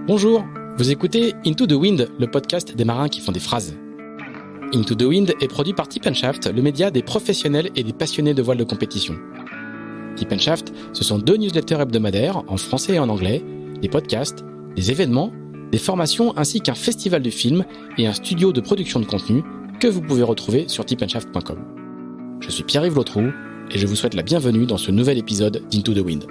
Bonjour, vous écoutez Into the Wind, le podcast des marins qui font des phrases. Into the Wind est produit par Tip & Shaft, le média des professionnels et des passionnés de voile de compétition. Tip & Shaft, ce sont 2 newsletters hebdomadaires en français et en anglais, des podcasts, des événements, des formations ainsi qu'un festival de films et un studio de production de contenu que vous pouvez retrouver sur tipandshaft.com. Je suis Pierre-Yves Lautroux et je vous souhaite la bienvenue dans ce nouvel épisode d'Into the Wind.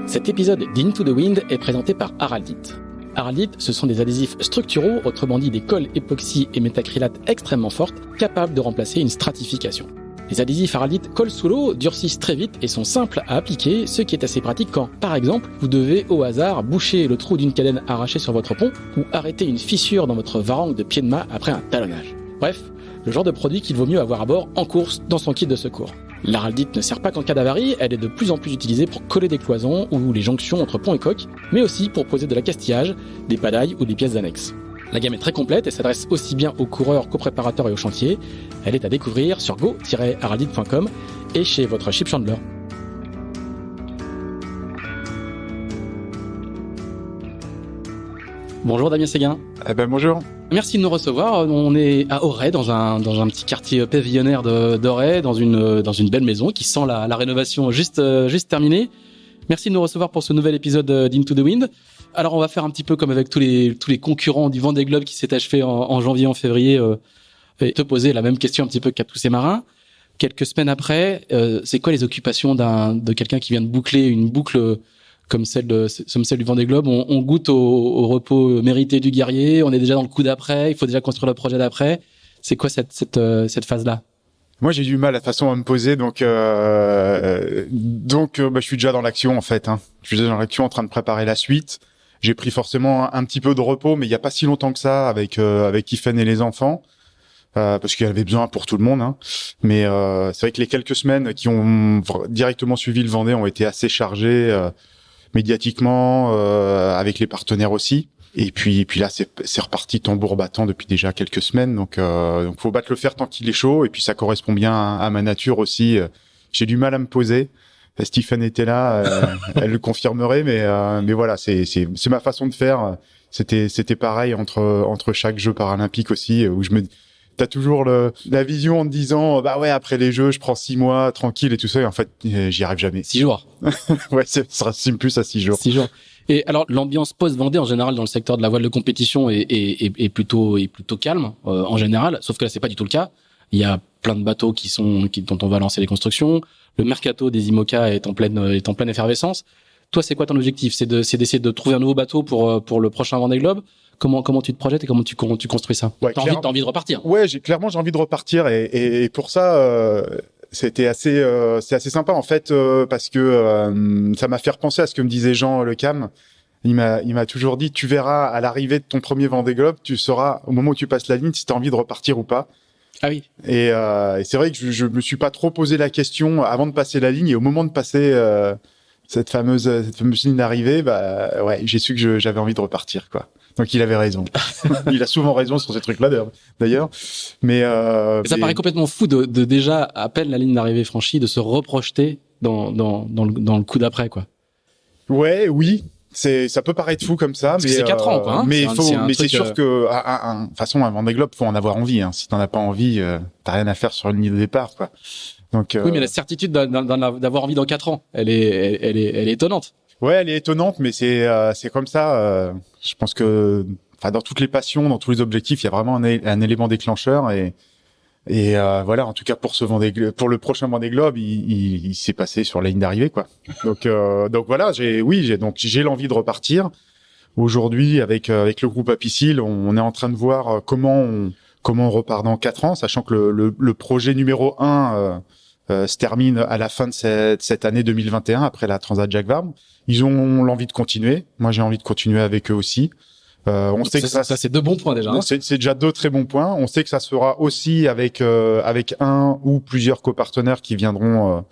Cet épisode d'Into the Wind est présenté par Araldite. Araldite, ce sont des adhésifs structuraux, autrement dit des colles époxy et métacrylates extrêmement fortes, capables de remplacer une stratification. Les adhésifs Araldite collent sous l'eau, durcissent très vite et sont simples à appliquer, ce qui est assez pratique quand, par exemple, vous devez au hasard boucher le trou d'une cadène arrachée sur votre pont ou arrêter une fissure dans votre varangue de pied de mât après un talonnage. Bref, le genre de produit qu'il vaut mieux avoir à bord en course dans son kit de secours. L'Araldite ne sert pas qu'en cas d'avarie, elle est de plus en plus utilisée pour coller des cloisons ou les jonctions entre pont et coque, mais aussi pour poser de l'accastillage, des padailles ou des pièces annexes. La gamme est très complète et s'adresse aussi bien aux coureurs qu'aux préparateurs et aux chantiers. Elle est à découvrir sur go-araldite.com et chez votre ship chandler. Bonjour Damien Séguin. Bonjour. Merci de nous recevoir. On est à Auray, dans un petit quartier pavillonnaire d'Auray, dans une belle maison qui sent la rénovation juste terminée. Merci de nous recevoir pour ce nouvel épisode d'Into the Wind. Alors on va faire un petit peu comme avec tous les concurrents du Vendée Globe qui s'est achevé en janvier, en février, et te poser la même question un petit peu qu'à tous ces marins. Quelques semaines après, c'est quoi les occupations de quelqu'un qui vient de boucler une boucle comme celle du Vendée Globe? On goûte au repos mérité du guerrier, on est déjà dans le coup d'après, il faut déjà construire le projet d'après. C'est quoi cette phase-là? Moi, j'ai du mal à façon à me poser, donc je suis déjà dans l'action en fait. Je suis déjà dans l'action, en train de préparer la suite. J'ai pris forcément un petit peu de repos, mais il y a pas si longtemps que ça avec Tiffen et les enfants, parce qu'il y avait besoin pour tout le monde. Mais c'est vrai que les quelques semaines qui ont directement suivi le Vendée ont été assez chargées médiatiquement, avec les partenaires aussi. Et puis là, c'est reparti tambour battant depuis déjà quelques semaines. Donc faut battre le fer tant qu'il est chaud. Et puis ça correspond bien à ma nature aussi. J'ai du mal à me poser. Tiffen était là, elle le confirmerait. Mais voilà, c'est ma façon de faire. C'était pareil entre chaque jeu paralympique aussi, où t'as toujours la vision en te disant, après les jeux, je prends 6 mois tranquille et tout ça. Et en fait, j'y arrive jamais. 6 jours. Ouais, ça sera plus à 6 jours. 6 jours. Et alors, l'ambiance post-Vendée, en général, dans le secteur de la voile de compétition est plutôt calme, en général. Sauf que là, c'est pas du tout le cas. Il y a plein de bateaux dont on va lancer les constructions. Le mercato des IMOCA est en pleine effervescence. Toi, c'est quoi ton objectif? C'est d'essayer de trouver un nouveau bateau pour le prochain Vendée Globe? Comment tu te projettes et comment tu construis ça? Ouais, t'as envie de repartir? Ouais, j'ai envie de repartir et pour ça, c'est assez sympa en fait, parce que ça m'a fait repenser à ce que me disait Jean Le Cam. Il m'a toujours dit, tu verras à l'arrivée de ton premier Vendée Globe, tu sauras au moment où tu passes la ligne si t'as envie de repartir ou pas. Ah oui. Et c'est vrai que je me suis pas trop posé la question avant de passer la ligne, et au moment de passer cette fameuse ligne d'arrivée, j'ai su que j'avais envie de repartir, quoi. Donc il avait raison. Il a souvent raison sur ces trucs-là d'ailleurs. Mais ça paraît complètement fou de déjà à peine la ligne d'arrivée franchie de se reprojeter dans le coup d'après, quoi. Ouais, oui. Ça peut paraître fou comme ça, parce mais c'est 4 ans, quoi. Mais c'est sûr que de toute façon, un Vendée Globe, faut en avoir envie. Si t'en as pas envie, t'as rien à faire sur une ligne de départ, quoi. Donc oui, mais la certitude d'avoir envie dans 4 ans, elle est étonnante. Ouais, elle est étonnante, mais c'est comme ça. Je pense que, dans toutes les passions, dans tous les objectifs, il y a vraiment un élément déclencheur et voilà. En tout cas, pour le prochain Vendée Globe, il s'est passé sur la ligne d'arrivée, quoi. Donc voilà, j'ai l'envie de repartir. Aujourd'hui, avec le groupe Apicil, on est en train de voir comment on repart dans 4 ans, sachant que le projet numéro 1 se termine à la fin de cette année 2021, après la Transat Jacques Vabre. Ils ont l'envie de continuer. Moi, j'ai envie de continuer avec eux aussi. On sait que ça c'est 2 bons points déjà. Hein. C'est déjà 2 très bons points. On sait que ça sera aussi avec un ou plusieurs copartenaires qui viendront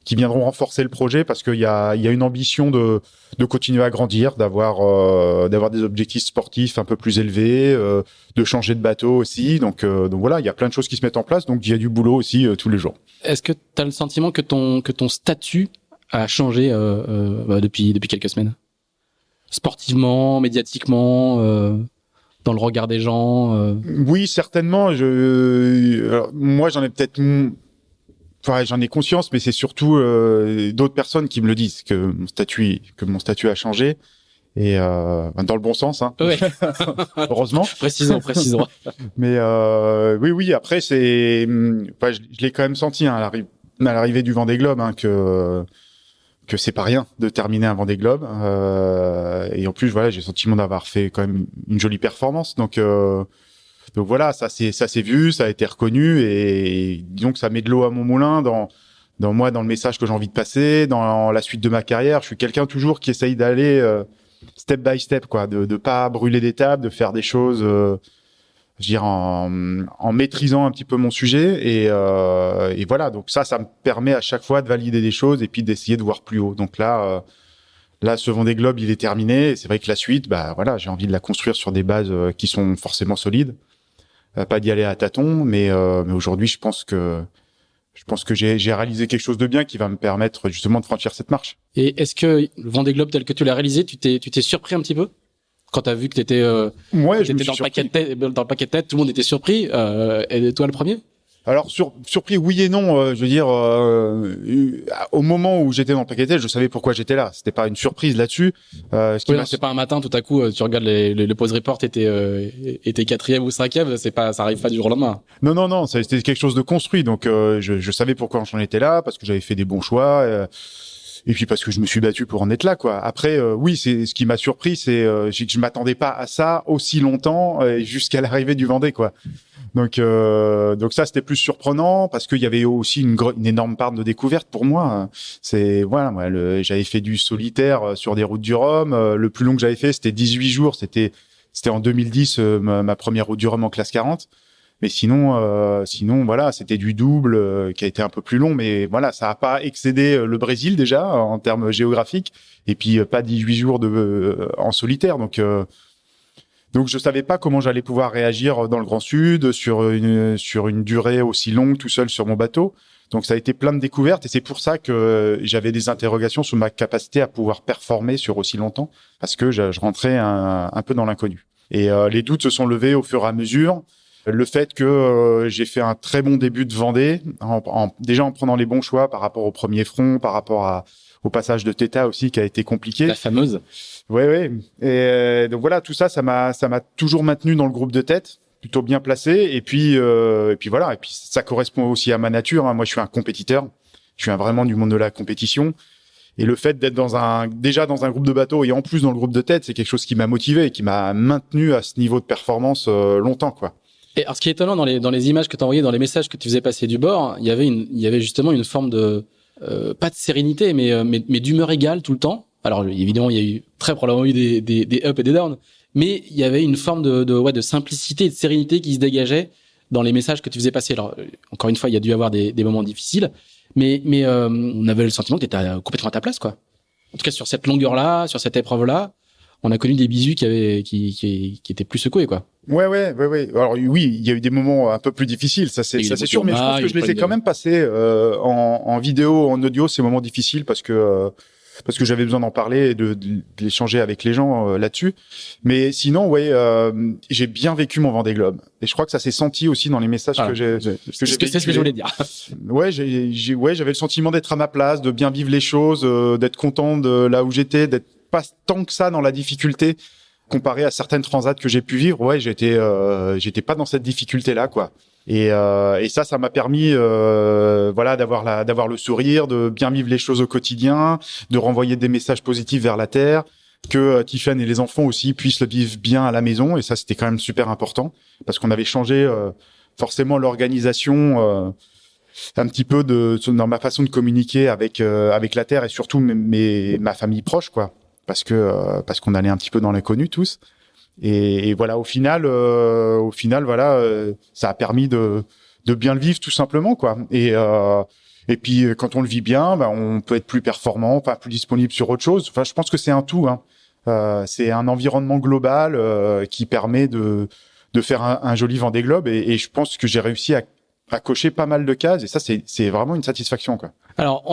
qui viendront renforcer le projet parce qu'il y a une ambition de continuer à grandir, d'avoir des objectifs sportifs un peu plus élevés, de changer de bateau aussi. Donc voilà, il y a plein de choses qui se mettent en place. Donc il y a du boulot aussi tous les jours. Est-ce que tu as le sentiment que ton statut a changé depuis quelques semaines? Sportivement, médiatiquement, dans le regard des gens Oui, certainement. Alors, moi, j'en ai peut-être... Enfin, j'en ai conscience, mais c'est surtout d'autres personnes qui me le disent que mon statut a changé et dans le bon sens, hein. Ouais. Heureusement. Précisons. Mais oui. Après, je l'ai quand même senti hein, à l'arrivée du Vendée Globe hein, que c'est pas rien de terminer un Vendée Globe. Et en plus, voilà, j'ai le sentiment d'avoir fait quand même une jolie performance. Donc voilà, ça s'est vu, ça a été reconnu et disons que ça met de l'eau à mon moulin dans le message que j'ai envie de passer, dans la suite de ma carrière. Je suis quelqu'un toujours qui essaye d'aller step by step, quoi, de pas brûler d'étapes, de faire des choses, je veux dire en maîtrisant un petit peu mon sujet et voilà. Donc ça me permet à chaque fois de valider des choses et puis d'essayer de voir plus haut. Donc là, ce Vendée Globe, il est terminé. Et c'est vrai que la suite, voilà, j'ai envie de la construire sur des bases qui sont forcément solides. Pas d'y aller à tâtons, mais aujourd'hui, je pense que j'ai réalisé quelque chose de bien qui va me permettre justement de franchir cette marche. Et est-ce que le Vendée Globe tel que tu l'as réalisé, tu t'es surpris un petit peu quand t'as vu que t'étais dans le paquet de tête, tout le monde était surpris, et toi le premier? Alors surpris oui et non, je veux dire au moment où j'étais dans le paquet de tête, je savais pourquoi j'étais là. C'était pas une surprise là-dessus. C'est pas un matin tout à coup tu regardes le pause report était quatrième ou cinquième, ça arrive pas du jour au lendemain. Non, c'était quelque chose de construit. Donc je savais pourquoi j'en étais là parce que j'avais fait des bons choix. Et puis parce que je me suis battu pour en être là, quoi. Après, oui, c'est ce qui m'a surpris, c'est que je m'attendais pas à ça aussi longtemps jusqu'à l'arrivée du Vendée, quoi. Donc ça c'était plus surprenant parce qu'il y avait aussi une énorme part de découverte pour moi. C'est voilà, moi j'avais fait du solitaire sur des routes du Rhum. Le plus long que j'avais fait c'était 18 jours. C'était en 2010 ma première route du Rhum en classe 40. Mais sinon voilà, c'était du double qui a été un peu plus long, mais voilà, ça a pas excédé le Brésil déjà en termes géographiques, et puis pas 18 jours en solitaire. Donc je savais pas comment j'allais pouvoir réagir dans le Grand Sud sur une durée aussi longue tout seul sur mon bateau. Donc ça a été plein de découvertes et c'est pour ça que j'avais des interrogations sur ma capacité à pouvoir performer sur aussi longtemps parce que je rentrais un peu dans l'inconnu. Et les doutes se sont levés au fur et à mesure. Le fait que j'ai fait un très bon début de Vendée, déjà en prenant les bons choix par rapport au premier front, par rapport au passage de Theta aussi qui a été compliqué. La fameuse. Ouais. Et donc voilà, tout ça m'a toujours maintenu dans le groupe de tête, plutôt bien placé. Et puis voilà. Et puis ça correspond aussi à ma nature. Hein. Moi, je suis un compétiteur. Je suis vraiment du monde de la compétition. Et le fait d'être déjà dans un groupe de bateaux et en plus dans le groupe de tête, c'est quelque chose qui m'a motivé et qui m'a maintenu à ce niveau de performance longtemps, quoi. Et alors, ce qui est étonnant dans les images que tu envoyais, dans les messages que tu faisais passer du bord, il y avait justement une forme de pas de sérénité, mais d'humeur égale tout le temps. Alors évidemment, il y a eu très probablement eu des ups et des downs, mais il y avait une forme de simplicité et de sérénité qui se dégageait dans les messages que tu faisais passer. Alors encore une fois, il y a dû y avoir des moments difficiles, mais on avait le sentiment que tu étais complètement à ta place, quoi. En tout cas, sur cette longueur-là, sur cette épreuve-là, on a connu des bisous qui étaient plus secoués, quoi. Ouais. Alors oui, il y a eu des moments un peu plus difficiles, ça c'est sûr, mais je pense que je les ai quand même passés en vidéo, en audio, ces moments difficiles parce que j'avais besoin d'en parler et de l'échanger avec les gens là-dessus. Mais sinon, j'ai bien vécu mon Vendée Globe et je crois que ça s'est senti aussi dans les messages que j'ai. C'est ce que je voulais dire. Ouais, j'avais le sentiment d'être à ma place, de bien vivre les choses, d'être content de là où j'étais, d'être pas tant que ça dans la difficulté comparé à certaines transats que j'ai pu vivre. Ouais, j'étais pas dans cette difficulté là, quoi. Et ça m'a permis voilà d'avoir le sourire, de bien vivre les choses au quotidien, de renvoyer des messages positifs vers la terre, que Tiffany et les enfants aussi puissent le vivre bien à la maison. Et ça, c'était quand même super important parce qu'on avait changé forcément l'organisation un petit peu dans ma façon de communiquer avec la terre et surtout ma famille proche, quoi. Parce qu'on allait un petit peu dans l'inconnu tous. Et voilà, au final, voilà, ça a permis de bien le vivre tout simplement, quoi. Et Et puis quand on le vit bien, on peut être plus performant, pas plus disponible sur autre chose. Enfin, je pense que c'est un tout. C'est un environnement global qui permet de faire un joli Vendée Globe. Et je pense que j'ai réussi à cocher pas mal de cases. Et ça, c'est vraiment une satisfaction, quoi. Alors,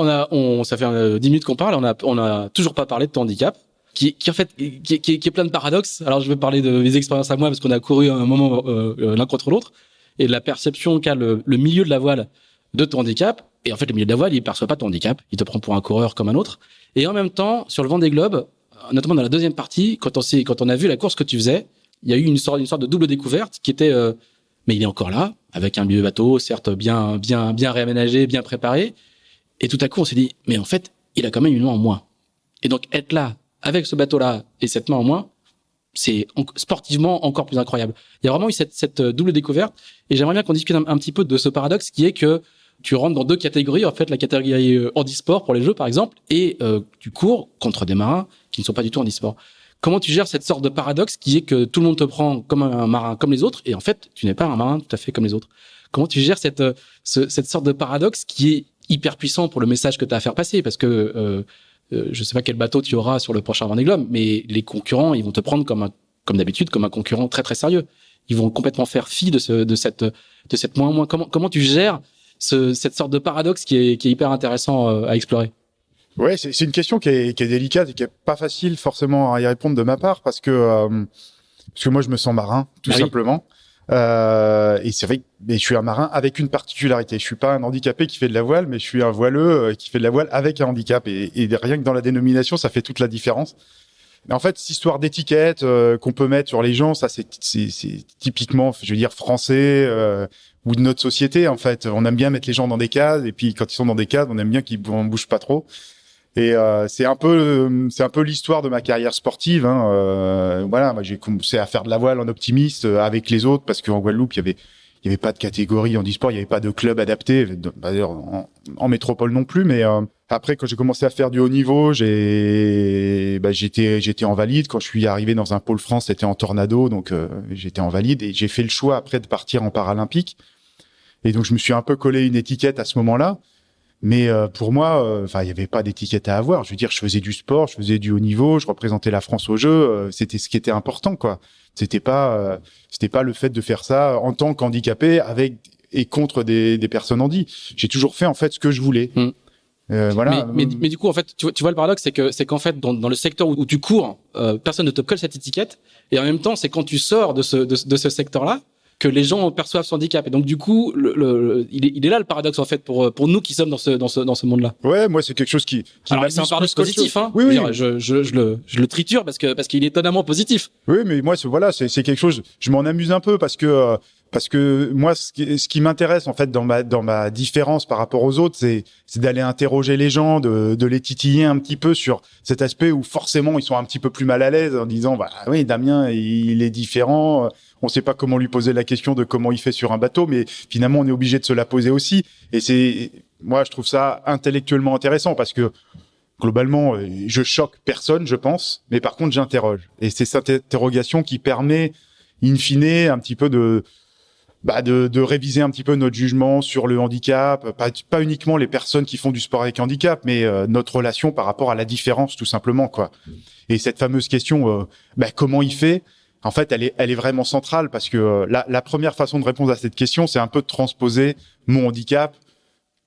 ça fait 10 minutes qu'on parle. On a toujours pas parlé de ton handicap, qui en fait, qui est plein de paradoxes. Alors, je vais parler de mes expériences à moi parce qu'on a couru un moment l'un contre l'autre, et de la perception qu'a le milieu de la voile de ton handicap. Et en fait, le milieu de la voile, il perçoit pas ton handicap. Il te prend pour un coureur comme un autre. Et en même temps, sur le Vendée Globe, notamment dans la deuxième partie, quand on a vu la course que tu faisais, il y a eu une sorte de double découverte qui était, mais il est encore là, avec un milieu bateau, certes bien réaménagé, bien préparé. Et tout à coup, on s'est dit, mais en fait, il a quand même une main en moins. Et donc, être là, avec ce bateau-là et cette main en moins, c'est sportivement encore plus incroyable. Il y a vraiment eu cette double découverte. Et j'aimerais bien qu'on discute un petit peu de ce paradoxe qui est que tu rentres dans deux catégories. En fait, la catégorie handisport pour les jeux, par exemple, et tu cours contre des marins qui ne sont pas du tout handisport. Comment tu gères cette sorte de paradoxe qui est que tout le monde te prend comme un marin comme les autres et en fait, tu n'es pas un marin tout à fait comme les autres. Comment tu gères cette sorte de paradoxe qui est hyper puissant pour le message que tu as à faire passer, parce que je sais pas quel bateau tu auras sur le prochain Vendée Globe, mais les concurrents, ils vont te prendre comme d'habitude, comme un concurrent très très sérieux. Ils vont complètement faire fi de cette moins. Comment tu gères cette sorte de paradoxe qui est hyper intéressant à explorer? Ouais, c'est une question qui est délicate et qui est pas facile forcément à y répondre de ma part parce que moi je me sens marin tout simplement. Et c'est vrai que je suis un marin avec une particularité. Je suis pas un handicapé qui fait de la voile, mais je suis un voileux qui fait de la voile avec un handicap. Et rien que dans la dénomination, ça fait toute la différence. Mais en fait, cette histoire d'étiquette qu'on peut mettre sur les gens, ça c'est typiquement, je veux dire, français ou de notre société. En fait, on aime bien mettre les gens dans des cases, et puis quand ils sont dans des cases, on aime bien qu'ils ne bougent pas trop. Et c'est un peu l'histoire de ma carrière sportive. Voilà, moi j'ai commencé à faire de la voile en optimiste avec les autres parce qu'en Guadeloupe il y avait pas de catégorie handisport, il y avait pas de club adapté. D'ailleurs en métropole non plus. Mais après quand j'ai commencé à faire du haut niveau, j'étais en valide. Quand je suis arrivé dans un pôle France, c'était en tornado, donc j'étais en valide et j'ai fait le choix après de partir en paralympique. Et donc je me suis un peu collé une étiquette à ce moment-là. Mais pour moi, il y avait pas d'étiquette à avoir. Je veux dire, je faisais du sport, je faisais du haut niveau, je représentais la France aux Jeux. C'était ce qui était important, quoi. C'était pas le fait de faire ça en tant qu'handicapé avec et contre des personnes handies. J'ai toujours fait en fait ce que je voulais. Voilà. Mais du coup, en fait, tu vois le paradoxe, c'est qu'en fait, dans le secteur où tu cours, personne ne te colle cette étiquette. Et en même temps, c'est quand tu sors de ce secteur-là que les gens perçoivent son handicap. Et donc, du coup, il est là le paradoxe, en fait, pour nous qui sommes dans ce monde-là. Ouais, moi, c'est quelque chose qui alors, c'est un paradoxe positif, hein. Oui. Je le triture parce qu'il est étonnamment positif. Oui, mais moi, c'est quelque chose, je m'en amuse un peu parce que moi, ce qui m'intéresse, en fait, dans ma différence par rapport aux autres, c'est d'aller interroger les gens, de les titiller un petit peu sur cet aspect où forcément ils sont un petit peu plus mal à l'aise en disant, oui, Damien, il est différent. On sait pas comment lui poser la question de comment il fait sur un bateau, mais finalement, on est obligé de se la poser aussi. Et moi, je trouve ça intellectuellement intéressant parce que, globalement, je choque personne, je pense, mais par contre, j'interroge. Et c'est cette interrogation qui permet, in fine, un petit peu de réviser un petit peu notre jugement sur le handicap, pas uniquement les personnes qui font du sport avec handicap, mais notre relation par rapport à la différence, tout simplement, quoi. Et cette fameuse question, comment il fait? En fait, elle est vraiment centrale parce que la première façon de répondre à cette question, c'est un peu de transposer mon handicap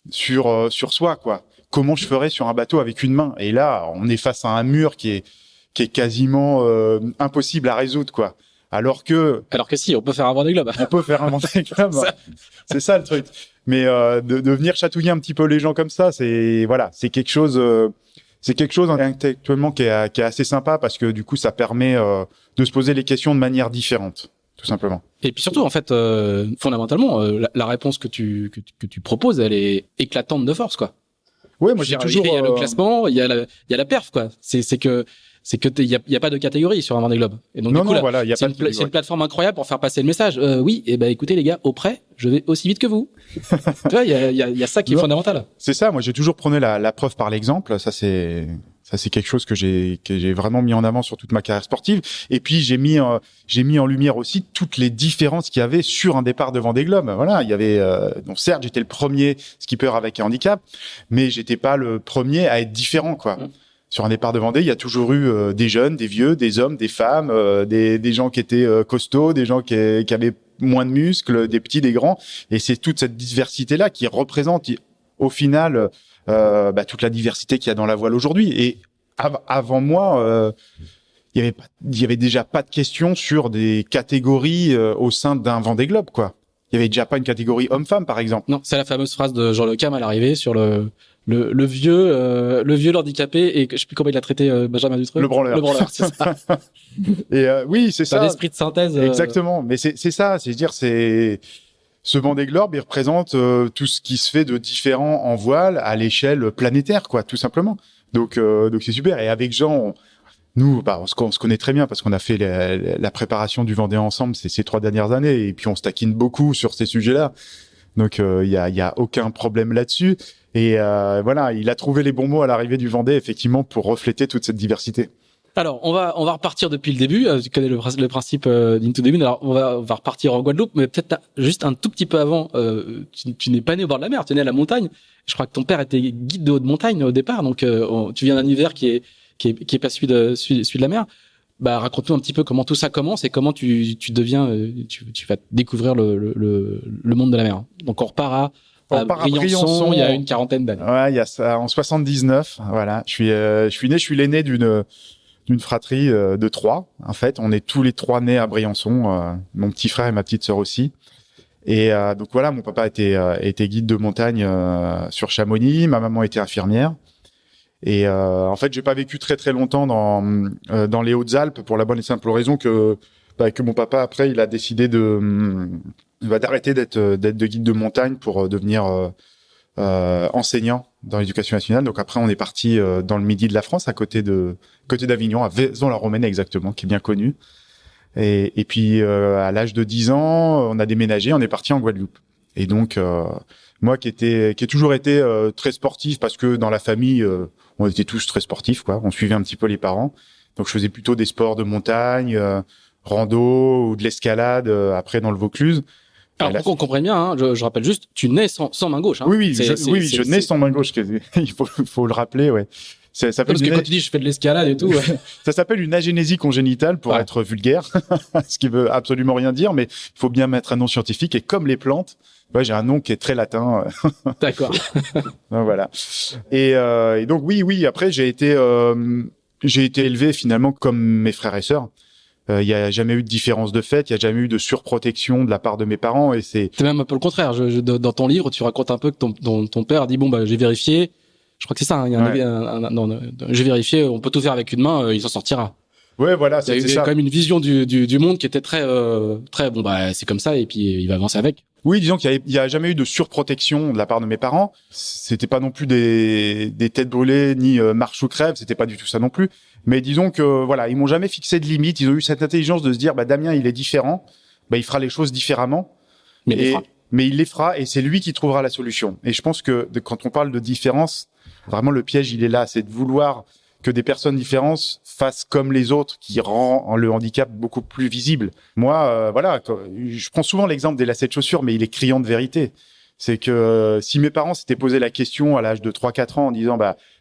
sur soi, quoi. Comment je ferais sur un bateau avec une main? Et là, on est face à un mur qui est quasiment impossible à résoudre, quoi. Alors que si, on peut faire un Vendée Globe. On peut faire un Vendée Globe. C'est ça le truc. Mais de venir chatouiller un petit peu les gens comme ça, c'est quelque chose intellectuellement qui est assez sympa parce que du coup, ça permet de se poser les questions de manière différente, tout simplement. Et puis surtout, en fait, fondamentalement, la réponse que tu proposes, elle est éclatante de force, quoi. Ouais, moi j'ai toujours. Il y a le classement, il y a la perf, quoi. C'est que il y a pas de catégorie sur un Vendée Globe. Et donc c'est une plateforme incroyable pour faire passer le message. Écoutez les gars, au près, je vais aussi vite que vous. Tu vois, il y a ça qui est fondamental. C'est ça, moi j'ai toujours prôné la preuve par l'exemple, ça c'est Ça, c'est quelque chose que j'ai vraiment mis en avant sur toute ma carrière sportive. Et puis, j'ai mis en lumière aussi toutes les différences qu'il y avait sur un départ de Vendée Globe. Voilà, il y avait, donc certes, j'étais le premier skipper avec un handicap, mais j'étais pas le premier à être différent, quoi. Sur un départ de Vendée, il y a toujours eu des jeunes, des vieux, des hommes, des femmes, des gens qui étaient costauds, des gens qui avaient moins de muscles, des petits, des grands. Et c'est toute cette diversité-là qui représente, au final, toute la diversité qu'il y a dans la voile aujourd'hui. Et avant moi, il y avait déjà pas de question sur des catégories au sein d'un Vendée Globe, quoi. Il y avait déjà pas une catégorie homme-femme, par exemple. Non, c'est la fameuse phrase de Jean Le Cam à l'arrivée sur le vieux handicapé, et je sais plus comment il a traité Benjamin Dutreux. Le branleur. Le branleur, c'est ça. Et oui, c'est ça. Un esprit de synthèse. Exactement. Mais c'est ça. Ce Vendée Globe, il représente tout ce qui se fait de différent en voile à l'échelle planétaire, quoi, tout simplement. Donc c'est super. Et avec Jean, nous, on se connaît très bien parce qu'on a fait la préparation du Vendée ensemble ces 3 dernières années. Et puis on se taquine beaucoup sur ces sujets-là. Donc il y a aucun problème là-dessus. Et voilà, il a trouvé les bons mots à l'arrivée du Vendée, effectivement, pour refléter toute cette diversité. Alors, on va repartir depuis le début. Tu connais le principe d'Into the Wind. Alors, on va repartir en Guadeloupe, mais peut-être juste un tout petit peu avant. Tu n'es pas né au bord de la mer, tu es né à la montagne. Je crois que ton père était guide de haute montagne au départ, donc tu viens d'un univers qui est pas celui de la mer. Bah, raconte-nous un petit peu comment tout ça commence et comment tu deviens, tu vas découvrir le monde de la mer. Donc, on repart à Briançon, il y a une quarantaine d'années. Ouais, il y a ça en 79. Voilà, je suis l'aîné d'une fratrie de 3. En fait, on est tous les 3 nés à Briançon, mon petit frère et ma petite sœur aussi. Et donc voilà, mon papa était guide de montagne sur Chamonix, ma maman était infirmière. Et en fait, j'ai pas vécu très très longtemps dans les Hautes-Alpes pour la bonne et simple raison que mon papa après il a décidé d'arrêter d'être de guide de montagne pour devenir enseignant dans l'éducation nationale. Donc après, on est parti dans le midi de la France, à côté d'Avignon, à Vaison-la-Romaine exactement, qui est bien connu. Et puis à l'âge de 10 ans, on a déménagé, on est parti en Guadeloupe. Et donc moi qui ai toujours été très sportif, parce que dans la famille on était tous très sportifs, quoi. On suivait un petit peu les parents. Donc je faisais plutôt des sports de montagne, rando ou de l'escalade après dans le Vaucluse. Alors, pour qu'on comprenne bien, hein, je rappelle juste, tu nais sans main gauche. Hein. Oui, je nais sans main gauche. Il faut le rappeler, ouais. Ça parce que quand tu dis je fais de l'escalade et tout, ouais. Ça s'appelle une agénésie congénitale pour être vulgaire, ce qui veut absolument rien dire, mais il faut bien mettre un nom scientifique. Et comme les plantes, j'ai un nom qui est très latin. D'accord. Donc, voilà. Et donc oui. Après, j'ai été élevé finalement comme mes frères et sœurs. Il y a jamais eu de différence de fait, il y a jamais eu de surprotection de la part de mes parents, et c'est même un peu le contraire. Dans ton livre, tu racontes un peu que ton père dit j'ai vérifié. Je crois que c'est ça. Hein, il y a j'ai vérifié. On peut tout faire avec une main, il s'en sortira. Ouais, voilà. Il y a quand même une vision du monde qui était très c'est comme ça, et puis il va avancer avec. Oui, disons qu'il y a jamais eu de surprotection de la part de mes parents. C'était pas non plus des têtes brûlées ni marche ou crève. C'était pas du tout ça non plus. Mais disons que voilà, ils m'ont jamais fixé de limite. Ils ont eu cette intelligence de se dire, Damien, il est différent. Il fera les choses différemment. Mais il les fera, et c'est lui qui trouvera la solution. Et je pense que quand on parle de différence, vraiment le piège, il est là, c'est de vouloir que des personnes différentes fassent comme les autres, qui rend le handicap beaucoup plus visible. Moi, je prends souvent l'exemple des lacets de chaussures, mais il est criant de vérité. C'est que si mes parents s'étaient posé la question à l'âge de 3-4 ans en disant,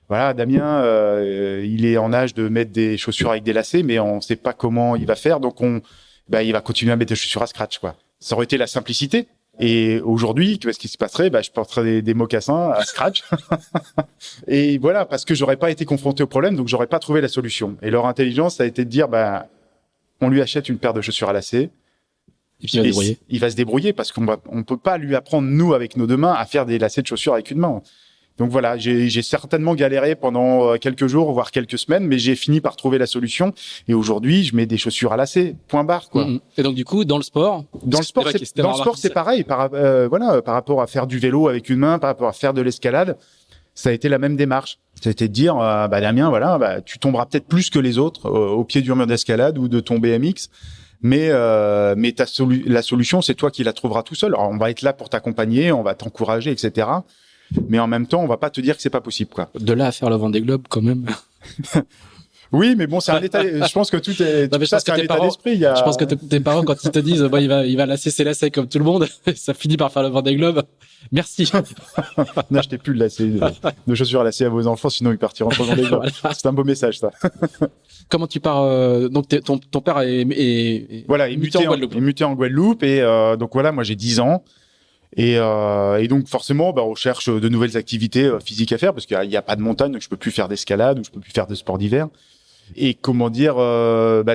Damien, il est en âge de mettre des chaussures avec des lacets, mais on sait pas comment il va faire, donc il va continuer à mettre des chaussures à scratch, quoi. Ça aurait été la simplicité. Et aujourd'hui, qu'est-ce qui se passerait? Je porterais des mocassins à scratch. Et voilà, parce que j'aurais pas été confronté au problème, donc j'aurais pas trouvé la solution. Et leur intelligence, ça a été de dire, on lui achète une paire de chaussures à lacets. Et puis il va se débrouiller, parce on peut pas lui apprendre, nous, avec nos deux mains, à faire des lacets de chaussures avec une main. Donc voilà, j'ai certainement galéré pendant quelques jours, voire quelques semaines, mais j'ai fini par trouver la solution. Et aujourd'hui, je mets des chaussures à lacets, point barre, quoi. Et donc du coup, dans le sport, c'est pareil. Par rapport à faire du vélo avec une main, par rapport à faire de l'escalade, ça a été la même démarche. C'était de dire, Damien, tu tomberas peut-être plus que les autres au pied du mur d'escalade ou de ton BMX. Mais la solution, c'est toi qui la trouveras tout seul. Alors, on va être là pour t'accompagner, on va t'encourager, etc. Mais en même temps, on va pas te dire que c'est pas possible, quoi. De là à faire le Vendée Globe, quand même. Oui, mais bon, c'est un état. Je pense que tout est. Non, mais Ça, c'est un état d'esprit. Je pense que tes parents, quand ils te disent, bon, il va lasser ses lacets comme tout le monde, ça finit par faire le Vendée Globe. Merci. N'achetez plus de chaussures à lacets à vos enfants, sinon ils partiront trop dans les globe. Voilà. C'est un beau message, ça. Comment tu pars donc ton père est voilà, est muté en Guadeloupe et donc voilà, moi j'ai 10 ans. Et donc forcément, on cherche de nouvelles activités physiques à faire parce qu'il y a pas de montagne, donc je peux plus faire d'escalade ou je peux plus faire de sport d'hiver. Et comment dire,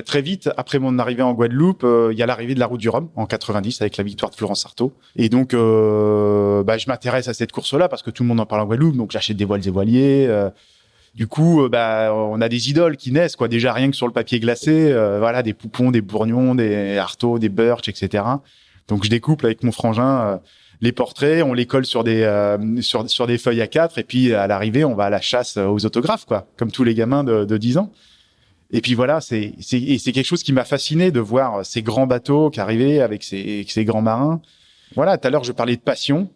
très vite après mon arrivée en Guadeloupe, il y a l'arrivée de la Route du Rhum en 90 avec la victoire de Florence Artaud. Et donc je m'intéresse à cette course-là parce que tout le monde en parle en Guadeloupe, donc j'achète des voiles et voiliers. Du coup, on a des idoles qui naissent, quoi. Déjà rien que sur le papier glacé, voilà, des Poupons, des Bourgnons, des Artaud, des Birch, etc. Donc je découpe avec mon frangin les portraits, on les colle sur des sur des feuilles A4 et puis à l'arrivée, on va à la chasse aux autographes, quoi, comme tous les gamins de 10 ans. Et puis voilà, c'est quelque chose qui m'a fasciné de voir ces grands bateaux qui arrivaient avec ces grands marins. Voilà, tout à l'heure je parlais de passion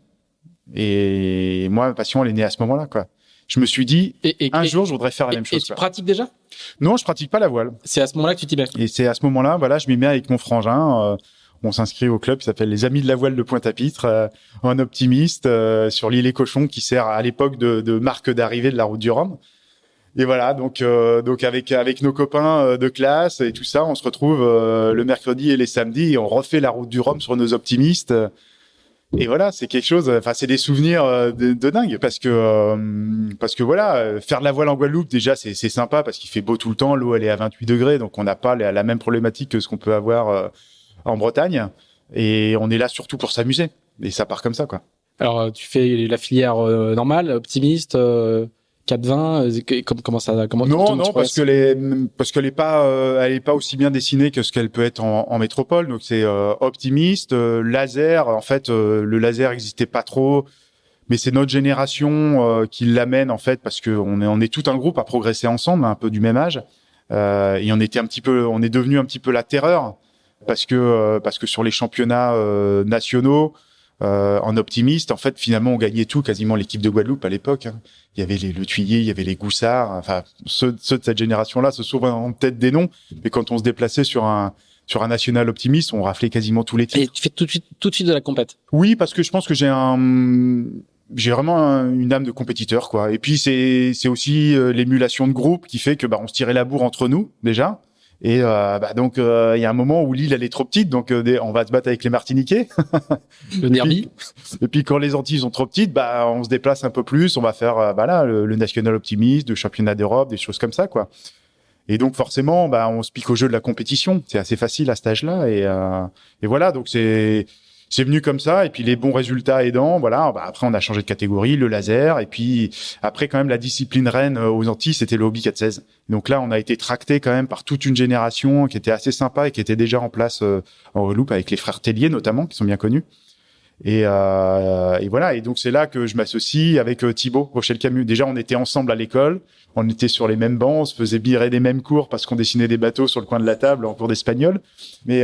et moi ma passion elle est née à ce moment-là, quoi. Je me suis dit un jour je voudrais faire la même chose. Et tu pratiques déjà? Non, je pratique pas la voile. C'est à ce moment-là que tu t'y mets. Et c'est à ce moment-là, voilà, je m'y mets avec mon frangin. On s'inscrit au club qui s'appelle les Amis de la Voile de Pointe-à-Pitre, en optimiste sur l'île et Cochon qui sert à l'époque de marque d'arrivée de la Route du Rhum. Et voilà, donc avec nos copains de classe et tout ça, on se retrouve le mercredi et les samedis et on refait la Route du Rhum sur nos optimistes. Et voilà, c'est quelque chose. Enfin, c'est des souvenirs de dingue parce que voilà, faire de la voile en Guadeloupe déjà c'est sympa parce qu'il fait beau tout le temps, l'eau elle est à 28 degrés, donc on n'a pas la même problématique que ce qu'on peut avoir en Bretagne. Et on est là surtout pour s'amuser. Et ça part comme ça, quoi. Alors, tu fais la filière normale, optimiste, 4-20, comment ça, non, parce qu'elle est pas aussi bien dessinée que ce qu'elle peut être en métropole. Donc c'est optimiste, laser. En fait, le laser existait pas trop, mais c'est notre génération qui l'amène en fait parce que on est tout un groupe à progresser ensemble, un peu du même âge, et on est devenu un petit peu la terreur parce que sur les championnats nationaux. En optimiste, en fait, finalement, on gagnait tout, quasiment l'équipe de Guadeloupe à l'époque. Hein. Il y avait le Thuillier, il y avait les Goussards. Enfin, ceux de cette génération-là se souviennent en tête des noms. Mais quand on se déplaçait sur un national optimiste, on raflait quasiment tous les titres. Et tu fais tout de suite de la compète. Oui, parce que je pense que j'ai vraiment une âme de compétiteur, quoi. Et puis c'est aussi l'émulation de groupe qui fait que on se tirait la bourre entre nous déjà. Et donc il y a un moment où l'île elle est trop petite, donc on va se battre avec les Martiniquais. Le Nerbi. Et puis quand les Antilles sont trop petites, on se déplace un peu plus, on va faire le National Optimist, le championnat d'Europe, des choses comme ça, quoi. Et donc forcément, on se pique au jeu de la compétition. C'est assez facile à cet âge-là, et voilà. Donc c'est venu comme ça, et puis les bons résultats aidant, voilà. Après, on a changé de catégorie, le laser, et puis après, quand même, la discipline reine aux Antilles, c'était le hobby 416. Donc là, on a été tracté quand même par toute une génération qui était assez sympa et qui était déjà en place en Guadeloupe avec les frères Tellier notamment, qui sont bien connus. Et voilà. Et donc c'est là que je m'associe avec Thibaut Rochelle-Camus. Déjà, on était ensemble à l'école, on était sur les mêmes bancs, on se faisait virer des mêmes cours parce qu'on dessinait des bateaux sur le coin de la table en cours d'espagnol. Mais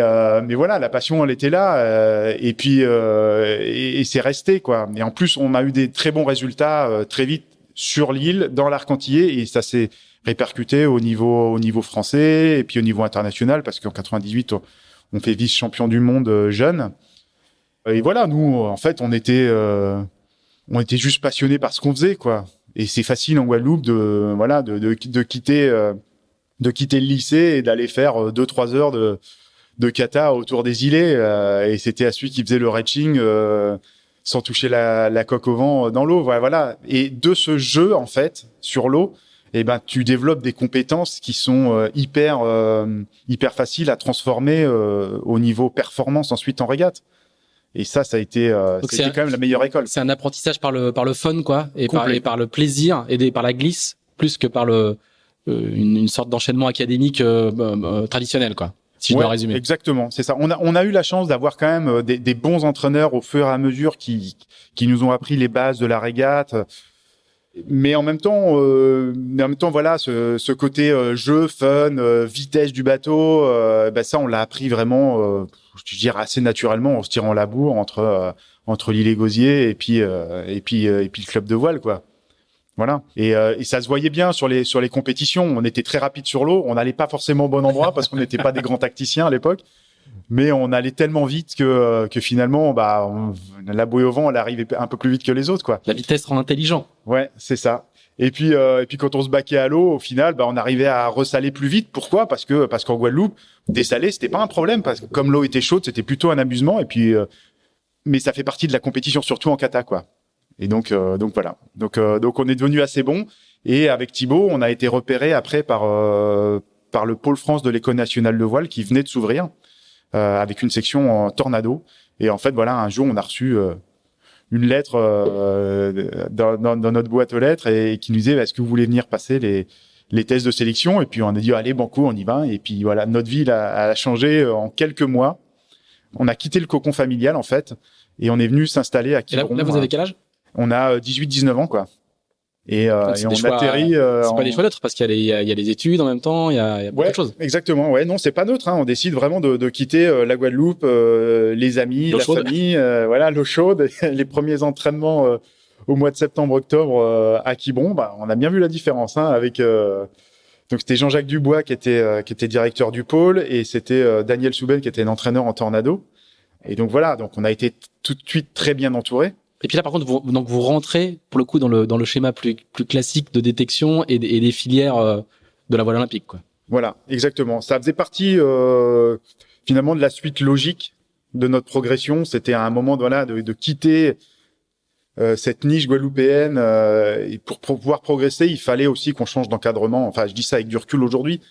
voilà, la passion, elle était là. Et puis et c'est resté, quoi. Et en plus, on a eu des très bons résultats très vite sur l'île, dans l'arc antillais, et ça s'est répercuté au niveau français et puis au niveau international parce qu'en 98, on fait vice-champion du monde jeune. Et voilà, nous, en fait, on était juste passionnés par ce qu'on faisait, quoi. Et c'est facile en Guadeloupe de quitter le lycée et d'aller faire 2-3 heures de kata autour des îlets. Et c'était à celui qui faisait le reaching sans toucher la coque au vent dans l'eau. Voilà. Et de ce jeu, en fait, sur l'eau, tu développes des compétences qui sont hyper faciles à transformer au niveau performance ensuite en régate. Et ça a été, c'était quand même la meilleure école. C'est un apprentissage par le fun, quoi, et par le plaisir, aidé par la glisse, plus que par une sorte d'enchaînement académique traditionnel, quoi. Si je dois résumer. Exactement, c'est ça. On a eu la chance d'avoir quand même des bons entraîneurs au fur et à mesure qui nous ont appris les bases de la régate. Mais en même temps, voilà, ce côté jeu, fun, vitesse du bateau, ça on l'a appris vraiment, je dirais assez naturellement, en se tirant la bourre entre l'île et Gosier et puis le club de voile, quoi. Voilà. Et ça se voyait bien sur les compétitions. On était très rapide sur l'eau. On n'allait pas forcément au bon endroit parce qu'on n'était pas des grands tacticiens à l'époque. Mais on allait tellement vite que finalement, la bouée au vent, elle arrivait un peu plus vite que les autres, quoi. La vitesse rend intelligent. Ouais, c'est ça. Et puis quand on se baquait à l'eau, au final, on arrivait à ressaler plus vite. Pourquoi ? Parce qu'en Guadeloupe, dessaler, c'était pas un problème parce que comme l'eau était chaude, c'était plutôt un amusement. Et puis, mais ça fait partie de la compétition, surtout en kata, quoi. Et donc voilà. Donc on est devenu assez bon. Et avec Thibaut, on a été repéré après par le pôle France de l'École nationale de voile qui venait de s'ouvrir avec une section en tornado. Et en fait, voilà, un jour, on a reçu une lettre dans notre boîte aux lettres et qui nous disait est-ce que vous voulez venir passer les tests de sélection. Et puis on a dit allez banco, on y va. Et puis voilà, notre vie a changé en quelques mois. On a quitté le cocon familial en fait et on est venu s'installer à Quiberon. Là, vous avez quel âge ? On a 18-19 ans quoi. Et on atterrit. C'est pas des choix neutres parce qu'il y a les études en même temps, il y a beaucoup de choses. Exactement. Ouais, non, c'est pas neutre. Hein. On décide vraiment de quitter la Guadeloupe, les amis, la famille, voilà, l'eau chaude. Les premiers entraînements au mois de septembre-octobre à Quiberon, on a bien vu la différence. Hein, avec donc c'était Jean-Jacques Dubois qui était directeur du pôle et c'était Daniel Souben qui était l'entraîneur en tornado. Et donc voilà, donc on a été tout de suite très bien entourés. Et puis là, par contre, vous rentrez pour le coup dans le schéma plus classique de détection et des filières de la voile olympique, quoi. Voilà, exactement. Ça faisait partie finalement de la suite logique de notre progression. C'était à un moment de quitter cette niche guadeloupéenne et pour pouvoir progresser, il fallait aussi qu'on change d'encadrement. Enfin, je dis ça avec du recul aujourd'hui,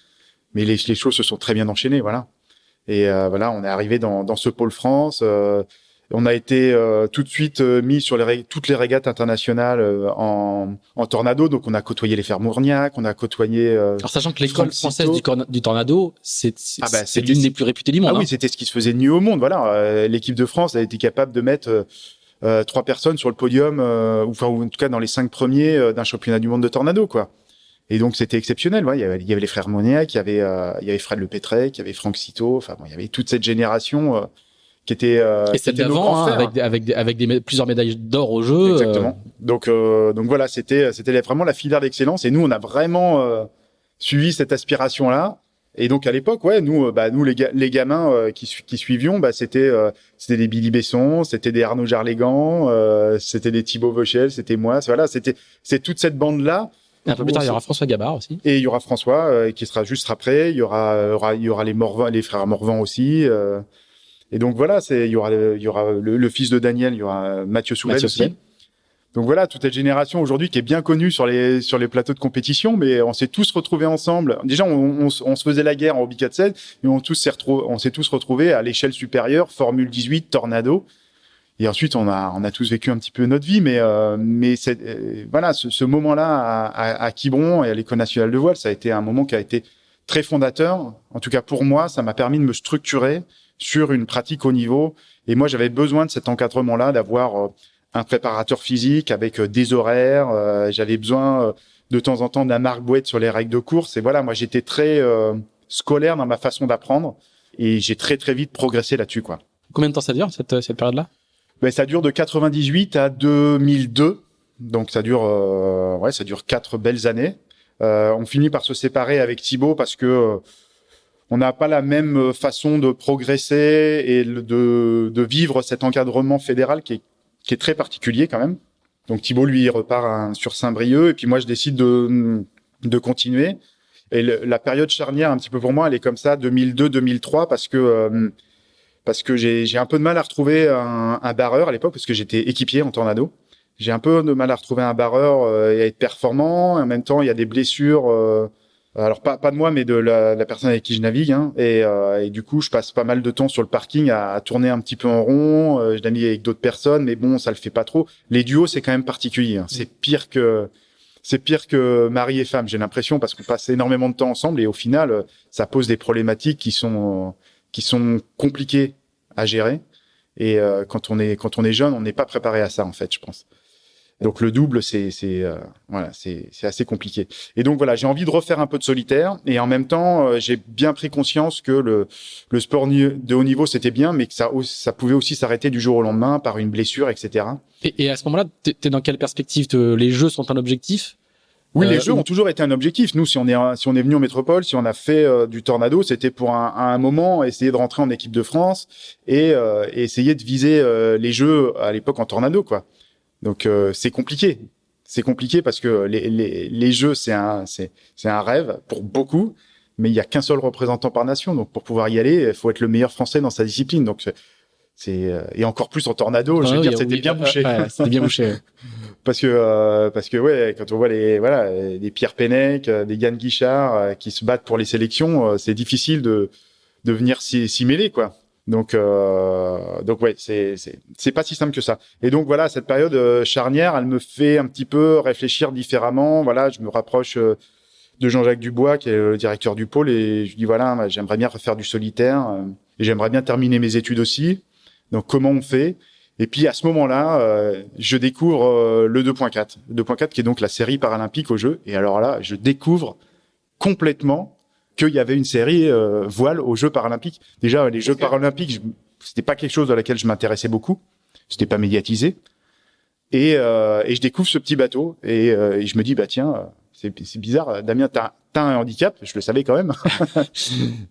mais les choses se sont très bien enchaînées, voilà. Et voilà, on est arrivé dans ce pôle France. On a été tout de suite mis sur toutes les régates internationales en tornado. Donc, on a côtoyé les Frères Mourniac, on a côtoyé. Alors, sachant que l'école française du tornado, c'est l'une des plus réputées du monde. Ah oui, c'était ce qui se faisait de mieux au monde. Voilà, l'équipe de France a été capable de mettre 3 personnes sur le podium, ou en tout cas dans les 5 premiers d'un championnat du monde de tornado, quoi. Et donc, c'était exceptionnel. Ouais, il y avait les Frères Mourniac, il y avait Fred Lepétrec, il y avait Franck Citeau. Enfin, il y avait toute cette génération. Qui était et celle d'avant avec plusieurs médailles d'or au jeu. Exactement. Donc voilà, c'était vraiment la filière d'excellence et nous on a vraiment suivi cette aspiration là. Et donc à l'époque, ouais, nous les gamins qui suivions, c'était des Billy Besson, c'était des Arnaud Jarlégan, c'était des Thibaut Vauchel, c'était moi, c'est toute cette bande là. Et un peu plus tard, il y aura François Gabard aussi. Et il y aura François qui sera juste après. Il y aura les Morvan, les frères Morvan aussi. Et donc voilà, il y aura le fils de Daniel, il y aura Mathieu Soubel aussi. Donc voilà, toute cette génération aujourd'hui qui est bien connue sur les plateaux de compétition, mais on s'est tous retrouvés ensemble. Déjà, on se faisait la guerre en Hobby 4-7, mais on s'est tous retrouvés à l'échelle supérieure, Formule 18, Tornado. Et ensuite, on a tous vécu un petit peu notre vie, mais voilà, ce moment-là à Quiberon et à l'École nationale de voile, ça a été un moment qui a été très fondateur. En tout cas, pour moi, ça m'a permis de me structurer sur une pratique haut niveau. Et moi, j'avais besoin de cet encadrement-là, d'avoir un préparateur physique avec des horaires. J'avais besoin de temps en temps d'un marque-boîte sur les règles de course. Et voilà, moi, j'étais très scolaire dans ma façon d'apprendre. Et j'ai très, très vite progressé là-dessus, quoi. Combien de temps ça dure, cette période-là ? Ça dure de 98 à 2002. Donc, ça dure 4 belles années. On finit par se séparer avec Thibaut parce que on n'a pas la même façon de progresser et de vivre cet encadrement fédéral qui est très particulier quand même. Donc Thibaut, lui, il repart sur Saint-Brieuc et puis moi, je décide de continuer. Et la période charnière, un petit peu pour moi, elle est comme ça, 2002-2003, parce que j'ai un peu de mal à retrouver un barreur à l'époque, parce que j'étais équipier en tornado. J'ai un peu de mal à retrouver un barreur et à être performant. Et en même temps, il y a des blessures... alors pas de moi, mais de la personne avec qui je navigue, hein. Et du coup, je passe pas mal de temps sur le parking à tourner un petit peu en rond. Je navigue avec d'autres personnes, mais bon, ça le fait pas trop. Les duos, c'est quand même particulier. Hein. C'est pire que mari et femme, j'ai l'impression, parce qu'on passe énormément de temps ensemble et au final, ça pose des problématiques qui sont compliquées à gérer. Et quand on est jeune, on n'est pas préparé à ça, en fait, je pense. Donc le double, voilà, c'est assez compliqué. Et donc voilà, j'ai envie de refaire un peu de solitaire, et en même temps, j'ai bien pris conscience que le sport de haut niveau c'était bien, mais que ça pouvait aussi s'arrêter du jour au lendemain par une blessure, etc. Et à ce moment-là, t'es dans quelle perspective? Les jeux sont un objectif? Oui, les jeux ont toujours été un objectif. Nous, si on est venu en métropole, si on a fait du Tornado, c'était pour à un moment essayer de rentrer en équipe de France et essayer de viser les jeux à l'époque en Tornado, quoi. Donc c'est compliqué. C'est compliqué parce que les jeux c'est un rêve pour beaucoup, mais il y a qu'un seul représentant par nation. Donc pour pouvoir y aller, il faut être le meilleur français dans sa discipline. Donc et encore plus en Tornado, je veux dire, c'était bien bouché. C'était bien bouché. Parce que ouais, quand on voit des Pierre Pennec, des Yann Guichard qui se battent pour les sélections, c'est difficile de venir s'y mêler, quoi. Donc ouais, c'est pas si simple que ça. Et donc voilà, cette période charnière, elle me fait un petit peu réfléchir différemment. Voilà, je me rapproche de Jean-Jacques Dubois, qui est le directeur du pôle, et je dis voilà, j'aimerais bien refaire du solitaire, et j'aimerais bien terminer mes études aussi. Donc comment on fait? Et puis à ce moment-là, je découvre le 2.4, 2.4 qui est donc la série paralympique aux Jeux. Et alors là, je découvre complètement qu'il y avait une série voile aux Jeux paralympiques. Déjà, les Jeux paralympiques, c'était pas quelque chose dans lequel je m'intéressais beaucoup. C'était pas médiatisé. Et je découvre ce petit bateau et je me dis bah tiens, c'est bizarre, Damien, t'as un handicap, je le savais quand même,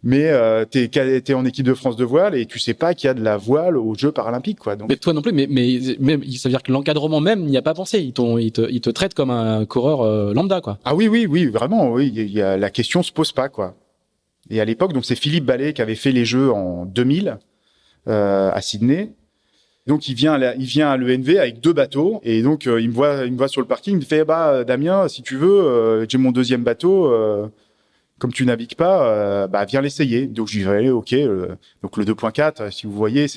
mais t'es en équipe de France de voile et tu sais pas qu'il y a de la voile aux Jeux paralympiques, quoi. Donc... Mais toi non plus, mais ça veut dire que l'encadrement même n'y a pas pensé. Il te traite comme un coureur lambda, quoi. Ah oui, vraiment, oui. La question se pose pas, quoi. Et à l'époque, donc c'est Philippe Ballet qui avait fait les Jeux en 2000 à Sydney. Donc il vient à l'ENV avec 2 bateaux et donc il me voit sur le parking, il me fait bah Damien, si tu veux, j'ai mon 2e bateau, comme tu navigues pas, bah viens l'essayer. Donc je dis allez, OK. Donc le 2.4, si vous voyez,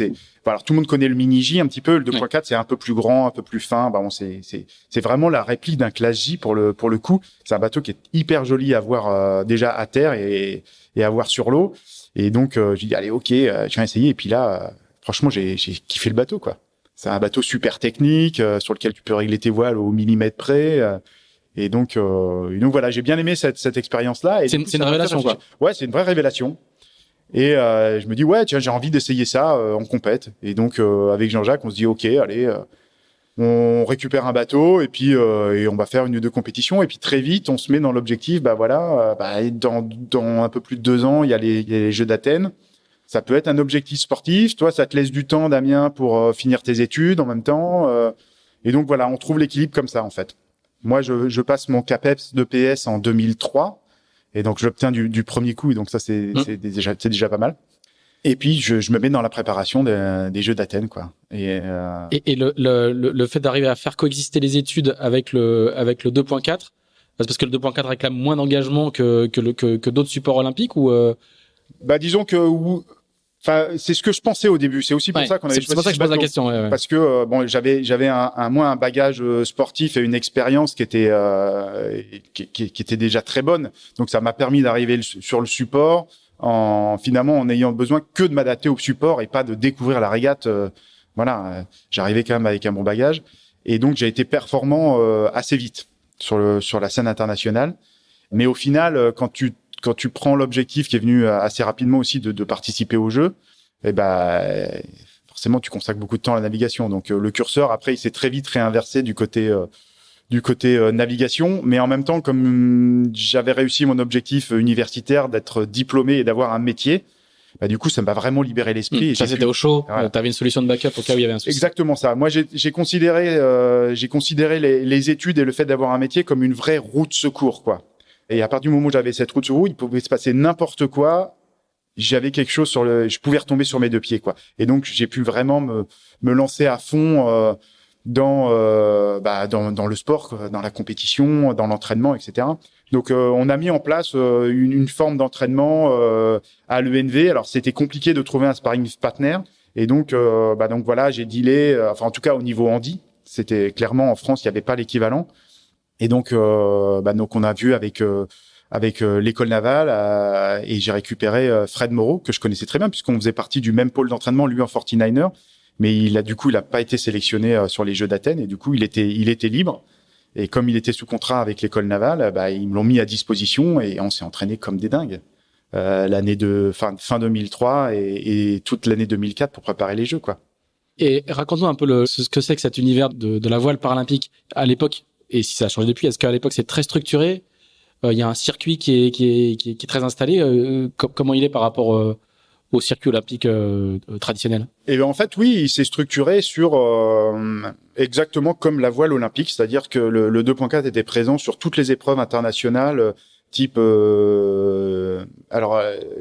alors tout le monde connaît le Mini J un petit peu, le 2.4 c'est un peu plus grand, un peu plus fin. Bah c'est vraiment la réplique d'un Classe J pour le coup. C'est un bateau qui est hyper joli à voir déjà à terre et à voir sur l'eau. Et donc je dis allez, OK, je viens essayer et puis là franchement, j'ai kiffé le bateau, quoi. C'est un bateau super technique sur lequel tu peux régler tes voiles au millimètre près. Et donc voilà, j'ai bien aimé cette expérience-là. C'est une révélation, quoi. Ouais, c'est une vraie révélation. Et je me dis ouais, tiens, j'ai envie d'essayer ça en compète. Et donc avec Jean-Jacques, on se dit ok, allez, on récupère un bateau et puis et on va faire 1 ou 2 compétitions. Et puis très vite, on se met dans l'objectif. Bah voilà, dans un peu plus de 2 ans, il y a les Jeux d'Athènes. Ça peut être un objectif sportif. Toi, ça te laisse du temps, Damien, pour finir tes études en même temps. Et donc, voilà, on trouve l'équilibre comme ça, en fait. Moi, je passe mon CAPEPS de PS en 2003. Et donc, je l'obtiens du premier coup. Et donc, ça, c'est déjà pas mal. Et puis, je me mets dans la préparation des Jeux d'Athènes, quoi. Et le fait d'arriver à faire coexister les études avec le 2.4, parce que le 2.4 réclame moins d'engagement que d'autres supports olympiques ou Bah, disons que enfin, c'est ce que je pensais au début. C'est aussi pour ça qu'on avait choisi. C'est pour ça que je pose la question. Ouais. Parce que bon, j'avais un bagage sportif et une expérience qui était déjà très bonne. Donc ça m'a permis d'arriver sur le support finalement en ayant besoin que de m'adapter au support et pas de découvrir la régate. Voilà, j'arrivais quand même avec un bon bagage et donc j'ai été performant assez vite sur la scène internationale. Mais au final, quand tu prends l'objectif qui est venu assez rapidement aussi de participer au jeu, et forcément tu consacres beaucoup de temps à la navigation. Donc le curseur après il s'est très vite réinversé du côté navigation, mais en même temps comme j'avais réussi mon objectif universitaire d'être diplômé et d'avoir un métier, du coup ça m'a vraiment libéré l'esprit. Ça c'était au chaud. Voilà. T'avais une solution de backup au cas où il y avait un souci. Exactement ça. Moi j'ai considéré les études et le fait d'avoir un métier comme une vraie roue de secours, quoi. Et à partir du moment où j'avais cette route sur roue, il pouvait se passer n'importe quoi. J'avais quelque chose je pouvais retomber sur mes 2 pieds, quoi. Et donc, j'ai pu vraiment me lancer à fond, dans le sport, dans la compétition, dans l'entraînement, etc. Donc, on a mis en place, une forme d'entraînement, à l'ENV. Alors, c'était compliqué de trouver un sparring partner. Et donc voilà, j'ai dealé, enfin, en tout cas, au niveau handi. C'était clairement, en France, il n'y avait pas l'équivalent. Et donc on a vu avec l'école navale et j'ai récupéré Fred Moreau que je connaissais très bien puisqu'on faisait partie du même pôle d'entraînement, lui en 49er Mais il a pas été sélectionné sur les Jeux d'Athènes et du coup il était libre. Et comme il était sous contrat avec l'école navale, ils me l'ont mis à disposition et on s'est entraîné comme des dingues. L'année de fin 2003 et toute l'année 2004 pour préparer les Jeux, quoi. Et raconte-nous un peu ce que c'est que cet univers de la voile paralympique à l'époque, et si ça a changé depuis. Est-ce qu'à l'époque c'est très structuré? Il y a un circuit qui est très installé. Comment il est par rapport au circuit olympique traditionnel? Et ben en fait, oui, il s'est structuré sur exactement comme la voile olympique, c'est-à-dire que le 2.4 était présent sur toutes les épreuves internationales, type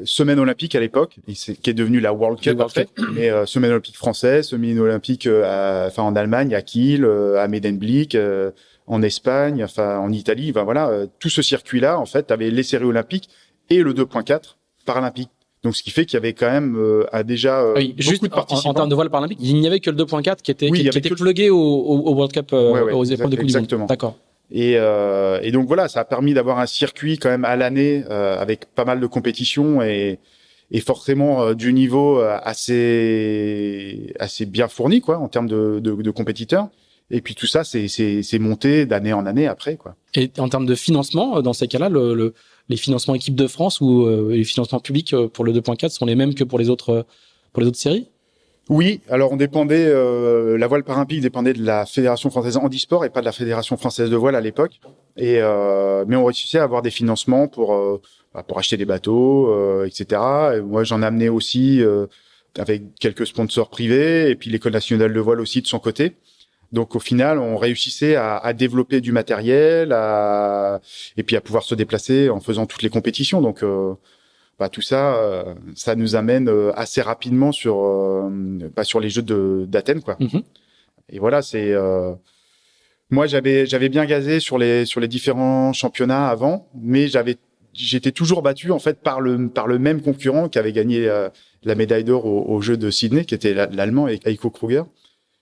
semaine olympique à l'époque, qui est devenue la World Cup après, mais semaine olympique française, semaine olympique en Allemagne à Kiel, à Medemblik, en Espagne, en Italie, tout ce circuit-là en fait, avait les séries olympiques et le 2.4 paralympique. Donc, ce qui fait qu'il y avait quand même déjà beaucoup de participants. En termes de voile paralympique, il n'y avait que le 2.4 qui était plugué au World Cup, aux épreuves de Coupe du Monde. Exactement. D'accord. Et donc voilà, ça a permis d'avoir un circuit quand même à l'année avec pas mal de compétitions et forcément du niveau assez bien fourni, quoi, en termes de compétiteurs. Et puis tout ça, c'est monté d'année en année après, quoi. Et en termes de financement, dans ces cas-là, les financements équipe de France ou les financements publics pour le 2.4 sont les mêmes que pour les autres séries? Oui, alors on dépendait, la voile paralympique dépendait de la Fédération française handisport et pas de la Fédération française de voile à l'époque. Mais on réussissait à avoir des financements pour acheter des bateaux, etc. Et moi, j'en amenais aussi avec quelques sponsors privés et puis l'École nationale de voile aussi de son côté. Donc au final, on réussissait à développer du matériel, et puis à pouvoir se déplacer en faisant toutes les compétitions. Donc tout ça, ça nous amène assez rapidement sur les Jeux d'Athènes, quoi. Mm-hmm. Et voilà, c'est moi j'avais bien gazé sur les différents championnats avant, mais j'étais toujours battu en fait par le même concurrent qui avait gagné la médaille d'or aux Jeux de Sydney, qui était l'Allemand Heiko Kruger.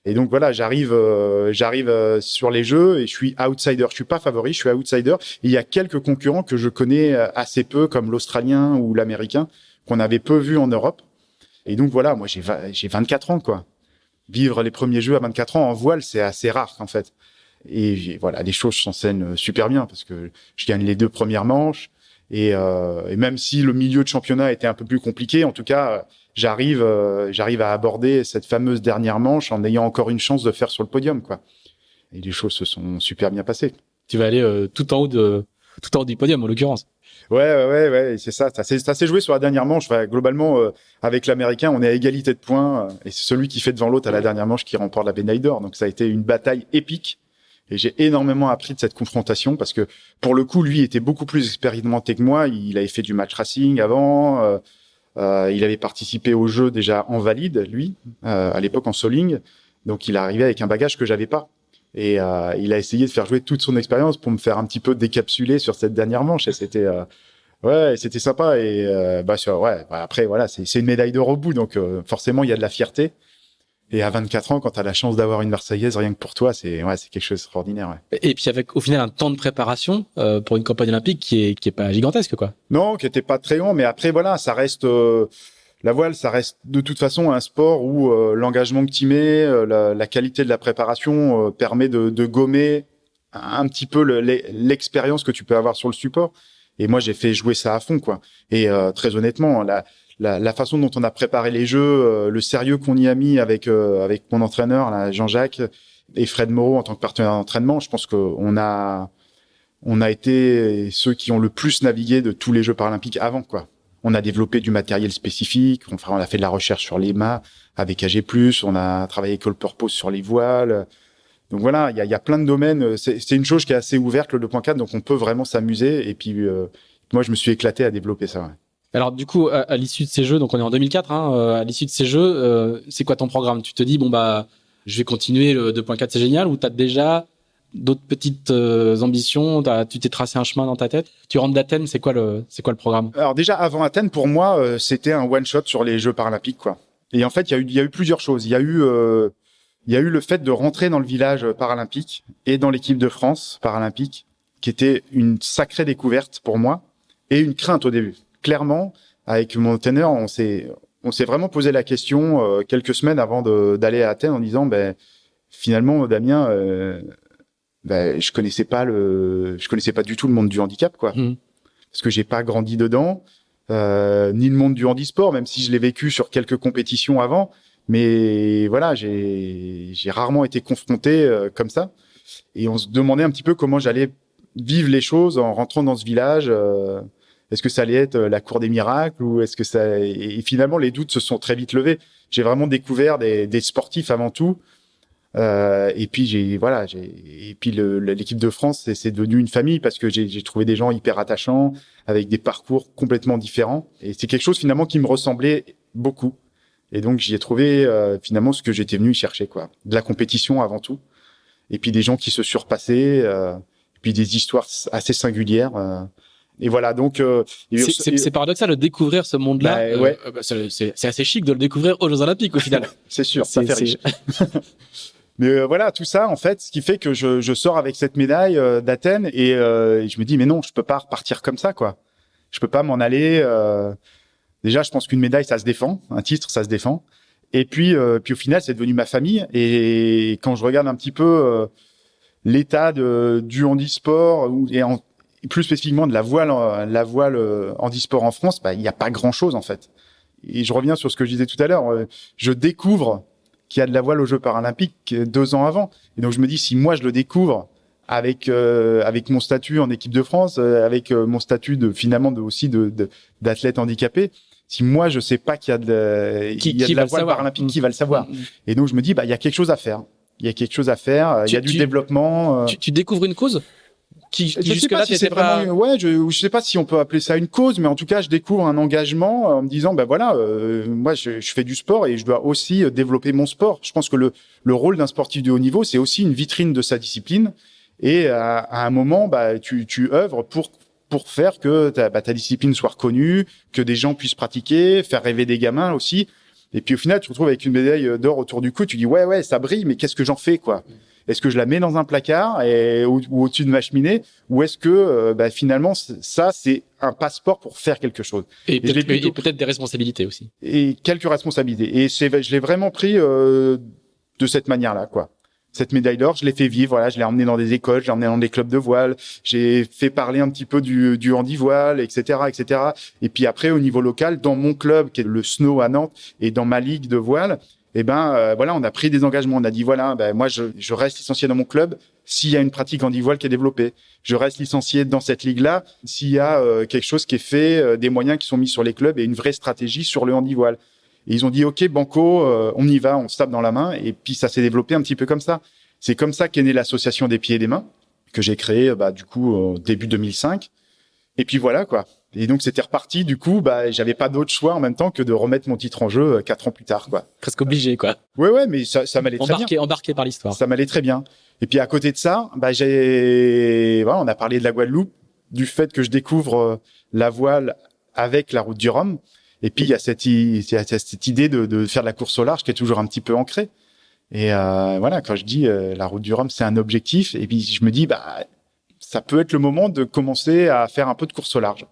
Et donc voilà, j'arrive sur les Jeux et je suis outsider. Je suis pas favori, je suis outsider. Et il y a quelques concurrents que je connais assez peu, comme l'Australien ou l'Américain, qu'on avait peu vu en Europe. Et donc voilà, moi j'ai 24 ans, quoi. Vivre les premiers Jeux à 24 ans en voile, c'est assez rare en fait. Et voilà, les choses s'enseignent super bien parce que je gagne les 2 premières manches. Et même si le milieu de championnat était un peu plus compliqué, en tout cas, j'arrive à aborder cette fameuse dernière manche en ayant encore une chance de faire sur le podium, quoi. Et les choses se sont super bien passées. Tu vas aller tout en haut du podium, en l'occurrence. Ouais, c'est ça. Ça s'est joué sur la dernière manche. Enfin, globalement, avec l'Américain, on est à égalité de points, et c'est celui qui fait devant l'autre à la dernière manche qui remporte la médaille d'or. Donc ça a été une bataille épique. Et j'ai énormément appris de cette confrontation parce que, pour le coup, lui était beaucoup plus expérimenté que moi. Il avait fait du match racing avant. Il avait participé aux Jeux déjà en valide, lui, à l'époque en soling. Donc, il arrivait avec un bagage que j'avais pas. Et il a essayé de faire jouer toute son expérience pour me faire un petit peu décapsuler sur cette dernière manche. Et c'était sympa. Et après, voilà, c'est une médaille d'or au bout. Donc, forcément, il y a de la fierté. Et à 24 ans, quand tu as la chance d'avoir une Marseillaise rien que pour toi, c'est quelque chose d'extraordinaire. Ouais. Et puis avec au final un temps de préparation pour une campagne olympique qui est pas gigantesque, quoi. Non, qui était pas très long, mais après voilà, ça reste la voile, ça reste de toute façon un sport où l'engagement que tu mets, la qualité de la préparation permet de gommer un petit peu l'expérience que tu peux avoir sur le support. Et moi, j'ai fait jouer ça à fond, quoi. Et très honnêtement, la façon dont on a préparé les Jeux, le sérieux qu'on y a mis avec mon entraîneur, là, Jean-Jacques, et Fred Moreau en tant que partenaire d'entraînement, je pense qu'on a été ceux qui ont le plus navigué de tous les Jeux paralympiques avant, quoi. On a développé du matériel spécifique, on a fait de la recherche sur les mâts avec AG+, on a travaillé avec All Purpose sur les voiles. Donc voilà, il y a plein de domaines. C'est une chose qui est assez ouverte, le 2.4, donc on peut vraiment s'amuser. Et puis moi, je me suis éclaté à développer ça. Ouais. Alors du coup, à l'issue de ces Jeux, donc on est en 2004, à l'issue de ces Jeux, c'est quoi ton programme? Tu te dis je vais continuer le 2.4, c'est génial, ou t'as déjà d'autres petites ambitions, tu t'es tracé un chemin dans ta tête? Tu rentres d'Athènes, c'est quoi le programme? Alors déjà avant Athènes, pour moi, c'était un one shot sur les Jeux paralympiques, quoi. Et en fait, il y a eu plusieurs choses. Il y a eu le fait de rentrer dans le village paralympique et dans l'équipe de France paralympique, qui était une sacrée découverte pour moi et une crainte au début. Clairement, avec mon entraîneur, on s'est vraiment posé la question quelques semaines avant d'aller à Athènes en disant, ben finalement, Damien, je connaissais pas du tout le monde du handicap, quoi, parce que j'ai pas grandi dedans, ni le monde du handisport, même si je l'ai vécu sur quelques compétitions avant, mais voilà, j'ai rarement été confronté comme ça, et on se demandait un petit peu comment j'allais vivre les choses en rentrant dans ce village. Est-ce que ça allait être la cour des miracles ou est-ce que ça... Et finalement, les doutes se sont très vite levés. J'ai vraiment découvert des sportifs avant tout. Et puis l'équipe de France, c'est devenu une famille parce que j'ai trouvé des gens hyper attachants avec des parcours complètement différents. Et c'est quelque chose finalement qui me ressemblait beaucoup. Et donc j'y ai trouvé finalement ce que j'étais venu y chercher, quoi. De la compétition avant tout. Et puis des gens qui se surpassaient. Et puis des histoires assez singulières. Et voilà, donc c'est paradoxal de découvrir ce monde-là. Ouais. C'est assez chic de le découvrir aux Jeux Olympiques au final. C'est sûr, ça fait riche. Mais voilà, tout ça en fait, ce qui fait que je sors avec cette médaille d'Athènes et je me dis mais non, je peux pas repartir comme ça, quoi. Je peux pas m'en aller. Déjà, je pense qu'une médaille ça se défend, un titre ça se défend. Et puis au final, c'est devenu ma famille. Et quand je regarde un petit peu l'état du handisport et plus spécifiquement de la voile handisport en France, il y a pas grand-chose en fait. Et je reviens sur ce que je disais tout à l'heure. Je découvre qu'il y a de la voile aux Jeux paralympiques 2 ans avant. Et donc je me dis si moi je le découvre avec mon statut en équipe de France, avec mon statut d'athlète handicapé, si moi je sais pas qu'il y a de la voile paralympique, qui va le savoir. Et donc je me dis il y a quelque chose à faire. Il y a quelque chose à faire. Il y a du développement. Tu découvres une cause qui jusque-là si c'est vraiment, je sais pas si on peut appeler ça une cause, mais en tout cas, je découvre un engagement en me disant, moi, je fais du sport et je dois aussi développer mon sport. Je pense que le rôle d'un sportif de haut niveau, c'est aussi une vitrine de sa discipline. Et à un moment, tu œuvres pour faire que ta discipline soit reconnue, que des gens puissent pratiquer, faire rêver des gamins aussi. Et puis au final, tu te retrouves avec une médaille d'or autour du cou. Tu dis ouais, ça brille, mais qu'est-ce que j'en fais, quoi? Est-ce que je la mets dans un placard ou au-dessus de ma cheminée, ou est-ce que finalement ça c'est un passeport pour faire quelque chose? Et peut-être des responsabilités aussi. Et quelques responsabilités. Et je l'ai vraiment pris de cette manière-là, quoi. Cette médaille d'or, je l'ai fait vivre. Voilà, je l'ai emmenée dans des écoles, je l'ai emmenée dans des clubs de voile. J'ai fait parler un petit peu du handi-voile, etc., etc. Et puis après, au niveau local, dans mon club qui est le Snow à Nantes et dans ma ligue de voile. On a pris des engagements. On a dit moi je reste licencié dans mon club s'il y a une pratique handi-voile qui est développée. Je reste licencié dans cette ligue-là s'il y a quelque chose qui est fait, des moyens qui sont mis sur les clubs et une vraie stratégie sur le handi-voile. Et ils ont dit OK, banco, on y va, on se tape dans la main. Et puis ça s'est développé un petit peu comme ça. C'est comme ça qu'est née l'association des pieds et des mains que j'ai créée début 2005. Et puis voilà, quoi. Et donc c'était reparti. Du coup, j'avais pas d'autre choix en même temps que de remettre mon titre en jeu 4 ans plus tard, quoi. Presque obligé, quoi. Ouais, mais ça m'allait très bien. Embarqué par l'histoire. Ça m'allait très bien. Et puis à côté de ça, on a parlé de la Guadeloupe, du fait que je découvre la voile avec la route du Rhum. Et puis il y a cette idée de faire de la course au large qui est toujours un petit peu ancrée. Et quand je dis la route du Rhum, c'est un objectif. Et puis je me dis ça peut être le moment de commencer à faire un peu de course au large.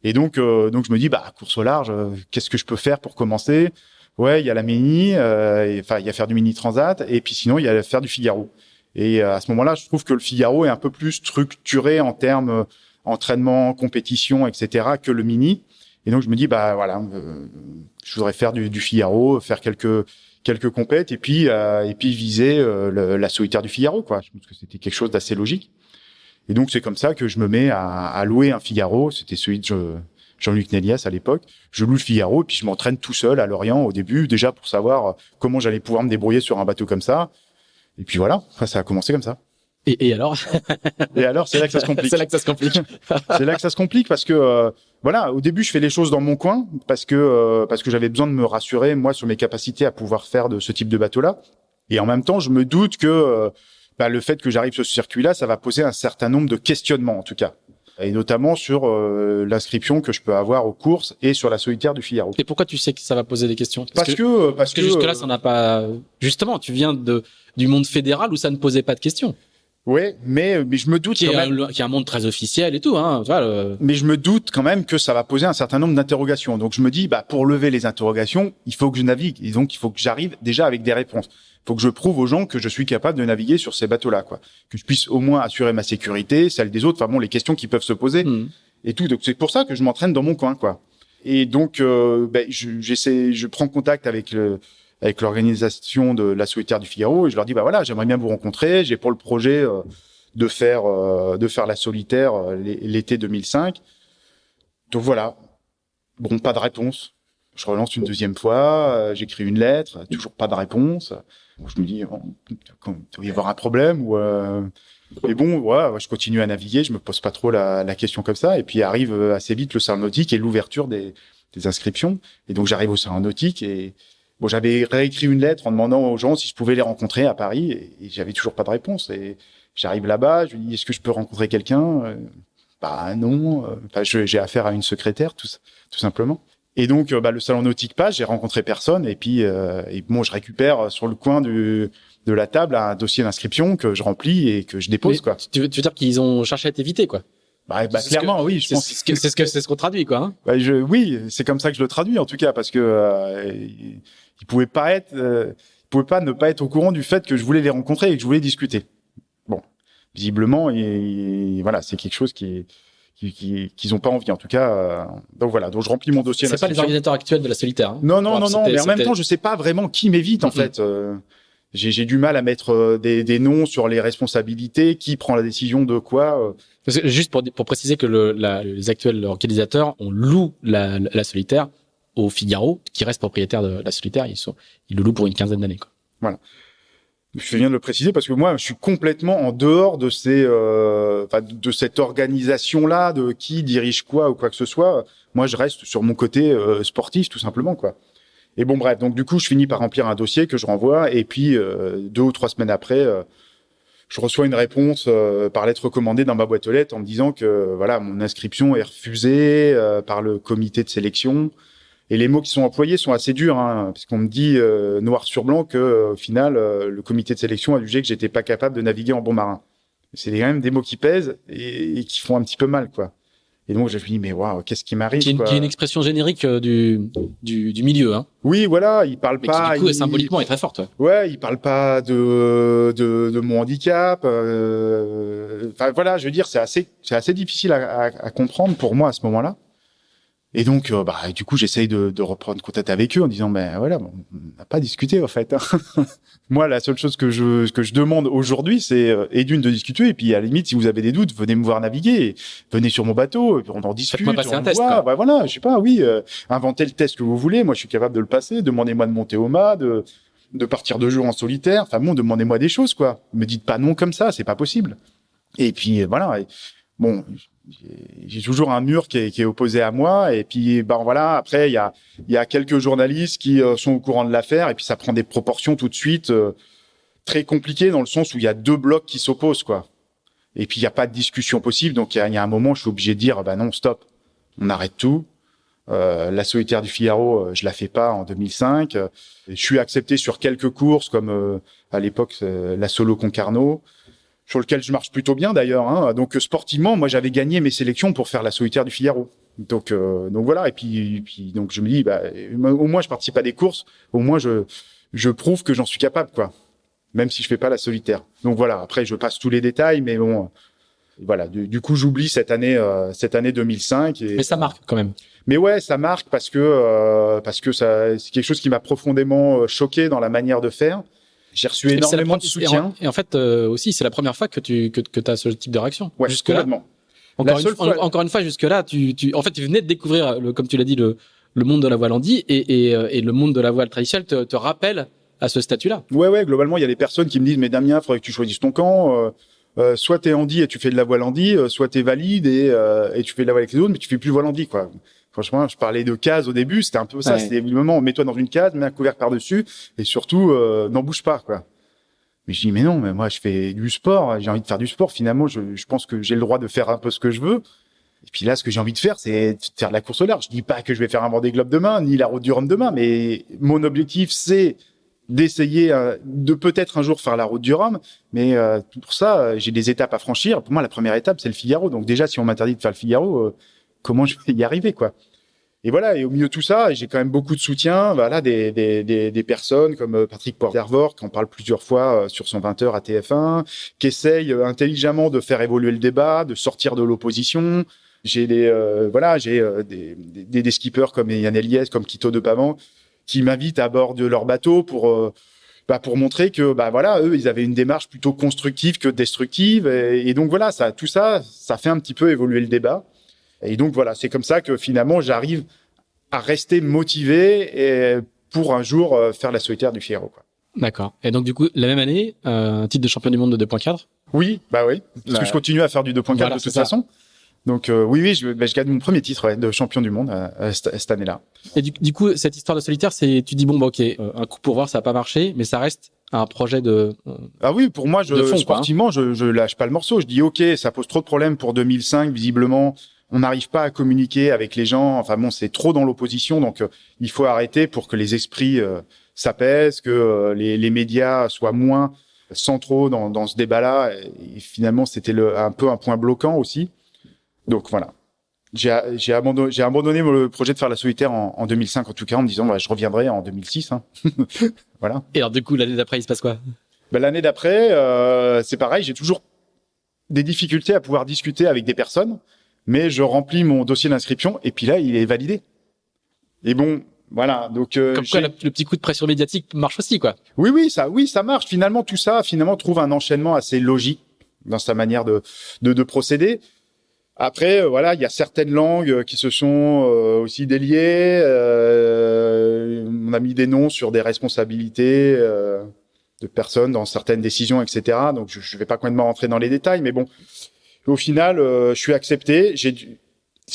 Et donc je me dis course au large, qu'est-ce que je peux faire pour commencer? Ouais, il y a la mini, il y a faire du mini transat, et puis sinon il y a faire du Figaro. Et à ce moment-là, je trouve que le Figaro est un peu plus structuré en termes entraînement, compétition, etc. que le mini. Et donc je me dis je voudrais faire du Figaro, faire quelques compètes et puis viser la solitaire du Figaro, quoi. Je pense que c'était quelque chose d'assez logique. Et donc c'est comme ça que je me mets à louer un Figaro. C'était celui de Jean-Luc Nélias à l'époque. Je loue le Figaro et puis je m'entraîne tout seul à Lorient au début, déjà pour savoir comment j'allais pouvoir me débrouiller sur un bateau comme ça. Et puis voilà, ça a commencé comme ça. Et alors? Et alors, c'est là que ça se complique. C'est là que ça se complique. C'est là que ça se complique parce que au début, je fais les choses dans mon coin parce que j'avais besoin de me rassurer moi sur mes capacités à pouvoir faire de ce type de bateau-là. Et en même temps, je me doute que le fait que j'arrive sur ce circuit-là, ça va poser un certain nombre de questionnements en tout cas. Et notamment sur l'inscription que je peux avoir aux courses et sur la solitaire du Figaro. Et pourquoi tu sais que ça va poser des questions? Parce que jusque-là, ça n'a pas... Justement, tu viens du monde fédéral où ça ne posait pas de questions. Ouais, mais je me doute Qui quand est, même. qui est un monde très officiel et tout, hein. Tu vois, Mais je me doute quand même que ça va poser un certain nombre d'interrogations. Donc je me dis, pour lever les interrogations, il faut que je navigue. Et donc il faut que j'arrive déjà avec des réponses. Il faut que je prouve aux gens que je suis capable de naviguer sur ces bateaux-là, quoi. Que je puisse au moins assurer ma sécurité, celle des autres. Enfin bon, les questions qui peuvent se poser et tout. Donc c'est pour ça que je m'entraîne dans mon coin, quoi. Et donc je prends contact avec l'organisation de la Solitaire du Figaro et je leur dis, voilà, j'aimerais bien vous rencontrer. J'ai pour le projet de faire la Solitaire l'été 2005. Donc voilà. Bon, pas de réponse. Je relance une deuxième fois, j'écris une lettre, toujours pas de réponse. Je me dis, il doit y avoir un problème ou mais bon, voilà, je continue à naviguer, je me pose pas trop la question comme ça. Et puis arrive assez vite le salon nautique et l'ouverture des inscriptions. Et donc j'arrive au salon nautique et bon, j'avais réécrit une lettre en demandant aux gens si je pouvais les rencontrer à Paris et j'avais toujours pas de réponse. Et j'arrive là-bas, je lui dis, est-ce que je peux rencontrer quelqu'un? Non. J'ai affaire à une secrétaire, tout simplement. Et donc, le salon nautique passe, j'ai rencontré personne. Et puis, je récupère sur le coin de la table un dossier d'inscription que je remplis et que je dépose, mais quoi. Tu veux dire qu'ils ont cherché à t'éviter, quoi? Clairement, oui. Je pense c'est ce qu'on traduit, quoi. Hein, oui, c'est comme ça que je le traduis, en tout cas, parce que ils pouvaient pas ne pas être au courant du fait que je voulais les rencontrer et que je voulais discuter. Bon, visiblement, et voilà, c'est quelque chose qu'ils ont pas envie, en tout cas. Donc voilà, donc je remplis mon dossier. c'est pas les organisateurs actuels de la Solitaire. Hein. Non, mais en même temps, je sais pas vraiment qui m'évite, en fait. J'ai du mal à mettre des noms sur les responsabilités, qui prend la décision de quoi. Parce que, juste pour préciser que les actuels organisateurs, on loue la Solitaire au Figaro, qui reste propriétaire de la Solitaire. Ils le louent pour une quinzaine d'années, quoi. Voilà. Je viens de le préciser parce que moi, je suis complètement en dehors de de cette organisation-là, de qui dirige quoi ou quoi que ce soit. Moi, je reste sur mon côté sportif, tout simplement, quoi. Et bon, bref, donc du coup, je finis par remplir un dossier que je renvoie, et puis 2 ou 3 semaines après, je reçois une réponse par lettre recommandée dans ma boîte aux lettres en me disant que voilà, mon inscription est refusée par le comité de sélection. Et les mots qui sont employés sont assez durs, hein, parce qu'on me dit noir sur blanc que au final, le comité de sélection a jugé que j'étais pas capable de naviguer en bon marin. C'est quand même des mots qui pèsent et qui font un petit peu mal, quoi. Et donc je me dis mais waouh, qu'est-ce qui m'arrive, qui est une expression générique du milieu, hein. Oui, voilà, il parle pas. Qui du coup symboliquement est très forte. Ouais, il parle pas de mon handicap. Enfin voilà, je veux dire, c'est assez difficile à comprendre pour moi à ce moment-là. Et donc, du coup, j'essaye de reprendre contact avec eux en disant, voilà, on n'a pas discuté en fait. Hein. Moi, la seule chose que je demande aujourd'hui, c'est d'une de discuter. Et puis, à la limite, si vous avez des doutes, venez me voir naviguer, venez sur mon bateau, et puis on en discute. Faites-moi passer un test. Quoi. Voilà, je sais pas, oui, inventez le test que vous voulez. Moi, je suis capable de le passer. Demandez-moi de monter au mât, de partir 2 jours en solitaire. Enfin bon, demandez-moi des choses, quoi. Me dites pas non comme ça, c'est pas possible. Et puis voilà. Bon. J'ai toujours un mur qui est opposé à moi, et puis voilà, après il y a quelques journalistes qui sont au courant de l'affaire, et puis ça prend des proportions tout de suite très compliquées, dans le sens où il y a 2 blocs qui s'opposent, quoi. Et puis il y a pas de discussion possible, donc il y a un moment je suis obligé de dire non, stop, on arrête tout. La Solitaire du Figaro, je la fais pas en 2005. Je suis accepté sur quelques courses comme à l'époque la Solo Concarneau, sur lequel je marche plutôt bien d'ailleurs, hein. Donc sportivement, moi j'avais gagné mes sélections pour faire la Solitaire du Figaro. Donc voilà, et puis donc je me dis au moins je participe à des courses, au moins je prouve que j'en suis capable, quoi. Même si je fais pas la Solitaire. Donc voilà, après je passe tous les détails, mais bon voilà, du coup j'oublie cette année 2005 mais ça marque quand même. Mais ouais, ça marque parce que ça c'est quelque chose qui m'a profondément choqué dans la manière de faire. J'ai reçu énormément de soutien. Et en fait, aussi, c'est la première fois que tu as ce type de réaction. Ouais, complètement. Encore une fois, jusque-là, en fait, tu venais de découvrir, comme tu l'as dit, le monde de la voile handi et le monde de la voile traditionnelle te rappelle à ce statut-là. Ouais, globalement, il y a des personnes qui me disent, mais Damien, il faudrait que tu choisisses ton camp. Soit t'es handi et tu fais de la voile handi, soit t'es valide et tu fais de la voile avec les autres, mais tu fais plus voile handi, quoi. Franchement, je parlais de case au début, c'était un peu ça. Ouais. C'était le moment, mets-toi dans une case, mets un couvercle par-dessus, et surtout, n'en bouge pas, quoi. Mais je dis, mais non, mais moi, je fais du sport, j'ai envie de faire du sport. Finalement, je pense que j'ai le droit de faire un peu ce que je veux. Et puis là, ce que j'ai envie de faire, c'est de faire de la course au large. Je dis pas que je vais faire un Vendée Globe demain, ni la Route du Rhum demain, mais mon objectif, c'est d'essayer de peut-être un jour faire la route du Rhum, mais pour ça, j'ai des étapes à franchir. Pour moi, la première étape, c'est le Figaro. Donc déjà, si on m'interdit de faire le Figaro, comment je vais y arriver, quoi? Et voilà, et au milieu de tout ça, j'ai quand même beaucoup de soutien, voilà, des personnes comme Patrick Poivre, qui en parle plusieurs fois sur son 20h à TF1, qui essaye intelligemment de faire évoluer le débat, de sortir de l'opposition. J'ai des skippers comme Yann Eliès, comme Quito de Pavan, qui m'invitent à bord de leur bateau pour montrer que eux ils avaient une démarche plutôt constructive que destructive, et donc voilà, tout ça fait un petit peu évoluer le débat. Et donc voilà, c'est comme ça que finalement j'arrive à rester motivé et pour un jour faire la solitaire du Figaro, quoi. D'accord. Et donc du coup, la même année, titre de champion du monde de 2.4. Oui, oui, parce que je continue à faire du 2.4 de toute façon. Donc oui, je gagne mon premier titre de champion du monde cette année-là. Et du coup, cette histoire de solitaire, tu dis ok, un coup pour voir, ça a pas marché, mais ça reste un projet de Ah oui, pour moi, sportivement, je lâche pas le morceau. Je dis ok, ça pose trop de problèmes pour 2005, visiblement. On n'arrive pas à communiquer avec les gens. Enfin bon, c'est trop dans l'opposition, donc il faut arrêter pour que les esprits s'apaisent, que les médias soient moins centraux dans ce débat-là. Et finalement, c'était un peu un point bloquant aussi. Donc voilà, j'ai abandonné le projet de faire la solitaire en 2005, en tout cas, en me disant je reviendrai en 2006. Hein. Voilà. Et alors du coup, l'année d'après, il se passe quoi? L'année d'après, c'est pareil. J'ai toujours des difficultés à pouvoir discuter avec des personnes. Mais je remplis mon dossier d'inscription et puis là, il est validé. Et bon, voilà. Donc comme quoi, le petit coup de pression médiatique marche aussi, quoi. Oui, ça marche. Finalement, tout ça, trouve un enchaînement assez logique dans sa manière de procéder. Après, voilà, il y a certaines langues qui se sont aussi déliées. On a mis des noms sur des responsabilités de personnes dans certaines décisions, etc. Donc, je vais pas complètement rentrer dans les détails, mais bon. Au final, je suis accepté. Si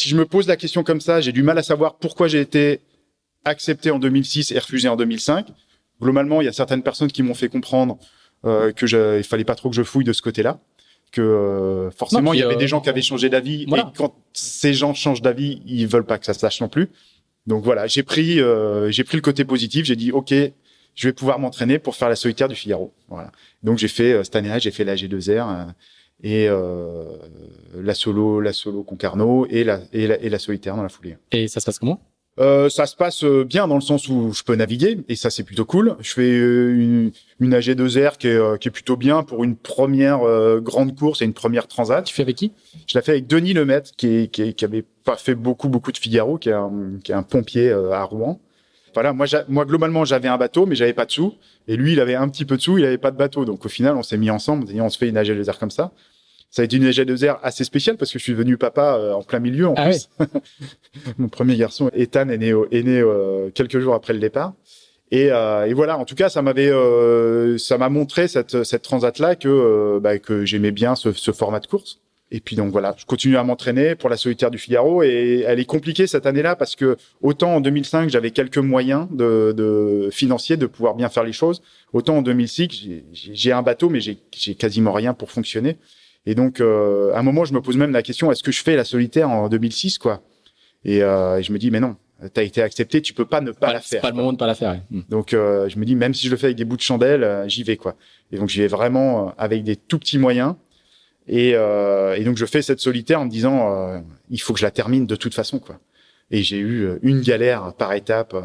je me pose la question comme ça, j'ai du mal à savoir pourquoi j'ai été accepté en 2006 et refusé en 2005. Globalement, il y a certaines personnes qui m'ont fait comprendre il fallait pas trop que je fouille de ce côté-là, que forcément il y avait des gens qui avaient changé d'avis, voilà. Et quand ces gens changent d'avis, ils veulent pas que ça se sache non plus. Donc voilà, j'ai pris le côté positif. J'ai dit ok, je vais pouvoir m'entraîner pour faire la solitaire du Figaro. Voilà. Donc j'ai fait cette année-là, j'ai fait la G2R. Et la solo Concarneau et la solitaire dans la foulée. Et ça se passe comment? Ça se passe bien dans le sens où je peux naviguer et ça c'est plutôt cool. Je fais une AG2R qui est plutôt bien pour une première grande course et une première transat. Tu fais avec qui? Je l'ai fait avec Denis Lemaitre qui avait pas fait beaucoup de Figaro, qui est un pompier à Rouen. Voilà, moi globalement j'avais un bateau mais j'avais pas de sous, et lui il avait un petit peu de sous, il avait pas de bateau, donc au final on s'est mis ensemble et on se fait une AG2R comme ça. Ça a été une AG2R assez spéciale parce que je suis devenu papa en plein milieu en plus. Ouais. Mon premier garçon Ethan est né quelques jours après le départ, et voilà, en tout cas ça m'a montré cette transat là que j'aimais bien ce format de course. Et puis donc voilà, je continue à m'entraîner pour la solitaire du Figaro, et elle est compliquée cette année-là parce que autant en 2005 j'avais quelques moyens de financiers de pouvoir bien faire les choses, autant en 2006 j'ai un bateau mais j'ai quasiment rien pour fonctionner. Et donc à un moment je me pose même la question, est-ce que je fais la solitaire en 2006 quoi? Et je me dis mais non, t'as été accepté, tu peux pas ne pas la faire. C'est pas le moment de pas la faire. Ouais. Donc je me dis même si je le fais avec des bouts de chandelle, j'y vais quoi. Et donc j'y vais vraiment avec des tout petits moyens. Et donc je fais cette solitaire en me disant il faut que je la termine de toute façon quoi. Et j'ai eu une galère par étape.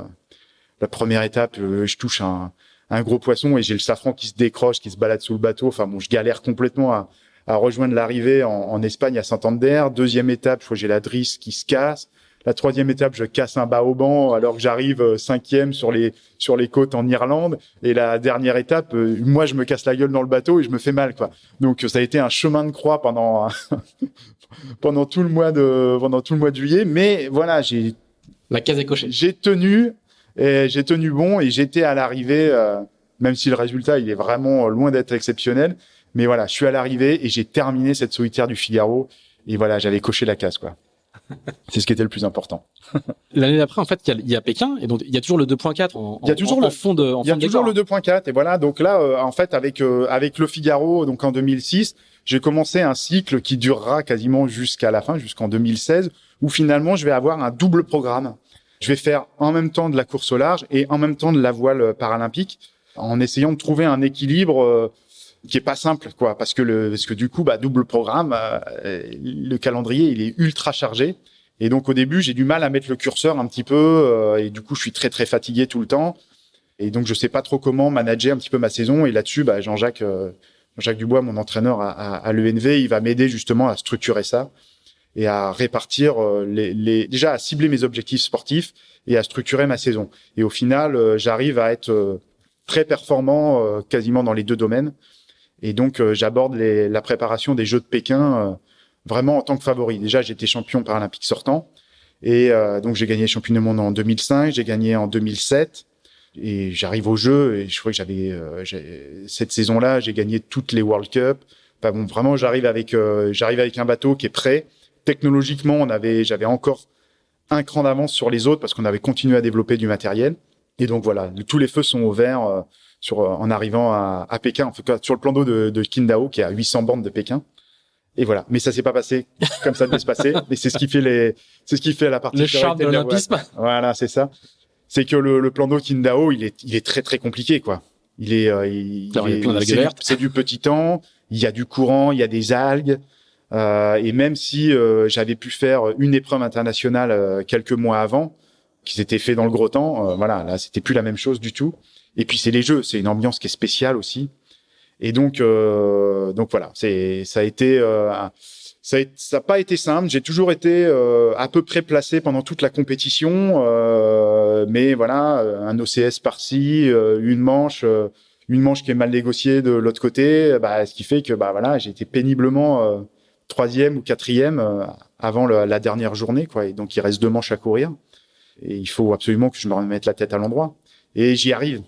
La première étape, je touche un gros poisson et j'ai le safran qui se décroche, qui se balade sous le bateau. Enfin bon, je galère complètement à rejoindre l'arrivée en Espagne à Santander. Deuxième étape, je crois que j'ai la drisse qui se casse. La troisième étape, je casse un baoban alors que j'arrive cinquième sur les côtes en Irlande. Et la dernière étape, moi, je me casse la gueule dans le bateau et je me fais mal, quoi. Donc, ça a été un chemin de croix pendant tout le mois de juillet. Mais voilà, la case est cochée. J'ai tenu bon et j'étais à l'arrivée, même si le résultat, il est vraiment loin d'être exceptionnel. Mais voilà, je suis à l'arrivée et j'ai terminé cette solitaire du Figaro. Et voilà, j'avais coché la case, quoi. C'est ce qui était le plus important. L'année d'après, en fait, il y a Pékin, et donc il y a toujours le 2.4 il y a toujours le fond de. Il y a toujours le 2.4, et voilà. Donc là, en fait, avec le Figaro, donc en 2006, j'ai commencé un cycle qui durera quasiment jusqu'à la fin, jusqu'en 2016, où finalement, je vais avoir un double programme. Je vais faire en même temps de la course au large et en même temps de la voile paralympique. en essayant de trouver un équilibre qui est pas simple, quoi, parce que du coup, double programme, le calendrier, il est ultra chargé. Et donc, au début, j'ai du mal à mettre le curseur un petit peu, et du coup, je suis très, très fatigué tout le temps. Et donc, je sais pas trop comment manager un petit peu ma saison. Et là-dessus, Jean-Jacques Dubois, mon entraîneur à l'ENV, il va m'aider justement à structurer ça et à répartir déjà à cibler mes objectifs sportifs et à structurer ma saison. Et au final, j'arrive à être très performant quasiment dans les deux domaines. Et donc, j'aborde la préparation des Jeux de Pékin vraiment en tant que favori. Déjà, j'étais champion paralympique sortant. Et donc, j'ai gagné le championnat du monde en 2005, j'ai gagné en 2007. Et j'arrive au jeu et je crois que cette saison-là, j'ai gagné toutes les World Cup. Enfin bon, vraiment, j'arrive avec un bateau qui est prêt. Technologiquement, j'avais encore un cran d'avance sur les autres parce qu'on avait continué à développer du matériel. Et donc voilà, tous les feux sont au vert en arrivant à Pékin, en tout cas sur le plan d'eau de Qingdao, qui est à 800 bornes de Pékin. Et voilà. Mais ça s'est pas passé comme ça devait se passer. Et c'est ce qui fait la partie. Le charme de l'olympisme. Voilà, c'est ça. C'est que le plan d'eau Qingdao, il est très très compliqué, quoi. C'est du petit temps, il y a du courant, il y a des algues, et même si j'avais pu faire une épreuve internationale quelques mois avant, qui s'était fait dans le gros temps, voilà, là c'était plus la même chose du tout. Et puis c'est les Jeux, c'est une ambiance qui est spéciale aussi. Et donc voilà, ça a pas été simple. J'ai toujours été à peu près placé pendant toute la compétition, mais voilà, un OCS par-ci, une manche qui est mal négociée de l'autre côté, ce qui fait que voilà, j'ai été péniblement 3e ou 4e avant la dernière journée, quoi. Et donc il reste 2 manches à courir, et il faut absolument que je me remette la tête à l'endroit. Et j'y arrive.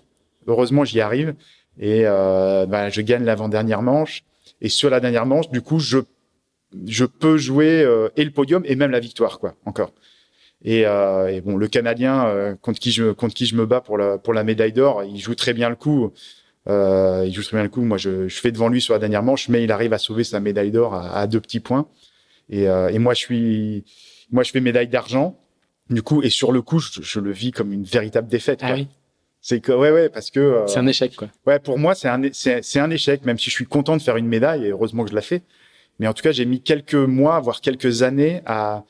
Heureusement, j'y arrive. Et je gagne l'avant-dernière manche. Et sur la dernière manche, du coup, je peux jouer et le podium et même la victoire, quoi, encore. Et bon, le Canadien contre qui je me bats pour la médaille d'or, il joue très bien le coup. Moi, je fais devant lui sur la dernière manche, mais il arrive à sauver sa médaille d'or à 2 petits points. Et moi, je fais médaille d'argent. Du coup, et sur le coup, je le vis comme une véritable défaite, quoi. Ah oui. C'est que ouais, parce que c'est un échec, quoi. Ouais, pour moi, c'est un échec, même si je suis content de faire une médaille, et heureusement que je l'ai fait. Mais en tout cas, j'ai mis quelques mois, voire quelques années à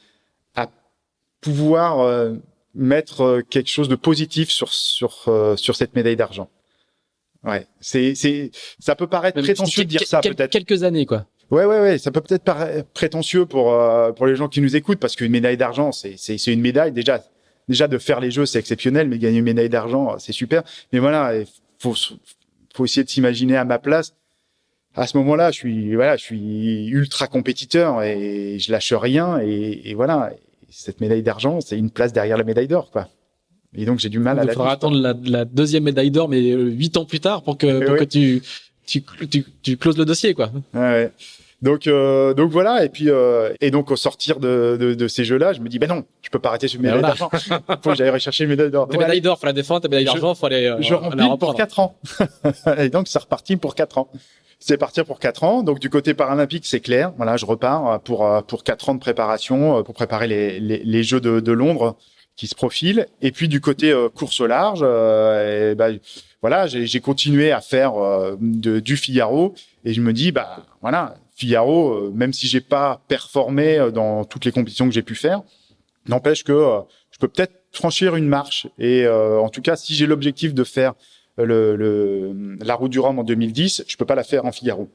pouvoir mettre quelque chose de positif sur cette médaille d'argent. Ouais, ça peut paraître prétentieux de dire ça, peut-être. Quelques années, quoi. Ouais, ça peut peut-être paraître prétentieux pour les gens qui nous écoutent, parce qu'une médaille d'argent, c'est une médaille. Déjà de faire les Jeux, c'est exceptionnel, mais gagner une médaille d'argent, c'est super. Mais voilà, il faut essayer de s'imaginer à ma place. À ce moment-là, je suis ultra compétiteur et je lâche rien, et voilà. Cette médaille d'argent, c'est une place derrière la médaille d'or, quoi. Et donc j'ai du mal à la. Il faudra attendre la 2e médaille d'or, mais 8 ans plus tard pour que tu closes le dossier, quoi. Ouais. Donc voilà, et donc au sortir de ces jeux-là, je me dis non, je peux pas arrêter sur médaille d'argent. Faut que j'aille rechercher une médaille d'or. Ta médaille d'or, faut la défendre, ta médaille d'argent, faut aller je remplis pour 4 ans. Et donc c'est reparti pour 4 ans. C'est partir pour 4 ans. Donc du côté paralympique, c'est clair. Voilà, je repars pour 4 ans de préparation pour préparer les Jeux de Londres qui se profilent. Et puis du côté course au large, voilà, j'ai continué à faire du Figaro, et je me dis voilà, Figaro, même si j'ai pas performé dans toutes les compétitions que j'ai pu faire, n'empêche que je peux peut-être franchir une marche. Et en tout cas, si j'ai l'objectif de faire la Route du Rhum en 2010, je peux pas la faire en Figaro.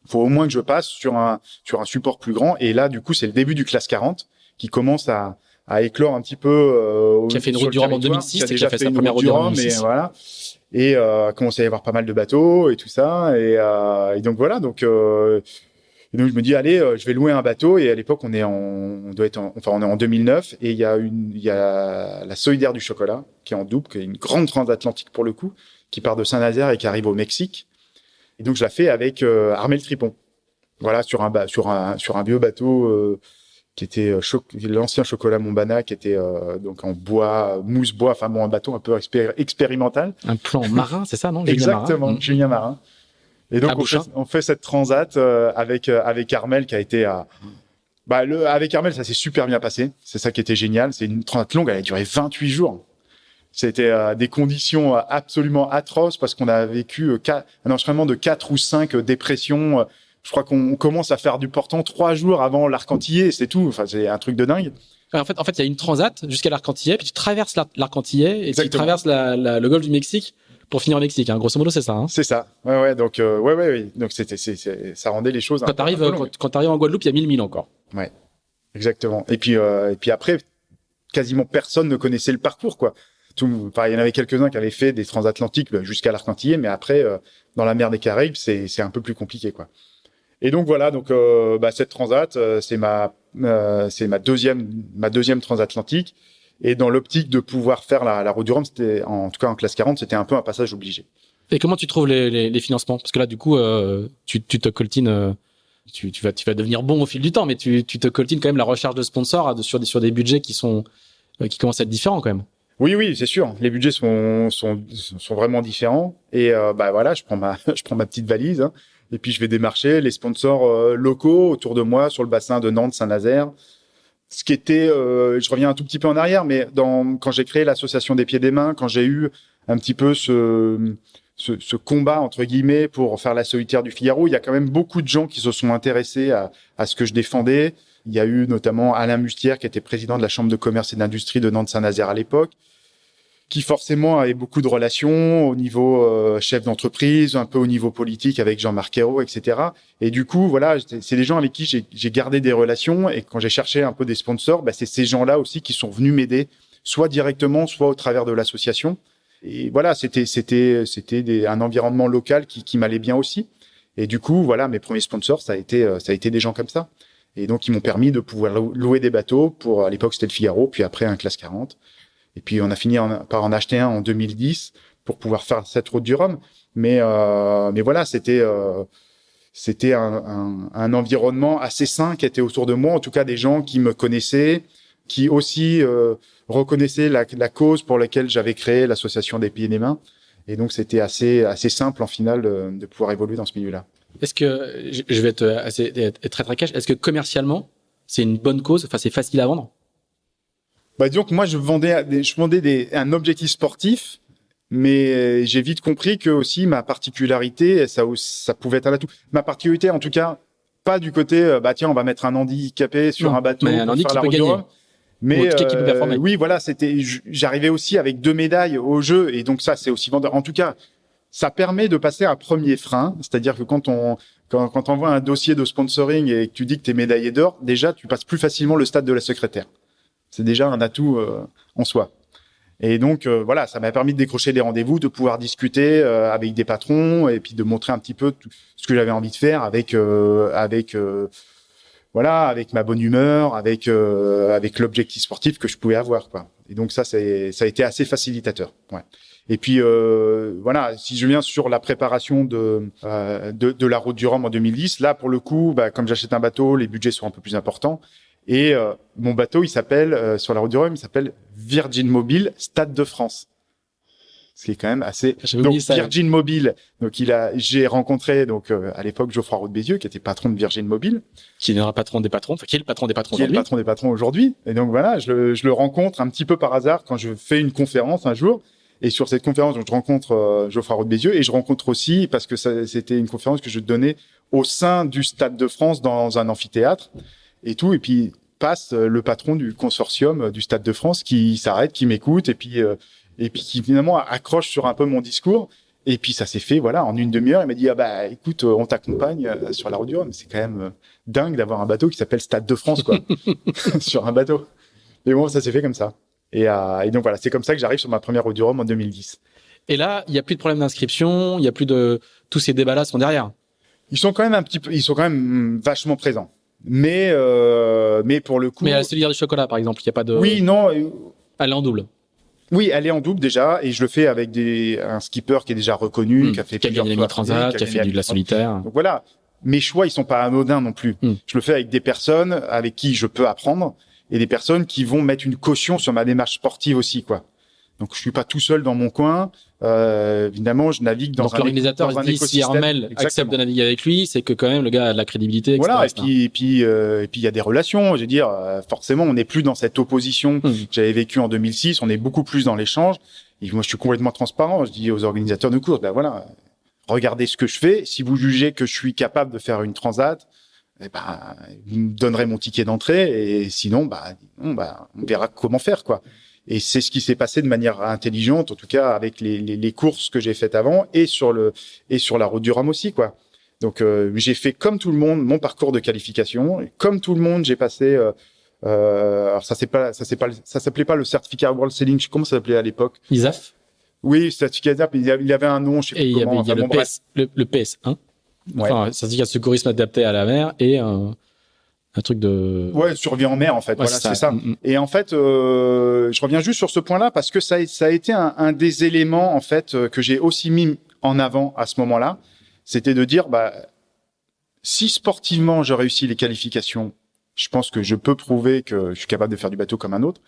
Faut au moins que je passe sur un support plus grand. Et là, du coup, c'est le début du classe 40 qui commence à éclore un petit peu. Qui a fait une Route du Rhum en 2006, qui a déjà fait sa première Route du Rhum, et voilà. Et commence à y avoir pas mal de bateaux et tout ça. Et donc voilà. Donc je me dis allez, je vais louer un bateau. Et à l'époque, on est en 2009, et il y a la Solidaire du Chocolat qui est en double, qui est une grande transatlantique pour le coup, qui part de Saint-Nazaire et qui arrive au Mexique. Et donc je la fais avec Armel Tripon. Voilà, sur un vieux bateau qui était l'ancien Chocolat Montbana, qui était donc en bois, mousse bois, enfin bon, un bateau un peu expérimental. Un plan marin, c'est ça, non? Exactement, Julien Marin. Et donc on fait cette transat avec Armel, qui a été avec Armel, ça s'est super bien passé. C'est ça qui était génial. C'est une transat longue, elle a duré 28 jours. C'était des conditions absolument atroces parce qu'on a vécu un enchaînement de 4 ou 5 dépressions. Je crois qu'on commence à faire du portant 3 jours avant l'Arc-en-Tillet, c'est tout. Enfin, c'est un truc de dingue. En fait, il y a une transat jusqu'à l'Arc-en-Tillet, puis tu traverses l'Arc-en-Tillet et tu traverses le golfe du Mexique pour finir au Mexique. Hein. Grosso modo, c'est ça. Hein. C'est ça. Ouais. Donc, ouais. Donc, ça rendait les choses. Quand t'arrives en Guadeloupe, il y a 1000 milles encore. Ouais. Exactement. Et puis après, quasiment personne ne connaissait le parcours, quoi. Il y en avait quelques-uns qui avaient fait des transatlantiques jusqu'à l'Arc-en-Tillet, mais après, dans la mer des Caraïbes, c'est un peu plus compliqué, quoi. Et donc voilà, cette transat, c'est ma deuxième transatlantique. Et dans l'optique de pouvoir faire la route du Rhum, c'était, en tout cas en classe 40, c'était un peu un passage obligé. Et comment tu trouves les financements? Parce que là, du coup, tu te coltines, tu vas devenir bon au fil du temps, mais tu te coltines quand même la recherche de sponsors sur des budgets qui commencent à être différents quand même. Oui, c'est sûr. Les budgets sont vraiment différents. Et voilà, je prends ma petite valise, hein, et puis je vais démarcher les sponsors locaux autour de moi sur le bassin de Nantes, Saint-Nazaire. Ce qui était, je reviens un tout petit peu en arrière, mais quand j'ai créé l'association des Pieds des Mains, quand j'ai eu un petit peu ce combat entre guillemets pour faire la solitaire du Figaro, il y a quand même beaucoup de gens qui se sont intéressés à ce que je défendais. Il y a eu notamment Alain Mustière, qui était président de la Chambre de commerce et d'industrie de Nantes-Saint-Nazaire à l'époque, qui forcément avait beaucoup de relations au niveau chef d'entreprise, un peu au niveau politique avec Jean-Marc Ayrault, etc. Et du coup, voilà, c'est des gens avec qui j'ai gardé des relations. Et quand j'ai cherché un peu des sponsors, c'est ces gens-là aussi qui sont venus m'aider, soit directement, soit au travers de l'association. Et voilà, c'était un environnement local qui m'allait bien aussi. Et du coup, voilà, mes premiers sponsors, ça a été des gens comme ça. Et donc, ils m'ont permis de pouvoir louer des bateaux à l'époque, c'était le Figaro, puis après un classe 40. Et puis, on a fini par en acheter un en 2010 pour pouvoir faire cette route du Rhum. Mais voilà, c'était un environnement assez sain qui était autour de moi. En tout cas, des gens qui me connaissaient, qui aussi reconnaissaient la cause pour laquelle j'avais créé l'association des Pieds et des Mains. Et donc, c'était assez simple en finale de pouvoir évoluer dans ce milieu-là. Est-ce que, je vais être très très cash, est-ce que commercialement, c'est une bonne cause? Enfin, c'est facile à vendre? Disons que moi, je vendais un objectif sportif, mais j'ai vite compris que aussi ma particularité, ça pouvait être un atout. Ma particularité, en tout cas, pas du côté, tiens, on va mettre un handicapé sur un bateau. Mais un handicapé qui peut gagner. Mais qui peut performer. Oui, voilà, j'arrivais aussi avec 2 médailles au jeu, et donc ça, c'est aussi vendeur. En tout cas, ça permet de passer un premier frein, c'est-à-dire que quand on voit un dossier de sponsoring et que tu dis que t'es médaillé d'or, déjà, tu passes plus facilement le stade de la secrétaire. C'est déjà un atout en soi. Et donc, voilà, ça m'a permis de décrocher des rendez-vous, de pouvoir discuter avec des patrons et puis de montrer un petit peu tout ce que j'avais envie de faire avec ma bonne humeur, avec l'objectif sportif que je pouvais avoir, quoi. Et donc ça a été assez facilitateur. Ouais. Et puis voilà, si je viens sur la préparation de la route du Rhum en 2010, là pour le coup, comme j'achète un bateau, les budgets sont un peu plus importants. Et mon bateau, il s'appelle sur la route du Rhum, il s'appelle Virgin Mobile Stade de France. Ce qui est quand même assez. Donc Virgin Mobile. Donc j'ai rencontré à l'époque Geoffroy Roux de Bézieux, qui était patron de Virgin Mobile, qui est le patron des patrons. Enfin, qui est le patron des patrons aujourd'hui. Qui est le patron des patrons aujourd'hui. Et donc voilà, je le rencontre un petit peu par hasard quand je fais une conférence un jour. Et sur cette conférence, je rencontre Geoffroy Roux de Bézieux, et je rencontre aussi, parce que c'était une conférence que je donnais au sein du Stade de France dans un amphithéâtre et tout. Et puis passe le patron du consortium du Stade de France qui s'arrête, qui m'écoute, et puis qui finalement accroche sur un peu mon discours. Et puis ça s'est fait, voilà, en une demi-heure. Il m'a dit écoute, on t'accompagne sur la route du Rhum. C'est quand même dingue d'avoir un bateau qui s'appelle Stade de France, quoi, sur un bateau. Mais bon, ça s'est fait comme ça. Et donc voilà, c'est comme ça que j'arrive sur ma première route du Rhum en 2010. Et là, il y a plus de problème d'inscription, il y a plus de tous ces débats-là sont derrière. Ils sont quand même vachement présents. Mais pour le coup. Mais à la solidaire du chocolat, par exemple, il y a pas de. Oui, non. Elle est en double. Oui, elle est en double déjà, et je le fais avec un skipper qui est déjà reconnu, qui a fait plusieurs fois, transat, qui a fait de la solitaire. Donc voilà, mes choix ils sont pas anodins non plus. Je le fais avec des personnes avec qui je peux apprendre, et des personnes qui vont mettre une caution sur ma démarche sportive aussi, quoi. Donc, je suis pas tout seul dans mon coin. Évidemment, je navigue dans Donc un l'organisateur dans un se dit si écosystème. Armel accepte de naviguer avec lui, c'est que quand même le gars a de la crédibilité, etc. Voilà, etc. et puis il y a des relations. Je veux dire, forcément, on n'est plus dans cette opposition que j'avais vécue en 2006. On est beaucoup plus dans l'échange. Et moi, je suis complètement transparent. Je dis aux organisateurs de course, ben voilà, regardez ce que je fais. Si vous jugez que je suis capable de faire une transat, eh ben, vous me donnerez mon ticket d'entrée. Et sinon, on verra comment faire, quoi. Et c'est ce qui s'est passé de manière intelligente, en tout cas avec les courses que j'ai faites avant et sur la route du Rhum aussi, quoi. Donc j'ai fait comme tout le monde mon parcours de qualification. Et comme tout le monde, j'ai passé. Alors ça s'appelait pas le certificat World Sailing. Comment ça s'appelait à l'époque? ISAF. Oui, certificat ISAF. Il avait un nom, je sais Et plus comment. il y a le PS1. Ouais. Enfin, certificat de secourisme adapté à la mer et un truc de... Ouais, survie en mer, en fait. Ouais, voilà, c'est ça. Et en fait, je reviens juste sur ce point-là parce que ça a été un des éléments, en fait, que j'ai aussi mis en avant à ce moment-là. C'était de dire, si sportivement, je réussis les qualifications, je pense que je peux prouver que je suis capable de faire du bateau comme un autre.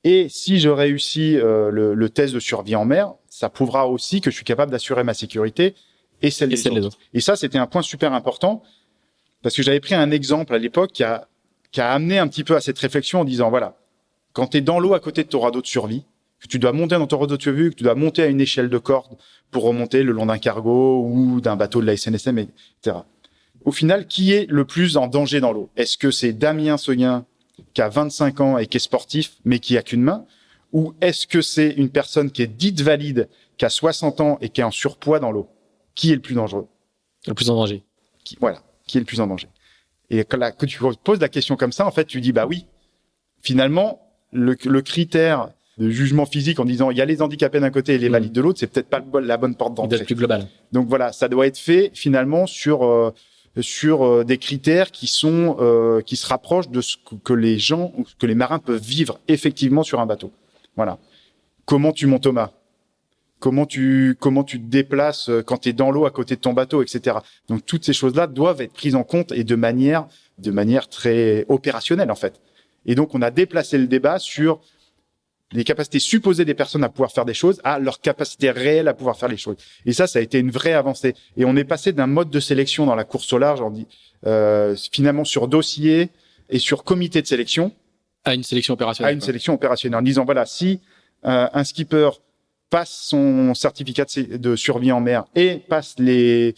Et si je réussis le test de survie en mer, ça prouvera aussi que je suis capable d'assurer ma sécurité et celle des autres. Et ça, c'était un point super important. Parce que j'avais pris un exemple à l'époque qui a amené un petit peu à cette réflexion en disant, voilà, quand tu es dans l'eau à côté de ton radeau de survie, que tu dois monter dans ton radeau de survie, que tu dois monter à une échelle de corde pour remonter le long d'un cargo ou d'un bateau de la SNSM, etc. Au final, qui est le plus en danger dans l'eau? Est-ce que c'est Damien Seguin qui a 25 ans et qui est sportif, mais qui a qu'une main? Ou est-ce que c'est une personne qui est dite valide, qui a 60 ans et qui est en surpoids dans l'eau? Qui est le plus dangereux? Le plus en danger. Voilà. Qui est le plus en danger? Et quand tu poses la question comme ça, en fait, tu dis, oui, finalement, le critère de jugement physique en disant, il y a les handicapés d'un côté et les valides de l'autre, c'est peut-être pas la bonne porte d'entrée. Il doit être plus global. Donc voilà, ça doit être fait finalement sur des critères qui se rapprochent de ce que les marins peuvent vivre effectivement sur un bateau. Voilà. Comment tu montes au mât? Comment tu te déplaces quand tu es dans l'eau à côté de ton bateau, etc. Donc toutes ces choses-là doivent être prises en compte et de manière très opérationnelle en fait. Et donc on a déplacé le débat sur les capacités supposées des personnes à pouvoir faire des choses à leur capacité réelle à pouvoir faire les choses. Et ça a été une vraie avancée. Et on est passé d'un mode de sélection dans la course au large, finalement sur dossier et sur comité de sélection, à une sélection opérationnelle. En disant voilà, si un skipper passe son certificat de survie en mer et passe les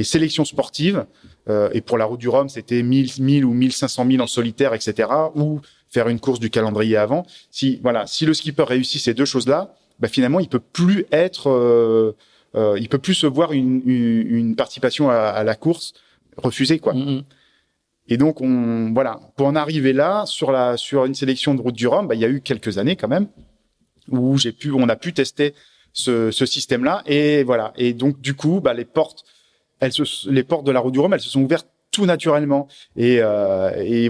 sélections sportives, et pour la route du Rhum, c'était 1000 ou 1500 000 en solitaire, etc., ou faire une course du calendrier avant. Si le skipper réussit ces deux choses-là, finalement, il peut plus se voir une participation à la course refusée, quoi. Et donc, pour en arriver là, sur une sélection de route du Rhum, il y a eu quelques années quand même, où on a pu tester ce système-là, et voilà. Et donc du coup, les portes de la route du Rhum, elles se sont ouvertes tout naturellement. Et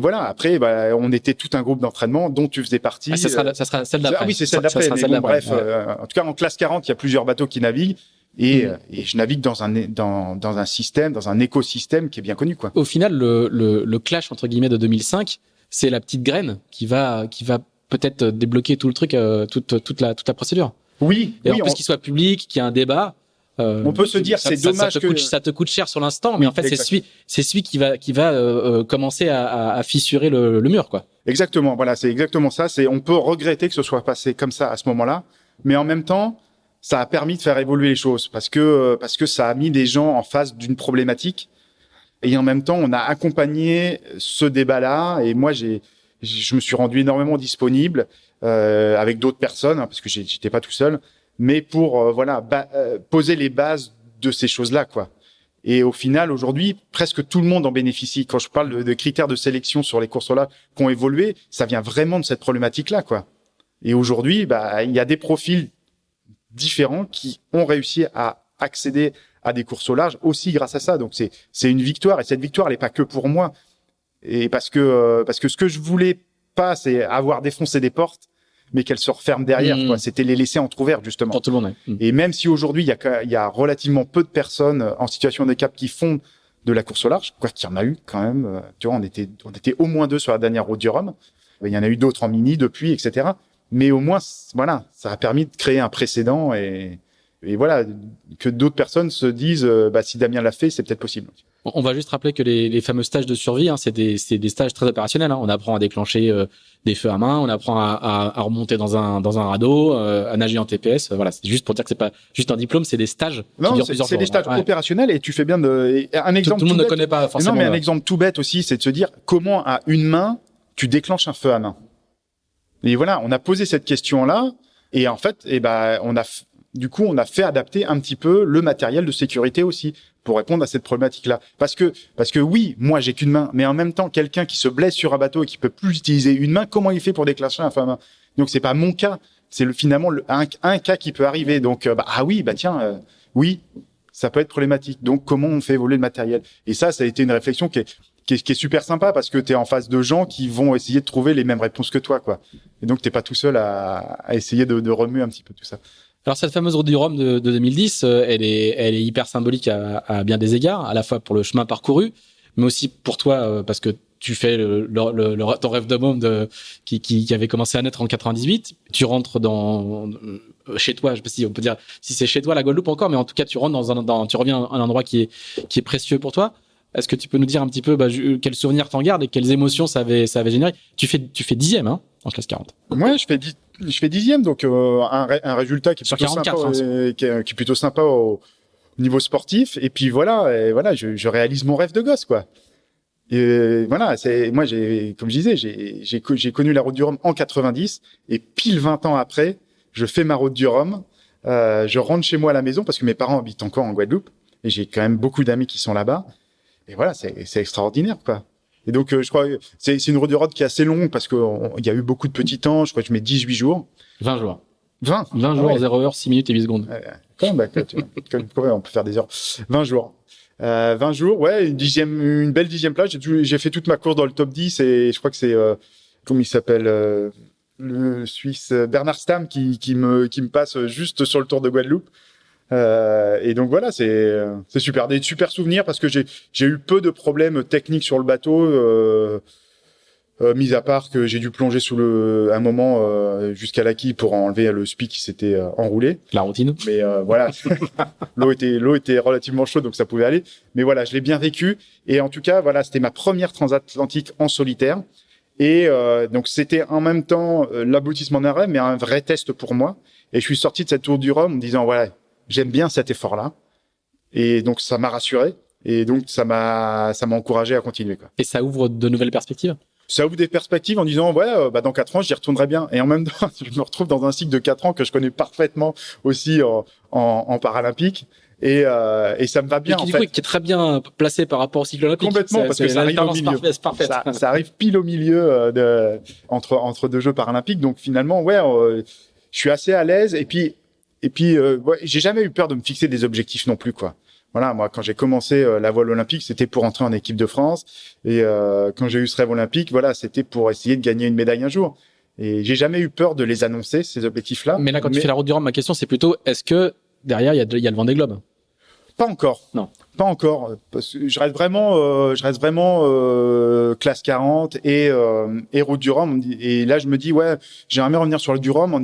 voilà. Après, on était tout un groupe d'entraînement dont tu faisais partie. Ça sera celle d'après. Ah oui, c'est celle d'après. Bref, en tout cas, en classe 40, il y a plusieurs bateaux qui naviguent. Et je navigue dans un système, dans un écosystème qui est bien connu, quoi. Au final, le clash entre guillemets de 2005, c'est la petite graine qui va peut-être débloquer tout le truc, toute la procédure. Oui. Et en plus qu'il soit public, qu'il y ait un débat. On peut se dire, c'est dommage ça te coûte cher sur l'instant, mais en fait, c'est celui qui va commencer à fissurer le mur, quoi. Exactement. Voilà, c'est exactement ça. On peut regretter que ce soit passé comme ça à ce moment-là, mais en même temps, ça a permis de faire évoluer les choses parce que ça a mis des gens en face d'une problématique, et en même temps, on a accompagné ce débat-là. Et moi, je me suis rendu énormément disponible avec d'autres personnes, parce que j'étais pas tout seul, mais pour poser les bases de ces choses-là, quoi. Et au final, aujourd'hui, presque tout le monde en bénéficie. Quand je parle de critères de sélection sur les courses là qui ont évolué, ça vient vraiment de cette problématique-là, quoi. Et aujourd'hui, il y a des profils différents qui ont réussi à accéder à des courses au large aussi grâce à ça. Donc c'est une victoire, et cette victoire, elle n'est pas que pour moi. Et parce que ce que je voulais pas, c'est avoir défoncé des portes, mais qu'elles se referment derrière, quoi. C'était les laisser entrouvertes, justement. Pour tout le monde, ouais. Et même si aujourd'hui, il y a relativement peu de personnes en situation de handicap qui font de la course au large, quoi qu'il y en a eu quand même. Tu vois, on était au moins 2 sur la dernière route du Rhum. Il y en a eu d'autres en mini depuis, etc. mais au moins, voilà, ça a permis de créer un précédent et voilà, que d'autres personnes se disent, si Damien l'a fait, c'est peut-être possible. On va juste rappeler que les fameux stages de survie, c'est des stages très opérationnels. On apprend à déclencher des feux à main, on apprend à remonter dans un radeau, à nager en TPS. Voilà, c'est juste pour dire que c'est pas juste un diplôme, c'est des stages qui durent plusieurs jours. C'est des stages opérationnels et tu fais bien un exemple. Tout le monde ne connaît pas forcément. Non, mais un exemple tout bête aussi, c'est de se dire comment à une main tu déclenches un feu à main. Et voilà, on a posé cette question-là et en fait, on a fait adapter un petit peu le matériel de sécurité aussi pour répondre à cette problématique-là. Parce que oui, moi j'ai qu'une main, mais en même temps, quelqu'un qui se blesse sur un bateau et qui peut plus utiliser une main, comment il fait pour déclencher un feu à main? Donc c'est pas mon cas, c'est finalement un cas qui peut arriver. Donc oui, ça peut être problématique. Donc comment on fait évoluer le matériel? Et ça a été une réflexion qui est super sympa parce que t'es en face de gens qui vont essayer de trouver les mêmes réponses que toi, quoi. Et donc t'es pas tout seul à essayer de remuer un petit peu tout ça. Alors cette fameuse route du Rhum de 2010, elle est hyper symbolique à bien des égards, à la fois pour le chemin parcouru, mais aussi pour toi parce que tu fais ton rêve de môme qui avait commencé à naître en 98. Tu rentres chez toi, je sais pas si on peut dire si c'est chez toi la Guadeloupe encore, mais en tout cas tu rentres tu reviens à un endroit qui est précieux pour toi. Est-ce que tu peux nous dire un petit peu quels souvenirs t'en gardes et quelles émotions ça avait généré? Tu fais 10e en classe 40. Ouais, je fais 10e, donc un résultat qui est plutôt 44, sympa, qui est plutôt sympa au niveau sportif. Et puis voilà, je réalise mon rêve de gosse, quoi. Et voilà, moi comme je disais, j'ai connu la route du Rhum en 90 et pile 20 ans après, je fais ma route du Rhum. Je rentre chez moi à la maison parce que mes parents habitent encore en Guadeloupe et j'ai quand même beaucoup d'amis qui sont là-bas. Et voilà, c'est extraordinaire, quoi. Et donc, je crois que c'est une route du Rhum qui est assez longue parce qu'il y a eu beaucoup de petits temps. Je crois que je mets 18 jours. 20 jours. 20 jours, 0 heure, 6 minutes et 8 secondes. Quand même, on peut faire des heures. 20 jours. 20 jours, ouais, une belle 10e place. J'ai fait toute ma course dans le top 10 et je crois que c'est, comment il s'appelle, le Suisse Bernard Stam qui me passe juste sur le Tour de Guadeloupe. Et donc voilà, c'est super, des super souvenirs parce que j'ai eu peu de problèmes techniques sur le bateau, mis à part que j'ai dû plonger un moment jusqu'à la quille pour enlever le spi qui s'était enroulé. La routine. Mais voilà, l'eau était relativement chaude donc ça pouvait aller. Mais voilà, je l'ai bien vécu et en tout cas voilà, c'était ma première transatlantique en solitaire et donc c'était en même temps l'aboutissement d'un rêve mais un vrai test pour moi. Et je suis sorti de cette tour du Rhum en me disant voilà. J'aime bien cet effort-là. Et donc, ça m'a rassuré. Et donc, ça m'a encouragé à continuer, quoi. Et ça ouvre de nouvelles perspectives? Ça ouvre des perspectives en disant, dans 4 ans, j'y retournerai bien. Et en même temps, je me retrouve dans un cycle de 4 ans que je connais parfaitement aussi en paralympique. Et ça me va bien, qui est très bien placé par rapport au cycle olympique. Complètement, parce que ça arrive au milieu. Ça arrive pile au milieu entre deux Jeux paralympiques. Donc, finalement, je suis assez à l'aise. Et puis, j'ai jamais eu peur de me fixer des objectifs non plus, quoi. Voilà, moi, quand j'ai commencé la voile olympique, c'était pour entrer en équipe de France. Et quand j'ai eu ce rêve olympique, voilà, c'était pour essayer de gagner une médaille un jour. Et j'ai jamais eu peur de les annoncer, ces objectifs-là. Mais là, quand tu fais la route du Rhum, ma question, c'est plutôt, est-ce que derrière, il y a le Vendée Globe? Pas encore. Non. Pas encore. Parce que je reste vraiment classe 40 et route du Rhum. Et là, je me dis, j'aimerais bien revenir sur le du Rhum en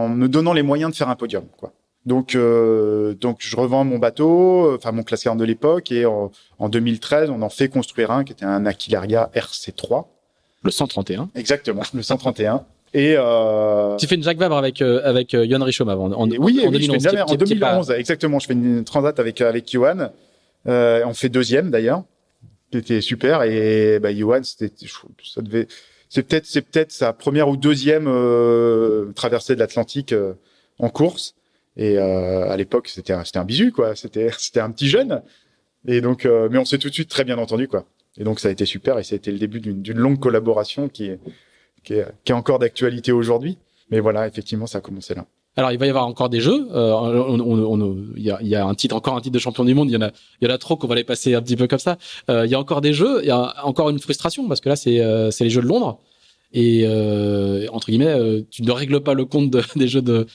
me donnant les moyens de faire un podium, quoi. Donc je revends mon bateau, mon classe 40 de l'époque, et en 2013, on en fait construire un qui était un Aquilaria RC3. Le 131. Exactement, le 131. Et tu fais une Jacques Vabre avec Johan Richomme avant. En 2011. En 2011, exactement. Je fais une transat avec Johan. On fait 2e d'ailleurs. C'était super. Et Johan, c'est peut-être sa première ou 2e traversée de l'Atlantique en course. Et à l'époque, c'était un bisu, quoi. C'était un petit jeune. Et donc, mais on s'est tout de suite très bien entendu, quoi. Et donc ça a été super. Et ça a été le début d'une longue collaboration qui est encore d'actualité aujourd'hui. Mais voilà, effectivement, ça a commencé là. Alors, il va y avoir encore des jeux. Il y a encore un titre de champion du monde. Il y en a trop qu'on va les passer un petit peu comme ça. Il y a encore des jeux. Il y a encore une frustration parce que là, c'est les Jeux de Londres. Et entre guillemets, tu ne règles pas le compte des jeux de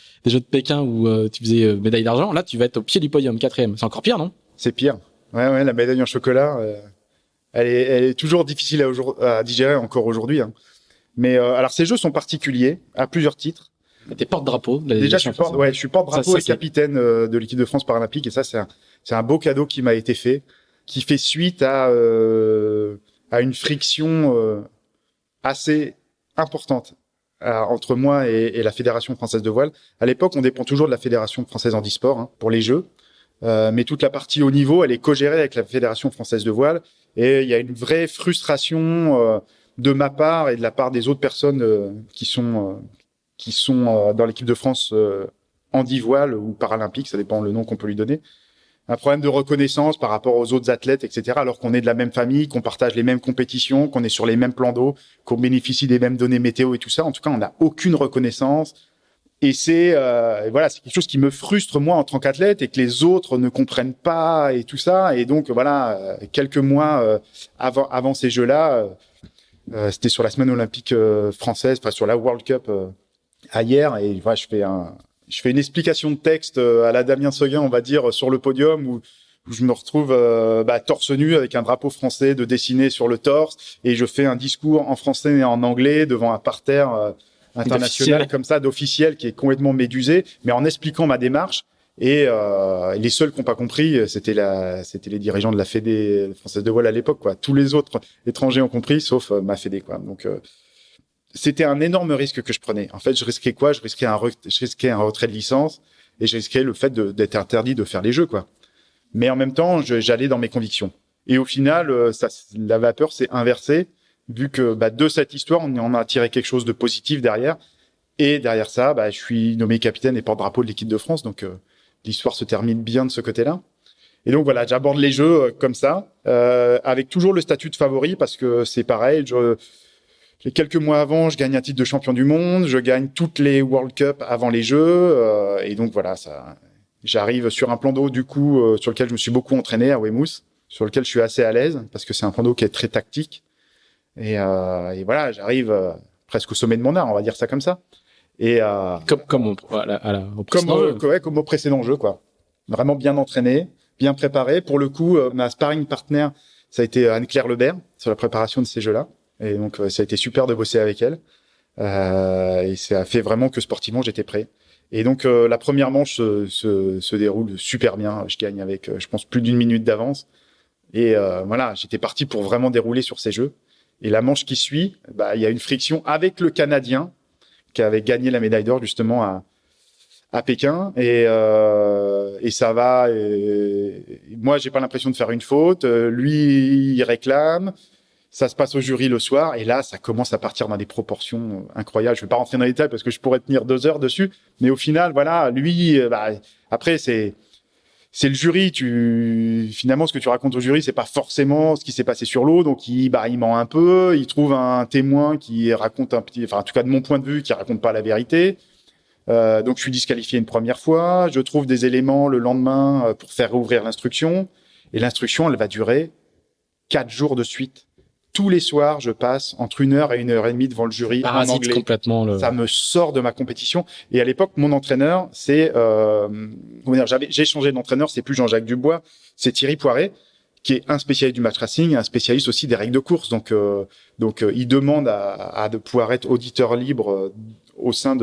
Pékin où tu faisais médaille d'argent. Là, tu vas être au pied du podium, 4e. C'est encore pire, non? C'est pire. Ouais, la médaille en chocolat, elle est toujours difficile à digérer encore aujourd'hui, hein. Mais alors ces jeux sont particuliers à plusieurs titres. T'es porte-drapeau de la Déjà, délégation je suis porte-drapeau Ça, et capitaine de l'équipe de France paralympique, et ça, c'est un beau cadeau qui m'a été fait, qui fait suite à une friction assez importante entre moi et la Fédération française de voile. À l'époque, on dépend toujours de la Fédération française handisport pour les Jeux, mais toute la partie haut niveau, elle est co-gérée avec la Fédération française de voile, et il y a une vraie frustration de ma part et de la part des autres personnes qui sont dans l'équipe de France handi-voile ou paralympique, ça dépend le nom qu'on peut lui donner. Un problème de reconnaissance par rapport aux autres athlètes, etc., alors qu'on est de la même famille, qu'on partage les mêmes compétitions, qu'on est sur les mêmes plans d'eau, qu'on bénéficie des mêmes données météo et tout ça. En tout cas, on n'a aucune reconnaissance. Et c'est quelque chose qui me frustre, moi, en tant qu'athlète, et que les autres ne comprennent pas et tout ça. Et donc, quelques mois avant ces Jeux-là, c'était sur la semaine olympique française, enfin sur la World Cup à hier, et voilà, je fais une explication de texte à la Damien Seguin, on va dire, sur le podium, où je me retrouve torse nu avec un drapeau français de dessiné sur le torse, et je fais un discours en français et en anglais devant un parterre international comme ça, d'officiel, qui est complètement médusé, mais en expliquant ma démarche. Et les seuls qui n'ont pas compris, c'était les dirigeants de la Fédé française de voile à l'époque, quoi. Tous les autres étrangers ont compris, sauf ma Fédé, quoi. Donc c'était un énorme risque que je prenais. En fait, je risquais quoi ? Je risquais un retrait de licence, et je risquais le fait d'être interdit de faire les Jeux, quoi. Mais en même temps, j'allais dans mes convictions. Et au final, la vapeur s'est inversée, vu que de cette histoire, on en a tiré quelque chose de positif derrière. Et derrière ça, je suis nommé capitaine et porte-drapeau de l'équipe de France, donc l'histoire se termine bien de ce côté-là. Et donc voilà, j'aborde les Jeux comme ça, avec toujours le statut de favori, parce que c'est pareil. Les quelques mois avant, je gagne un titre de champion du monde, je gagne toutes les World Cup avant les Jeux, et donc voilà, j'arrive sur un plan d'eau du coup sur lequel je me suis beaucoup entraîné à Weymouth, sur lequel je suis assez à l'aise parce que c'est un plan d'eau qui est très tactique, et voilà, j'arrive presque au sommet de mon art, on va dire ça comme ça, et comme au précédent jeu. Comme au précédent jeu, quoi. Vraiment bien entraîné, bien préparé. Pour le coup, ma sparring partner, ça a été Anne-Claire Lebert sur la préparation de ces Jeux-là. Et donc, ça a été super de bosser avec elle. Et ça a fait vraiment que sportivement, j'étais prêt. Et donc, la première manche se déroule super bien. Je gagne avec, je pense, plus d'1 minute d'avance. Et voilà, j'étais parti pour vraiment dérouler sur ces Jeux. Et la manche qui suit, il y a une friction avec le Canadien qui avait gagné la médaille d'or justement à Pékin. Et ça va. Moi, j'ai pas l'impression de faire une faute. Lui, il réclame. Ça se passe au jury le soir, et là, ça commence à partir dans des proportions incroyables. Je vais pas rentrer dans les détails parce que je pourrais tenir 2 heures dessus, mais au final, voilà, lui, après, c'est le jury. Finalement, ce que tu racontes au jury, c'est pas forcément ce qui s'est passé sur l'eau, donc il ment un peu, il trouve un témoin qui raconte en tout cas de mon point de vue, qui raconte pas la vérité. Donc je suis disqualifié une première fois, je trouve des éléments le lendemain pour faire rouvrir l'instruction, et l'instruction, elle va durer 4 jours de suite. Tous les soirs, je passe entre 1 heure et 1 heure et demie devant le jury en anglais. Complètement Ça me sort de ma compétition. Et à l'époque, mon entraîneur, j'ai changé d'entraîneur, c'est plus Jean-Jacques Dubois, c'est Thierry Poiret, qui est un spécialiste du match racing, un spécialiste aussi des règles de course. Donc, il demande à de pouvoir être auditeur libre au sein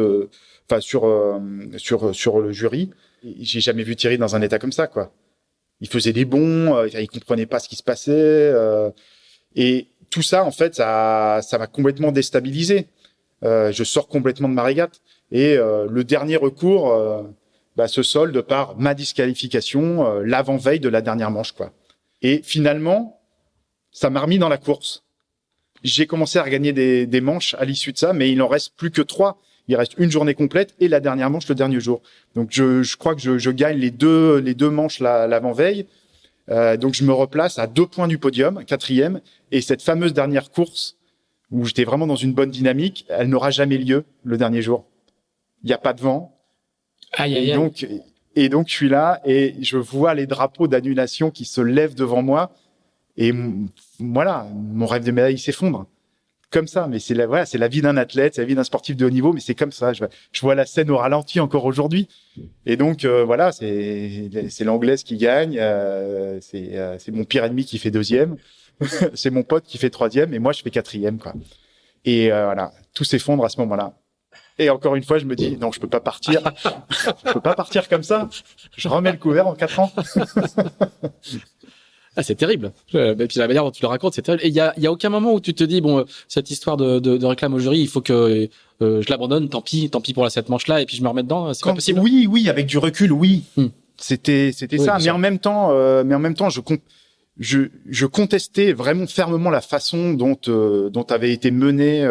sur le jury. J'ai jamais vu Thierry dans un état comme ça, quoi. Il faisait des bonds, il comprenait pas ce qui se passait, et tout ça, en fait, ça m'a complètement déstabilisé. Je sors complètement de ma régate. Et le dernier recours se solde par ma disqualification l'avant-veille de la dernière manche, quoi. Et finalement, ça m'a remis dans la course. J'ai commencé à regagner des manches à l'issue de ça, mais il en reste plus que 3. Il reste une journée complète et la dernière manche le dernier jour. Donc je crois que je gagne les deux manches l'avant-veille. Donc je me replace à 2 points du podium, 4e, et cette fameuse dernière course où j'étais vraiment dans une bonne dynamique, elle n'aura jamais lieu le dernier jour. Il n'y a pas de vent. Et donc je suis là et je vois les drapeaux d'annulation qui se lèvent devant moi, et voilà, mon rêve de médaille s'effondre. Comme ça, mais c'est la vie d'un athlète, c'est la vie d'un sportif de haut niveau, mais c'est comme ça. Je vois la scène au ralenti encore aujourd'hui. Et donc, voilà, c'est l'Anglaise qui gagne, c'est mon pire ennemi qui fait 2e, c'est mon pote qui fait 3e, et moi, je fais 4e, quoi. Et voilà, tout s'effondre à ce moment-là. Et encore une fois, je me dis, non, je peux pas partir. Je peux pas partir comme ça. Je remets le couvert en 4 ans. Ah, c'est terrible. Et puis la manière dont tu le racontes, c'est terrible. Et il y a aucun moment où tu te dis, bon, cette histoire de réclame au jury, il faut que je l'abandonne, tant pis pour cette manche-là, et puis je me remets dedans. C'est pas possible. Oui, avec du recul, oui. C'était Oui, ça. bien Mais sûr. en même temps, je contestais vraiment fermement la façon dont avaient été menés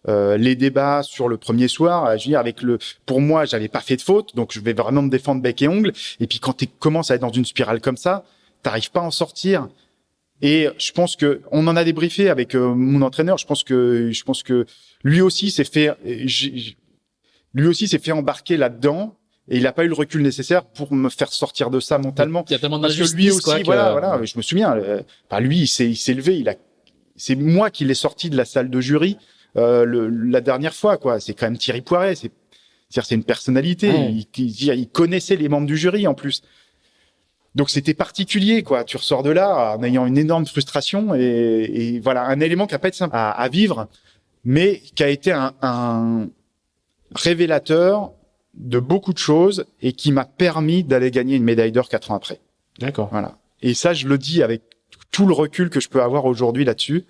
les débats sur le premier soir. Je veux dire, pour moi, j'avais pas fait de faute, donc je vais vraiment me défendre bec et ongle. Et puis quand tu commences à être dans une spirale comme ça, t'arrives pas à en sortir. Et je pense que on en a débriefé avec mon entraîneur. Je pense que lui aussi s'est fait embarquer là-dedans. Et il n'a pas eu le recul nécessaire pour me faire sortir de ça mentalement. Il y a tellement Parce que d'injustice, lui aussi, quoi, voilà, je me souviens. Lui, il s'est levé. C'est moi qui l'ai sorti de la salle de jury la dernière fois, quoi. C'est quand même Thierry Poiret. C'est-à-dire, c'est une personnalité. Ouais. Il connaissait les membres du jury en plus. Donc c'était particulier, quoi. Tu ressors de là en ayant une énorme frustration et voilà, un élément qui a pas été simple à vivre, mais qui a été un révélateur de beaucoup de choses et qui m'a permis d'aller gagner une médaille d'or 4 ans après. D'accord. Voilà. Et ça, je le dis avec tout le recul que je peux avoir aujourd'hui là-dessus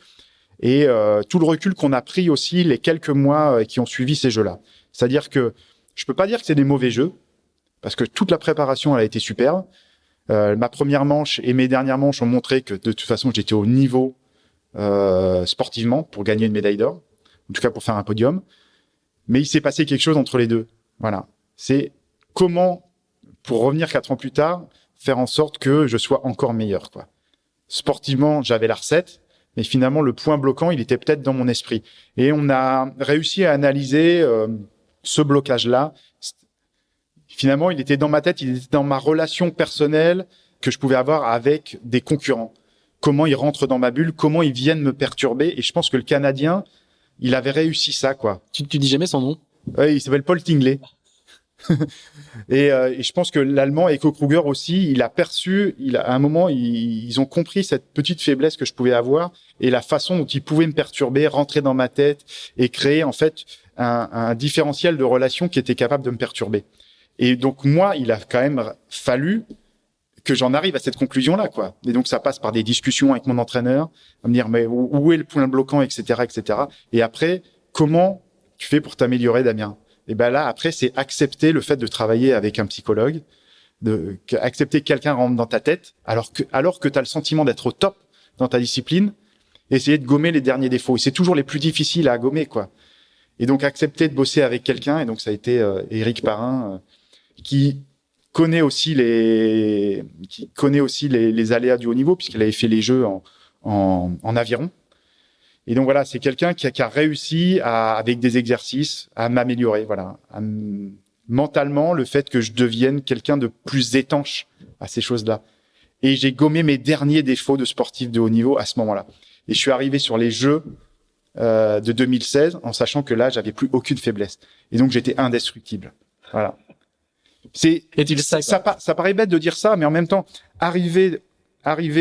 et tout le recul qu'on a pris aussi les quelques mois qui ont suivi ces jeux-là. C'est-à-dire que je peux pas dire que c'est des mauvais jeux parce que toute la préparation elle a été super. Ma première manche et mes dernières manches ont montré que de toute façon j'étais au niveau sportivement pour gagner une médaille d'or, en tout cas pour faire un podium. Mais il s'est passé quelque chose entre les deux. Voilà. C'est comment, pour revenir 4 ans plus tard, faire en sorte que je sois encore meilleur, quoi. Sportivement, j'avais la recette, mais finalement, le point bloquant, il était peut-être dans mon esprit. Et on a réussi à analyser ce blocage-là. Finalement, il était dans ma tête, il était dans ma relation personnelle que je pouvais avoir avec des concurrents. Comment ils rentrent dans ma bulle, comment ils viennent me perturber. Et je pense que le Canadien, il avait réussi ça, quoi. Tu dis jamais son nom? Il s'appelle Paul Tingley. et je pense que l'Allemand Eko Kruger aussi, il a perçu, à un moment, ils ont compris cette petite faiblesse que je pouvais avoir et la façon dont ils pouvaient me perturber, rentrer dans ma tête et créer en fait un différentiel de relation qui était capable de me perturber. Et donc moi, il a quand même fallu que j'en arrive à cette conclusion-là, quoi. Et donc ça passe par des discussions avec mon entraîneur, à me dire mais où est le point bloquant, etc., etc. Et après, comment tu fais pour t'améliorer, Damien? Et ben là, après, c'est accepter le fait de travailler avec un psychologue, accepter que quelqu'un rentre dans ta tête, alors que tu as le sentiment d'être au top dans ta discipline, essayer de gommer les derniers défauts. Et c'est toujours les plus difficiles à gommer, quoi. Et donc accepter de bosser avec quelqu'un. Et donc ça a été Éric Parrain qui connaît aussi les aléas du haut niveau puisqu'il avait fait les jeux en aviron. Et donc voilà, c'est quelqu'un qui a réussi avec des exercices à m'améliorer, voilà, mentalement, le fait que je devienne quelqu'un de plus étanche à ces choses-là. Et j'ai gommé mes derniers défauts de sportif de haut niveau à ce moment-là. Et je suis arrivé sur les Jeux de 2016 en sachant que là, j'avais plus aucune faiblesse. Et donc j'étais indestructible. Voilà. Et tu le sais, ça paraît bête de dire ça, mais en même temps, arriver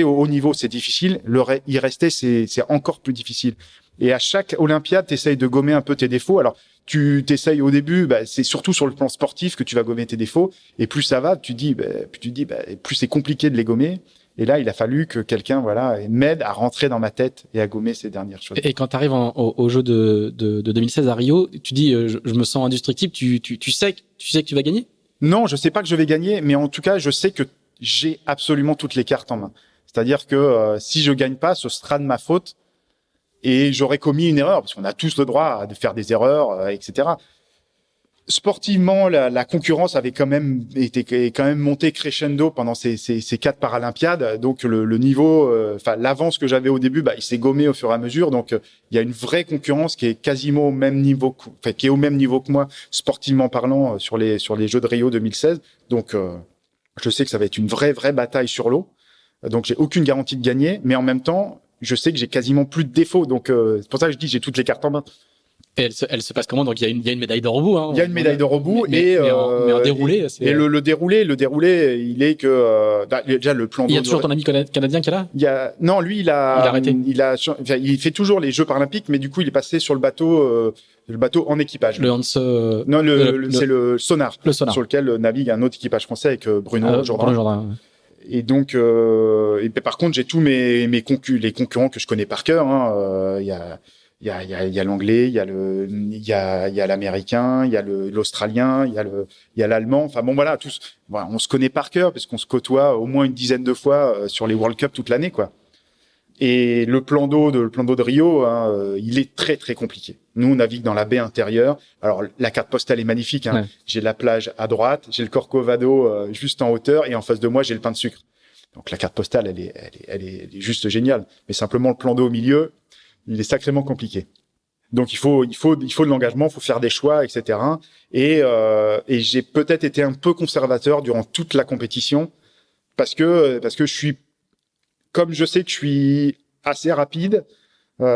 au haut niveau, c'est difficile. Y rester, c'est encore plus difficile. Et à chaque Olympiade, t'essayes de gommer un peu tes défauts. Alors, tu t'essayes au début, c'est surtout sur le plan sportif que tu vas gommer tes défauts. Et plus ça va, tu dis, plus c'est compliqué de les gommer. Et là, il a fallu que quelqu'un, voilà, m'aide à rentrer dans ma tête et à gommer ces dernières choses. Et quand tu arrives au jeu de 2016 à Rio, tu dis, je me sens indestructible. Tu sais que tu vas gagner? Non, je sais pas que je vais gagner, mais en tout cas, je sais que j'ai absolument toutes les cartes en main. C'est-à-dire que si je gagne pas, ce sera de ma faute et j'aurais commis une erreur parce qu'on a tous le droit de faire des erreurs, etc. Sportivement, la concurrence avait quand même montée crescendo pendant ces 4 Paralympiades. Donc le niveau, l'avance que j'avais au début, il s'est gommé au fur et à mesure. Donc il y a une vraie concurrence qui est quasiment au même niveau, qui est au même niveau que moi, sportivement parlant, sur les Jeux de Rio 2016. Donc je sais que ça va être une vraie bataille sur l'eau. Donc j'ai aucune garantie de gagner, mais en même temps, je sais que j'ai quasiment plus de défauts. Donc c'est pour ça que je dis que j'ai toutes les cartes en main. Et elle se passe comment? Donc, il y a une médaille d'or au bout, hein. Il y a une médaille d'or au bout mais en déroulé, et le déroulé, il est que déjà le plan d'eau. Il y a toujours ton ami canadien qui est là? Non, lui, il a arrêté. Il fait toujours les Jeux paralympiques, mais du coup, il est passé sur le bateau en équipage. Le Hans. Non, c'est le Sonar. Le Sonar. Sur lequel navigue un autre équipage français avec Bruno Jourdain. Et donc, par contre, j'ai tous les concurrents que je connais par cœur. Il y a l'anglais, il y a l'américain, il y a l'australien, il y a l'allemand. Enfin bon, voilà, tous. Voilà, on se connaît par cœur parce qu'on se côtoie au moins une dizaine de fois sur les World Cup toute l'année, quoi. Et le plan d'eau de Rio, il est très très compliqué. Nous, on navigue dans la baie intérieure. Alors, la carte postale est magnifique. Ouais. J'ai la plage à droite, j'ai le Corcovado juste en hauteur, et en face de moi, j'ai le pain de sucre. Donc, la carte postale, elle est juste géniale. Mais simplement, le plan d'eau au milieu, il est sacrément compliqué. Donc, il faut de l'engagement, il faut faire des choix, etc. Et j'ai peut-être été un peu conservateur durant toute la compétition parce que comme je sais que je suis assez rapide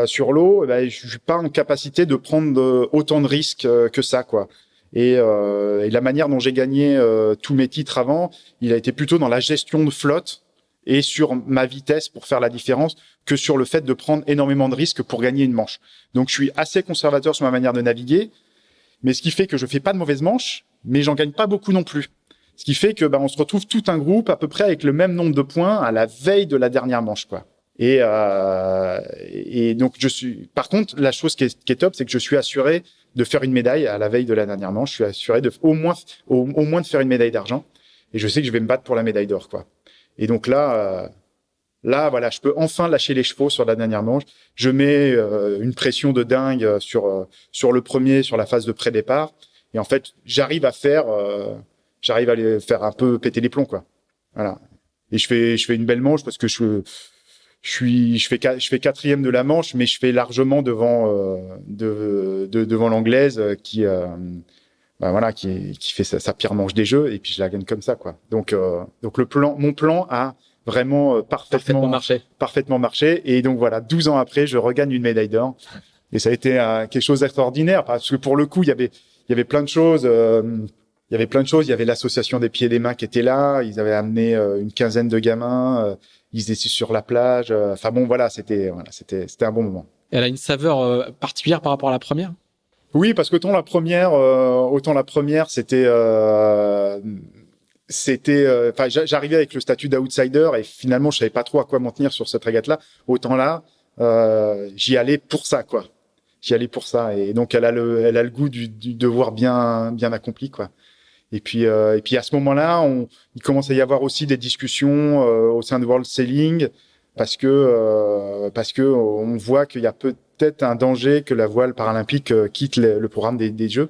sur l'eau, je suis pas en capacité de prendre autant de risques que ça, quoi. Et la manière dont j'ai gagné tous mes titres avant, il a été plutôt dans la gestion de flotte et sur ma vitesse pour faire la différence que sur le fait de prendre énormément de risques pour gagner une manche. Donc je suis assez conservateur sur ma manière de naviguer, mais ce qui fait que je fais pas de mauvaises manches, mais j'en gagne pas beaucoup non plus. Ce qui fait que on se retrouve tout un groupe à peu près avec le même nombre de points à la veille de la dernière manche, quoi. Et donc par contre, la chose qui est top, c'est que je suis assuré de faire une médaille à la veille de la dernière manche. Je suis assuré de au moins de faire une médaille d'argent. Et je sais que je vais me battre pour la médaille d'or, quoi. Et donc là, voilà, je peux enfin lâcher les chevaux sur la dernière manche. Je mets une pression de dingue sur le premier, sur la phase de pré-départ. Et en fait, j'arrive à les faire un peu péter les plombs, quoi. Voilà. Et je fais une belle manche parce que je fais quatrième de la manche, mais je fais largement devant l'anglaise qui fait sa pire manche des jeux, et puis je la gagne comme ça, quoi. Donc mon plan a vraiment parfaitement marché. Et donc voilà, 12 ans après, je regagne une médaille d'or. Et ça a été quelque chose d'extraordinaire parce que pour le coup, il y avait plein de choses. Il y avait l'association des pieds et des mains qui était là. Ils avaient amené une quinzaine de gamins. Ils étaient sur la plage. Enfin bon, voilà, c'était un bon moment. Elle a une saveur particulière par rapport à la première? Oui, parce que autant la première, j'arrivais avec le statut d'outsider et finalement je savais pas trop à quoi m'en tenir sur cette régate-là. Autant là, j'y allais pour ça, quoi. Et donc elle a le goût du devoir bien accompli, quoi. Et puis à ce moment-là, il commence à y avoir aussi des discussions au sein de World Sailing parce que on voit qu'il y a peut-être un danger que la voile paralympique quitte le programme des Jeux,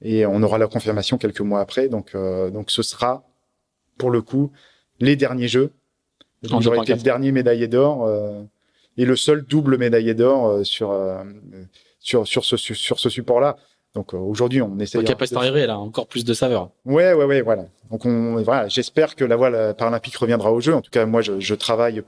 et on aura la confirmation quelques mois après. Donc ce sera pour le coup les derniers Jeux. J'aurais été le dernier médaillé d'or et le seul double médaillé d'or sur ce support-là. Donc aujourd'hui, on essaie. Donc Capesterre elle a encore plus de saveur. Ouais, voilà. Donc j'espère que la voile paralympique reviendra au jeu. En tout cas, moi, je travaille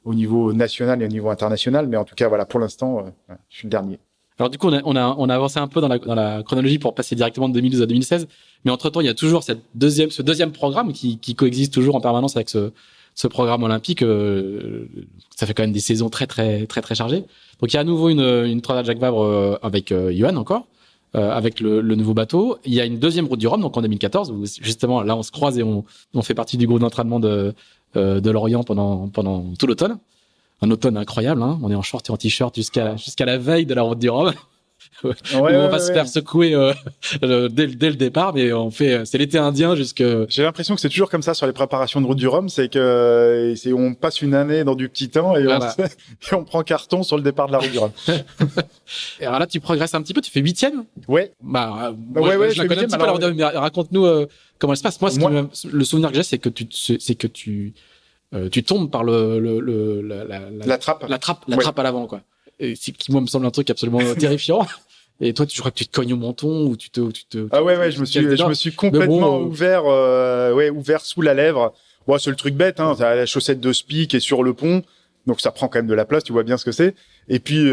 au niveau national et au niveau international, mais en tout cas, voilà, pour l'instant, je suis le dernier. Alors du coup, on a avancé un peu dans la chronologie pour passer directement de 2012 à 2016, mais entre-temps, il y a toujours ce deuxième programme qui coexiste toujours en permanence avec ce programme olympique. Ça fait quand même des saisons très très très très chargées. Donc il y a à nouveau une Transat Jacques Vabre avec Johan encore. Avec le nouveau bateau. Il y a une deuxième route du Rhum, donc en 2014, où justement là on se croise et on fait partie du groupe d'entraînement de l'Orient pendant tout l'automne. Un automne incroyable, hein. On est en short et en t-shirt jusqu'à la veille de la route du Rhum. On va se faire secouer dès le départ, mais c'est l'été indien jusque. J'ai l'impression que c'est toujours comme ça sur les préparations de route du Rhum, c'est que on passe une année dans du petit temps et, voilà. Et on prend carton sur le départ de la route du Rhum. Et alors là, tu progresses un petit peu, tu fais 8e. Ouais. Je la connais un petit peu la route du Rhum, mais raconte-nous comment elle se passe. Moi, le souvenir que j'ai, c'est que tu tombes par la trappe à l'avant, quoi. Et qui moi me semble un truc absolument terrifiant. Et toi, je crois que tu te cognes au menton ou tu te. Je me suis complètement ouvert sous la lèvre. Bon, c'est le truc bête, hein. T'as la chaussette de spi qui est sur le pont. Donc ça prend quand même de la place, tu vois bien ce que c'est. Et puis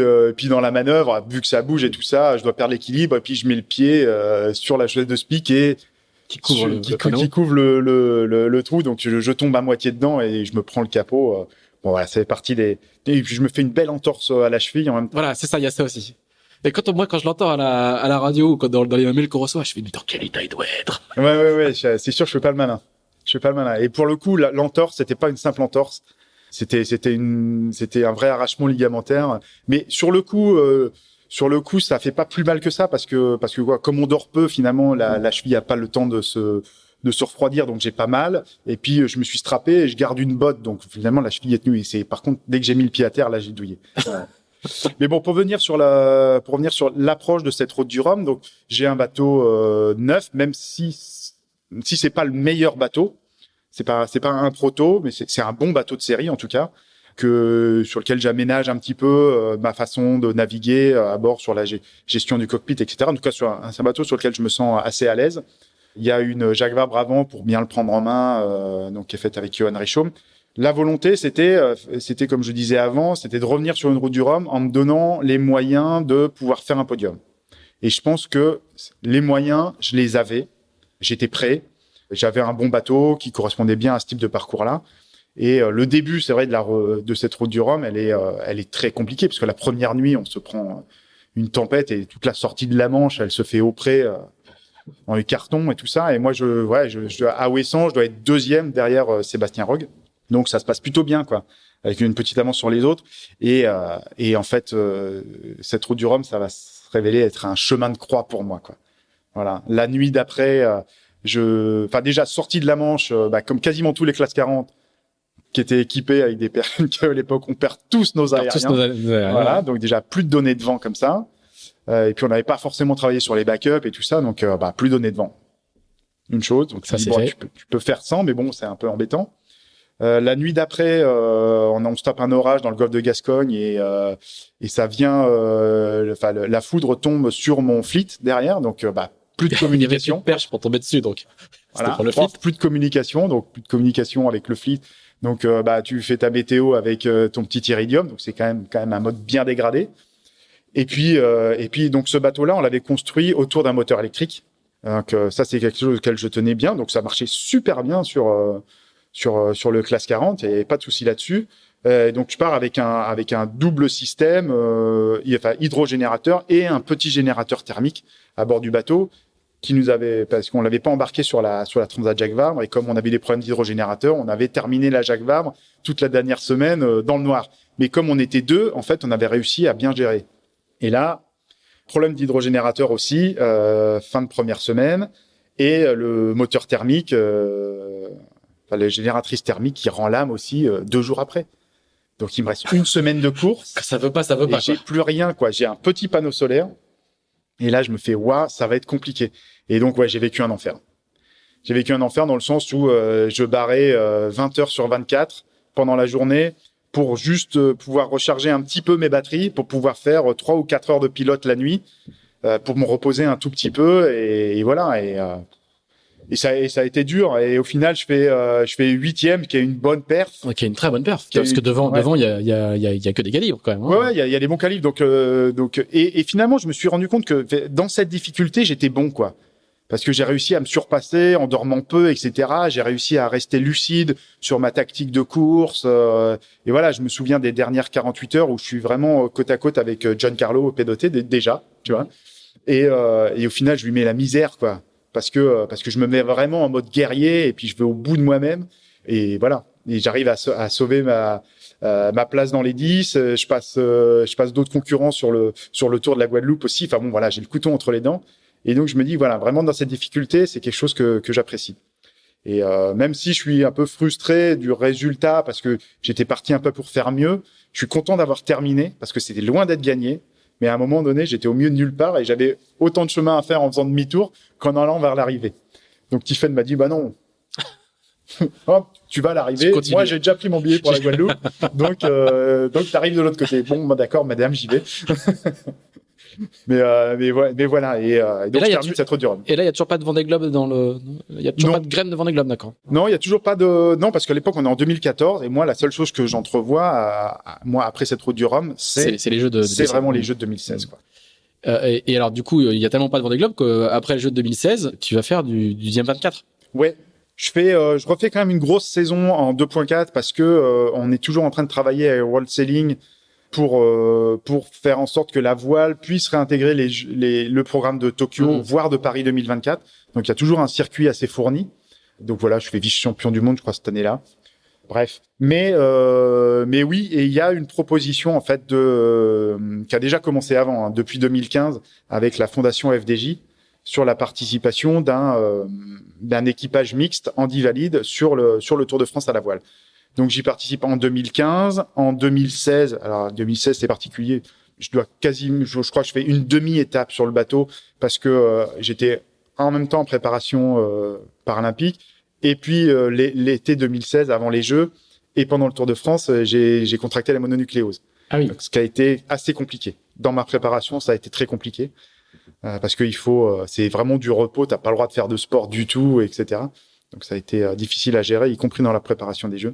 dans la manœuvre, vu que ça bouge et tout ça, je dois perdre l'équilibre et puis je mets le pied sur la chaussette de Spic et Qui couvre qui couvre le trou. Donc je tombe à moitié dedans et je me prends le capot. Bon voilà, ça fait partie des. Et puis je me fais une belle entorse à la cheville en même temps. Voilà, c'est ça, il y a ça aussi. Et quand je l'entends à la radio ou quand dans les mails qu'on reçoit, je fais, mais dans quel état il doit être? Ouais, c'est sûr, je fais pas le malin. Et pour le coup, l'entorse, c'était pas une simple entorse. C'était un vrai arrachement ligamentaire. Mais sur le coup, ça fait pas plus mal que ça parce que quoi, comme on dort peu, finalement, la cheville a pas le temps de se refroidir, donc j'ai pas mal. Et puis je me suis strappé et je garde une botte, donc finalement la cheville est tenue. Et c'est par contre dès que j'ai mis le pied à terre, là j'ai douillé. Ouais. Mais bon, pour revenir sur l'approche de cette route du Rhum, donc j'ai un bateau neuf, même si c'est pas le meilleur bateau. C'est pas un proto, mais c'est un bon bateau de série en tout cas, sur lequel j'aménage un petit peu ma façon de naviguer à bord, sur la gestion du cockpit, etc. En tout cas, c'est un bateau sur lequel je me sens assez à l'aise. Il y a une Jacques Vabre avant pour bien le prendre en main, donc qui est faite avec Johan Richaume. La volonté, c'était comme je disais avant, c'était de revenir sur une route du Rhum en me donnant les moyens de pouvoir faire un podium. Et je pense que les moyens, je les avais. J'étais prêt. J'avais un bon bateau qui correspondait bien à ce type de parcours-là. Et le début, c'est vrai, de cette route du Rhum, elle est très compliquée parce que la première nuit, on se prend une tempête et toute la sortie de la Manche, elle se fait au près dans les cartons et tout ça. Et moi, à Ouessant, je dois être deuxième derrière Sébastien Rogue. Donc ça se passe plutôt bien, quoi, avec une petite avance sur les autres. Et en fait, cette route du Rhum, ça va se révéler être un chemin de croix pour moi, quoi. Voilà. La nuit d'après, déjà sorti de la Manche, comme quasiment tous les classes 40, qui étaient équipés avec des personnes qu'à l'époque on perd tous nos aériens. Voilà. Donc déjà plus de données de vent comme ça. Et puis on n'avait pas forcément travaillé sur les backups et tout ça, donc plus données de vent. Une chose. Donc ça, tu peux faire sans, mais bon, c'est un peu embêtant. La nuit d'après, on se tape un orage dans le golfe de Gascogne et ça vient. La foudre tombe sur mon fleet derrière, donc plus de communication. Il y avait plus de perche pour tomber dessus, donc. Voilà. Plus de communication, donc plus de communication avec le fleet. Donc tu fais ta météo avec ton petit iridium, donc c'est quand même un mode bien dégradé. Et puis donc ce bateau-là, on l'avait construit autour d'un moteur électrique. Donc ça c'est quelque chose auquel je tenais bien, donc ça marchait super bien sur le classe 40, il n'y avait pas de souci là-dessus. Donc je pars avec un double système, hydrogénérateur et un petit générateur thermique à bord du bateau parce qu'on l'avait pas embarqué sur la Transat Jacques Vabre, et comme on avait des problèmes d'hydrogénérateur, on avait terminé la Jacques Vabre toute la dernière semaine dans le noir. Mais comme on était deux, en fait, on avait réussi à bien gérer. Et là, problème d'hydrogénérateur aussi, fin de première semaine, et le moteur thermique, la génératrice thermique qui rend l'âme aussi 2 jours après. Donc il me reste une semaine de course. Ça veut pas. Et j'ai plus rien, quoi. J'ai un petit panneau solaire. Et là, je me fais, ça va être compliqué. Et donc, j'ai vécu un enfer. J'ai vécu un enfer dans le sens où je barrais 20 heures sur 24 pendant la journée pour juste pouvoir recharger un petit peu mes batteries, pour pouvoir faire 3 ou 4 heures de pilote la nuit, pour me reposer un tout petit peu. Et voilà. Et ça a été dur. Et au final, je fais 8e, qui est une bonne perf. Qui est une très bonne perf. Parce que devant, il y a que des calibres, quand même. Hein. Ouais, il y a des bons calibres. Donc, et finalement, je me suis rendu compte que dans cette difficulté, j'étais bon, quoi. Parce que j'ai réussi à me surpasser en dormant peu, etc. J'ai réussi à rester lucide sur ma tactique de course. Et voilà, je me souviens des dernières 48 heures où je suis vraiment côte à côte avec Giancarlo Pedoté, déjà, tu vois. Et au final, je lui mets la misère, quoi. Parce que je me mets vraiment en mode guerrier et puis je vais au bout de moi-même. Et voilà. Et j'arrive à sauver ma place dans les 10. Je passe d'autres concurrents sur le Tour de la Guadeloupe aussi. Enfin bon, voilà, j'ai le couteau entre les dents. Et donc je me dis, voilà, vraiment dans cette difficulté, c'est quelque chose que j'apprécie. Et même si je suis un peu frustré du résultat parce que j'étais parti un peu pour faire mieux, je suis content d'avoir terminé parce que c'était loin d'être gagné. Mais à un moment donné, j'étais au milieu de nulle part et j'avais autant de chemin à faire en faisant demi-tour qu'en allant vers l'arrivée. Donc Tiffen m'a dit, non, hop, tu vas à l'arrivée. Moi, j'ai déjà pris mon billet pour la Guadeloupe. Donc t'arrives de l'autre côté. Bon, d'accord, madame, j'y vais. mais voilà. Et donc, là, je termine cette route du Rhum. Et là, il y a toujours pas de Vendée Globe il y a toujours Non. pas de graine de Vendée Globe, d'accord. Non, il y a toujours pas de. Non, parce qu'à l'époque, on est en 2014, et moi, la seule chose que j'entrevois, moi, après cette route du Rhum, c'est les jeux de c'est vraiment les jeux de 2016, quoi. Et alors, du coup, il y a tellement pas de Vendée Globe qu'après le jeu de 2016, tu vas faire du Diem 24. Ouais. Je refais quand même une grosse saison en 2.4 parce que on est toujours en train de travailler à World Sailing pour faire en sorte que la voile puisse réintégrer le programme de Tokyo, voire de Paris 2024. Donc il y a toujours un circuit assez fourni. Donc voilà, je fais vice-champion du monde, je crois, cette année-là. Bref, mais oui, et il y a une proposition en fait qui a déjà commencé avant, depuis 2015, avec la fondation FDJ, sur la participation d'un équipage mixte handi-valide sur le Tour de France à la voile. Donc j'y participe en 2015, en 2016. Alors 2016 c'est particulier. Je crois que je fais une demi-étape sur le bateau parce que j'étais en même temps en préparation paralympique. Et puis l'été 2016, avant les Jeux et pendant le Tour de France, j'ai contracté la mononucléose. Ah oui. Donc, ce qui a été assez compliqué. Dans ma préparation, ça a été très compliqué parce que c'est vraiment du repos. T'as pas le droit de faire de sport du tout, etc. Donc ça a été difficile à gérer, y compris dans la préparation des Jeux.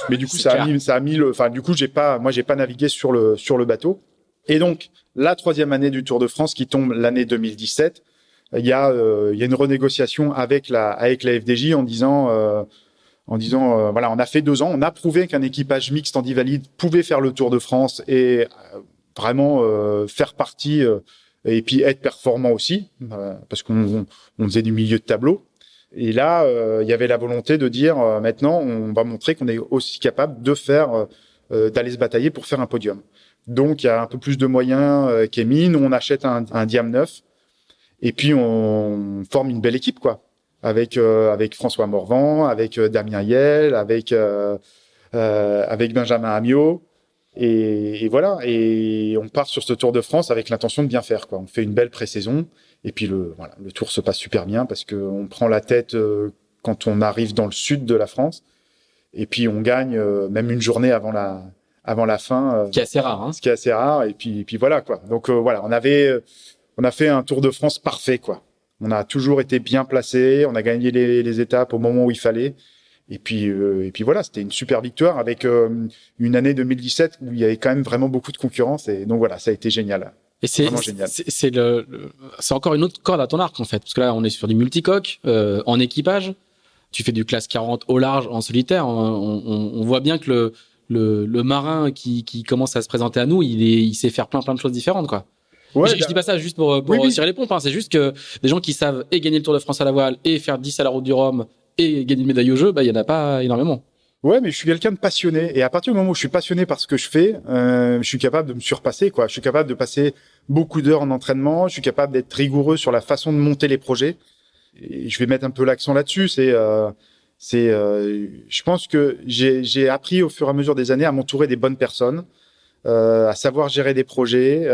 Mais du coup, du coup, j'ai pas navigué sur le bateau. Et donc, la 3e année du Tour de France qui tombe l'année 2017, il y a une renégociation avec la FDJ en disant, voilà, on a fait 2 ans, on a prouvé qu'un équipage mixte handi-valide pouvait faire le Tour de France et vraiment faire partie et puis être performant aussi, parce qu'on faisait du milieu de tableau. Et là, il y avait la volonté de dire maintenant, on va montrer qu'on est aussi capable de faire, d'aller se batailler pour faire un podium. Donc, il y a un peu plus de moyens qui est mis. Nous, on achète un Diam 9 et puis on forme une belle équipe, quoi, avec François Morvan, avec Damien Hiel, avec Benjamin Amiot. Et voilà. Et on part sur ce Tour de France avec l'intention de bien faire, quoi. On fait une belle pré-saison. Et puis le tour se passe super bien parce que on prend la tête quand on arrive dans le sud de la France et puis on gagne même une journée avant la fin, Ce qui est assez rare, hein. Ce qui est assez rare et puis voilà, quoi. Donc voilà, on a fait un Tour de France parfait, quoi. On a toujours été bien placé, on a gagné les étapes au moment où il fallait. Et puis voilà, c'était une super victoire avec une année 2017 où il y avait quand même vraiment beaucoup de concurrence et donc voilà, ça a été génial. Et c'est encore une autre corde à ton arc, en fait. Parce que là, on est sur du multicoque, en équipage. Tu fais du classe 40 au large, en solitaire. On voit bien que le marin qui commence à se présenter à nous, il sait faire plein de choses différentes, quoi. Ouais, je dis pas ça juste pour tirer les pompes, hein. C'est juste que des gens qui savent et gagner le Tour de France à la voile et faire 10 à la route du Rhum et gagner une médaille au jeu, il y en a pas énormément. Ouais, mais je suis quelqu'un de passionné. Et à partir du moment où je suis passionné par ce que je fais, je suis capable de me surpasser, quoi. Je suis capable de passer beaucoup d'heures en entraînement. Je suis capable d'être rigoureux sur la façon de monter les projets. Et je vais mettre un peu l'accent là-dessus. Je pense que j'ai appris au fur et à mesure des années à m'entourer des bonnes personnes, à savoir gérer des projets.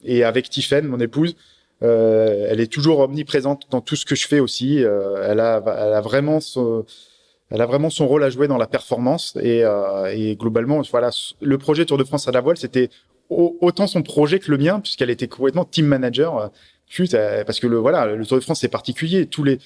Et avec Tiffaine, mon épouse, elle est toujours omniprésente dans tout ce que je fais aussi. Elle a vraiment son rôle à jouer dans la performance et globalement, voilà, le projet Tour de France à la voile, c'était autant son projet que le mien, puisqu'elle était complètement team manager. Parce que le Tour de France c'est particulier. Tous les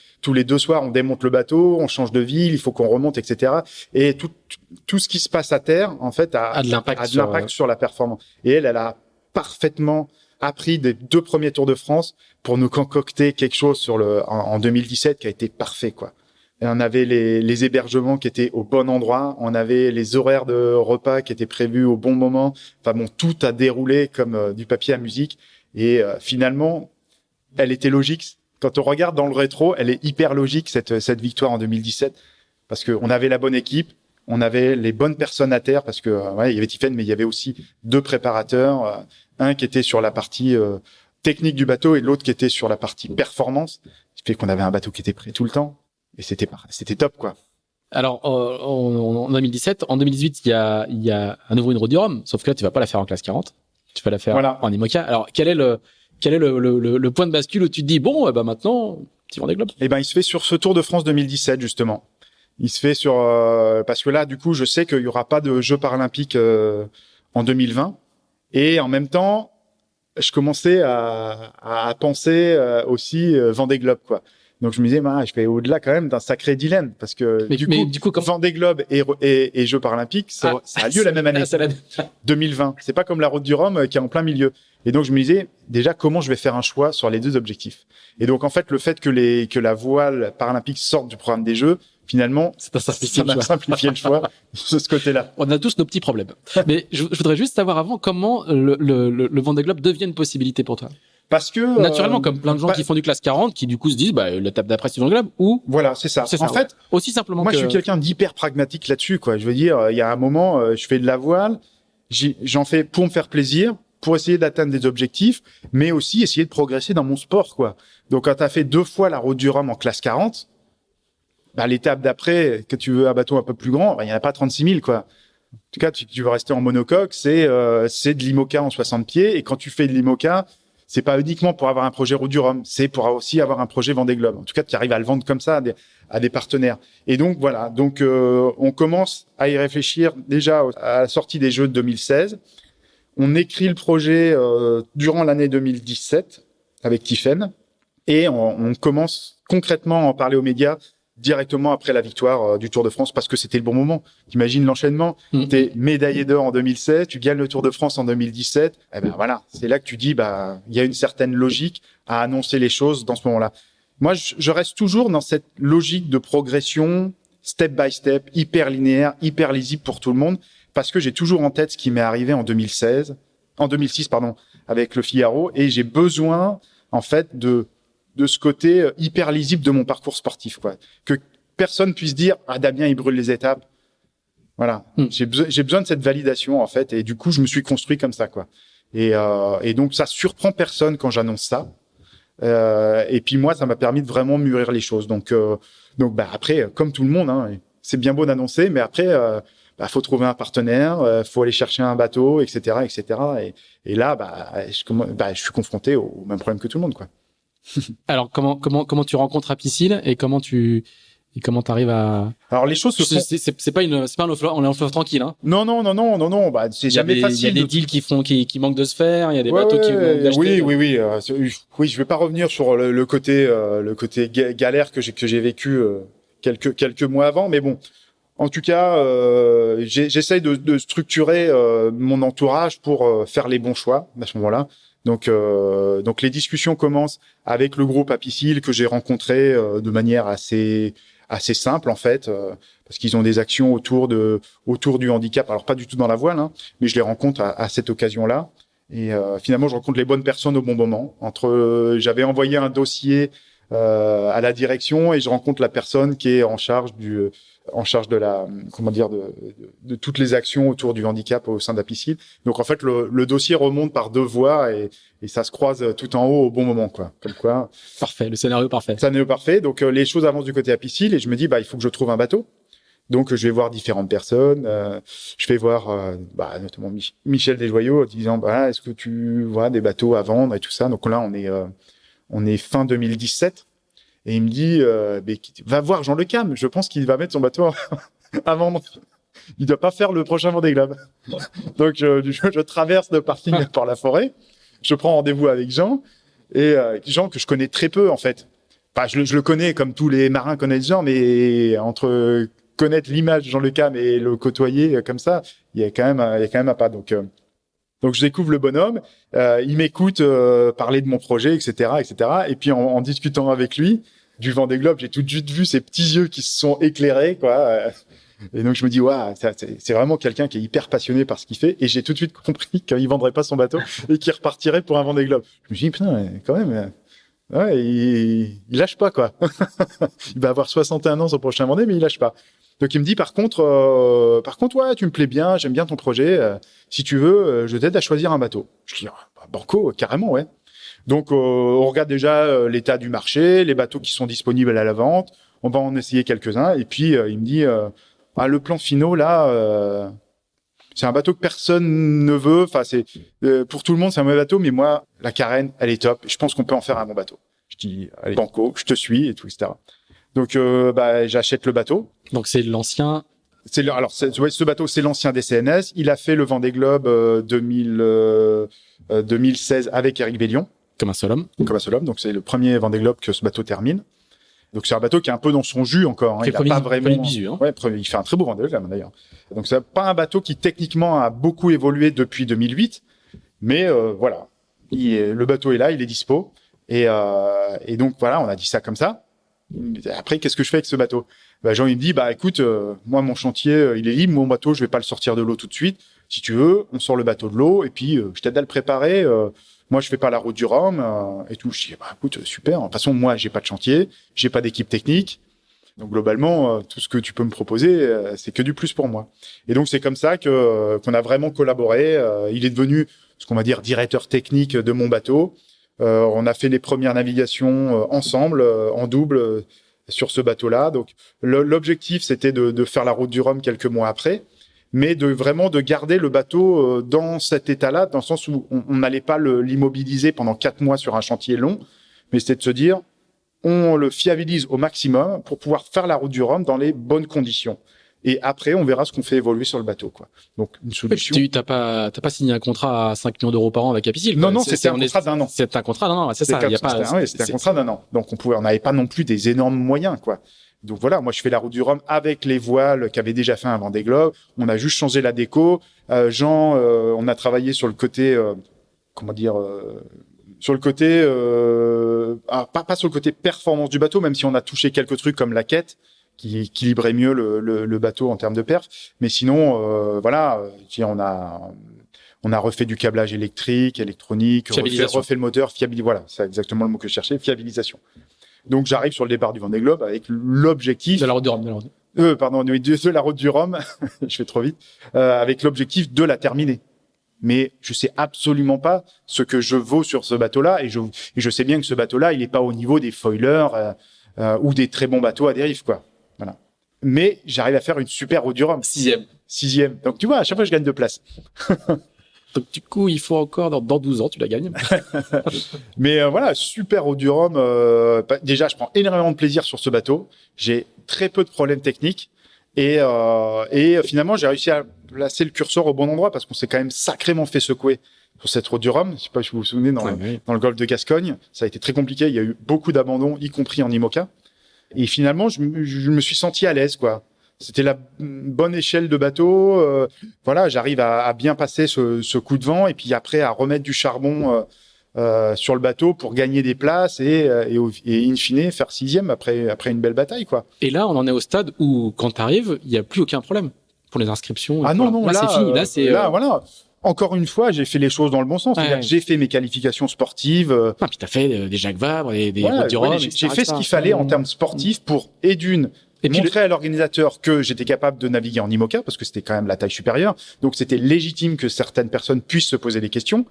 2 soirs, on démonte le bateau, on change de ville, il faut qu'on remonte, etc. Et tout ce qui se passe à terre, en fait, a de l'impact sur la performance. Et elle a parfaitement appris des 2 premiers Tours de France pour nous concocter quelque chose en 2017 qui a été parfait, quoi. Et on avait les hébergements qui étaient au bon endroit, on avait les horaires de repas qui étaient prévus au bon moment. Enfin bon, tout a déroulé comme du papier à musique. Et finalement, elle était logique. Quand on regarde dans le rétro, elle est hyper logique, cette victoire en 2017. Parce qu'on avait la bonne équipe, on avait les bonnes personnes à terre, parce que il y avait Tiffaine, mais il y avait aussi 2 préparateurs. Un qui était sur la partie technique du bateau et l'autre qui était sur la partie performance. Ce qui fait qu'on avait un bateau qui était prêt tout le temps. Et c'était top, quoi. Alors, en 2017, en 2018, il y a à nouveau une route du Rhum, sauf que là, tu vas pas la faire en classe 40. Tu vas la faire en IMOCA. Alors, quel est le point de bascule où tu te dis, bon, maintenant, petit Vendée Globe? Eh ben, il se fait sur ce Tour de France 2017, justement. Il se fait parce que là, du coup, je sais qu'il y aura pas de Jeux paralympiques, en 2020. Et en même temps, je commençais à penser aussi Vendée Globe, quoi. Donc je me disais, je vais au-delà quand même d'un sacré dilemme, parce que du coup, Vendée Globe et Jeux paralympiques, ça a lieu la même année, 2020. C'est pas comme la Route du Rhum qui est en plein milieu. Et donc je me disais déjà comment je vais faire un choix sur les deux objectifs. Et donc en fait le fait que la voile paralympique sorte du programme des Jeux, finalement, ça m'a simplifié le choix de ce côté-là. On a tous nos petits problèmes. Mais je voudrais juste savoir avant comment le Vendée Globe devient une possibilité pour toi. Parce que naturellement, comme plein de gens qui font du classe 40, qui du coup se disent l'étape d'après c'est le Vendée Globe, ou voilà, c'est ça. En fait, aussi simplement. Moi, je suis quelqu'un d'hyper pragmatique là-dessus, quoi. Je veux dire, il y a un moment, je fais de la voile, j'en fais pour me faire plaisir, pour essayer d'atteindre des objectifs, mais aussi essayer de progresser dans mon sport, quoi. Donc, quand t'as fait 2 fois la Route du Rhum en classe 40, l'étape d'après, que tu veux un bateau un peu plus grand, il y en a pas 36 000, quoi. En tout cas, tu veux rester en monocoque, c'est de l'IMOCA en 60 pieds, et quand tu fais de l'IMOCA, c'est pas uniquement pour avoir un projet Route du Rhum, c'est pour aussi avoir un projet Vendée Globe. En tout cas, tu arrives à le vendre comme ça à des partenaires. Et donc, voilà. Donc, on commence à y réfléchir déjà à la sortie des Jeux de 2016. On écrit le projet durant l'année 2017 avec Tiphaine. Et on commence concrètement à en parler aux médias directement après la victoire du Tour de France, parce que c'était le bon moment. T'imagines l'enchaînement, t'es médaillé d'or en 2016, tu gagnes le Tour de France en 2017, voilà, c'est là que tu dis, il y a une certaine logique à annoncer les choses dans ce moment-là. Moi, je reste toujours dans cette logique de progression, step by step, hyper linéaire, hyper lisible pour tout le monde, parce que j'ai toujours en tête ce qui m'est arrivé en 2006, avec le Figaro, et j'ai besoin, en fait, de ce côté hyper lisible de mon parcours sportif, quoi. Que personne puisse dire, Damien, il brûle les étapes. Voilà. J'ai besoin de cette validation, en fait. Et du coup, je me suis construit comme ça, quoi. Et donc, ça surprend personne quand j'annonce ça. Et puis, moi, ça m'a permis de vraiment mûrir les choses. Donc, après, comme tout le monde, c'est bien beau d'annoncer, mais après, faut trouver un partenaire, faut aller chercher un bateau, etc., etc. Et là, je suis confronté au même problème que tout le monde, quoi. Alors comment tu rencontres Apicil et comment t'arrives à... Alors les choses c'est pas un long fleuve tranquille, hein. Non, c'est jamais facile. Il y a des deals qui manquent de se faire, il y a des bateaux qui vont d'acheter. Oui, je vais pas revenir sur le côté galère que j'ai vécu quelques mois avant, mais bon. En tout cas, j'essaye de structurer mon entourage pour faire les bons choix à ce moment-là. Donc les discussions commencent avec le groupe Apicil que j'ai rencontré de manière assez simple, en fait, parce qu'ils ont des actions autour du handicap. Alors pas du tout dans la voile, mais je les rencontre à cette occasion-là. Et finalement, je rencontre les bonnes personnes au bon moment. J'avais envoyé un dossier à la direction et je rencontre la personne qui est en charge de la, de toutes les actions autour du handicap au sein d'Apicil. Donc en fait, le dossier remonte par 2 voies et ça se croise tout en haut au bon moment, quoi. Comme quoi. Parfait, le scénario parfait. Donc les choses avancent du côté Apicil et je me dis, il faut que je trouve un bateau. Donc je vais voir différentes personnes. Je vais voir notamment Michel Desjoyaux, disant, est-ce que tu vois des bateaux à vendre et tout ça. Donc là, on est fin 2017. Et il me dit, va voir Jean Le Cam. Je pense qu'il va mettre son bateau à vendre. Il doit pas faire le prochain Vendée Globe. Donc, je traverse le parking par la forêt. Je prends rendez-vous avec Jean. Et Jean que je connais très peu, en fait. Enfin, je le connais comme tous les marins connaissent Jean, mais entre connaître l'image de Jean Le Cam et le côtoyer comme ça, il y a quand même un pas. Donc, je découvre le bonhomme. Il m'écoute parler de mon projet, etc., etc. Et puis, en discutant avec lui, du Vendée Globe, j'ai tout de suite vu ses petits yeux qui se sont éclairés, quoi. Et donc je me dis, c'est vraiment quelqu'un qui est hyper passionné par ce qu'il fait. Et j'ai tout de suite compris qu'il vendrait pas son bateau et qu'il repartirait pour un Vendée Globe. Je me suis dit, putain, quand même, il lâche pas, quoi. Il va avoir 61 ans son prochain Vendée, mais il lâche pas. Donc il me dit, par contre, tu me plais bien, j'aime bien ton projet. Si tu veux, je t'aide à choisir un bateau. Je dis, banco, carrément, ouais. Donc, on regarde déjà l'état du marché, les bateaux qui sont disponibles à la vente. On va en essayer quelques-uns. Et puis, il me dit, le plan finaux, là, c'est un bateau que personne ne veut. Enfin, pour tout le monde, c'est un mauvais bateau. Mais moi, la carène, elle est top. Je pense qu'on peut en faire un bon bateau. Je dis, allez, banco, je te suis et tout, etc. Donc, j'achète le bateau. Donc, c'est l'ancien Ce bateau, c'est l'ancien DCNS. Il a fait le Vendée Globe 2016 avec Éric Bellion. Comme un seul homme. Donc c'est le premier Vendée Globe que ce bateau termine. Donc c'est un bateau qui est un peu dans son jus encore. Il a pas vraiment. Bisu, hein. Ouais, il fait un très beau Vendée Globe d'ailleurs. Donc c'est pas un bateau qui techniquement a beaucoup évolué depuis 2008, mais voilà, le bateau est là, il est dispo. Et donc voilà, on a dit ça comme ça. Après, qu'est-ce que je fais avec ce bateau? Jean, il me dit, écoute, moi, mon chantier, il est libre, mon bateau, je vais pas le sortir de l'eau tout de suite. Si tu veux, on sort le bateau de l'eau, et puis, je t'aide à le préparer. Moi, je fais pas la route du Rhum, et tout. Je dis, écoute, super. De toute façon, moi, j'ai pas de chantier, j'ai pas d'équipe technique. Donc, globalement, tout ce que tu peux me proposer, c'est que du plus pour moi. Et donc, c'est comme ça qu'on a vraiment collaboré. Il est devenu, ce qu'on va dire, directeur technique de mon bateau. On a fait les premières navigations ensemble, en double, sur ce bateau-là. Donc, l'objectif, c'était de faire la route du Rhum quelques mois après, mais vraiment de garder le bateau dans cet état-là, dans le sens où on n'allait pas l'immobiliser pendant 4 mois sur un chantier long, mais c'était de se dire, on le fiabilise au maximum pour pouvoir faire la route du Rhum dans les bonnes conditions. Et après, on verra ce qu'on fait évoluer sur le bateau, quoi. Donc, une solution. T'as pas signé un contrat à 5 millions d'euros par an avec Apicil. Non, c'était un contrat d'un an. C'est un contrat d'un an, c'est ça. C'était un contrat d'un an. Donc, on n'avait pas non plus des énormes moyens, quoi. Donc voilà, moi je fais la route du Rhum avec les voiles qu'avait déjà fait un Vendée Globe. On a juste changé la déco. Jean, on a travaillé sur le côté, sur le côté, pas sur le côté performance du bateau, même si on a touché quelques trucs comme la quête qui équilibrait mieux le bateau en termes de perf. Mais sinon, on a refait du câblage électrique, électronique, refait le moteur, voilà, c'est exactement le mot que je cherchais, fiabilisation. Donc j'arrive sur le départ du Vendée Globe avec l'objectif de la route du Rhum, de la route du Rhum, je fais trop vite, avec l'objectif de la terminer. Mais je sais absolument pas ce que je vaux sur ce bateau-là, et je sais bien que ce bateau-là, il est pas au niveau des foilers ou des très bons bateaux à dérive, quoi. Voilà. Mais j'arrive à faire une super route du Rhum. Sixième. Donc tu vois, à chaque fois je gagne 2 places. Donc du coup, il faut encore dans 12 ans, tu la gagnes. Mais voilà, super route du Rhum. Déjà, je prends énormément de plaisir sur ce bateau. J'ai très peu de problèmes techniques. Et finalement, j'ai réussi à placer le curseur au bon endroit parce qu'on s'est quand même sacrément fait secouer sur cette route du Rhum. Je sais pas si vous vous souvenez, dans le golfe de Gascogne, ça a été très compliqué. Il y a eu beaucoup d'abandons, y compris en IMOCA. Et finalement, je me suis senti à l'aise, quoi. C'était la bonne échelle de bateau. Voilà, j'arrive à bien passer ce coup de vent et puis après à remettre du charbon sur le bateau pour gagner des places et in fine faire 6e après une belle bataille, quoi. Et là, on en est au stade où quand t'arrives, il y a plus aucun problème pour les inscriptions. Ah non, là c'est fini. Là, voilà. Encore une fois, j'ai fait les choses dans le bon sens. Ouais. J'ai fait mes qualifications sportives. Puis t'as fait des Jacques Vabre et des routes du Rhum. J'ai fait ce qu'il fallait en termes sportifs pour montrer à l'organisateur que j'étais capable de naviguer en IMOCA parce que c'était quand même la taille supérieure. Donc c'était légitime que certaines personnes puissent se poser des questions.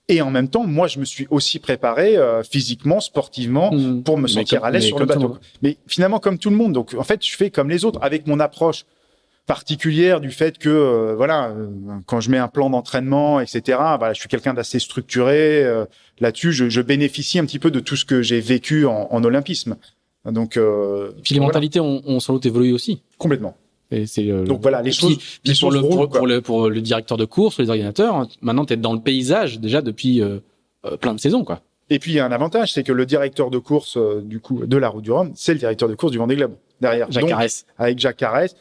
Et en même temps, moi, je me suis aussi préparé physiquement, sportivement, pour me sentir à l'aise sur le bateau. Mais finalement, comme tout le monde. Donc, en fait, je fais comme les autres, avec mon approche particulière du fait que, quand je mets un plan d'entraînement, etc., je suis quelqu'un d'assez structuré. Là-dessus, je bénéficie un petit peu de tout ce que j'ai vécu en olympisme. Donc, puis les mentalités ont sans doute évolué aussi. Complètement. Et c'est donc voilà, les choses. Puis pour le directeur de course, les organisateurs, maintenant t'es dans le paysage déjà depuis plein de saisons, quoi. Et puis il y a un avantage, c'est que le directeur de course du coup de la route du Rhum, c'est le directeur de course du Vendée Globe derrière. Jacques Carès. Avec Jacques Carès.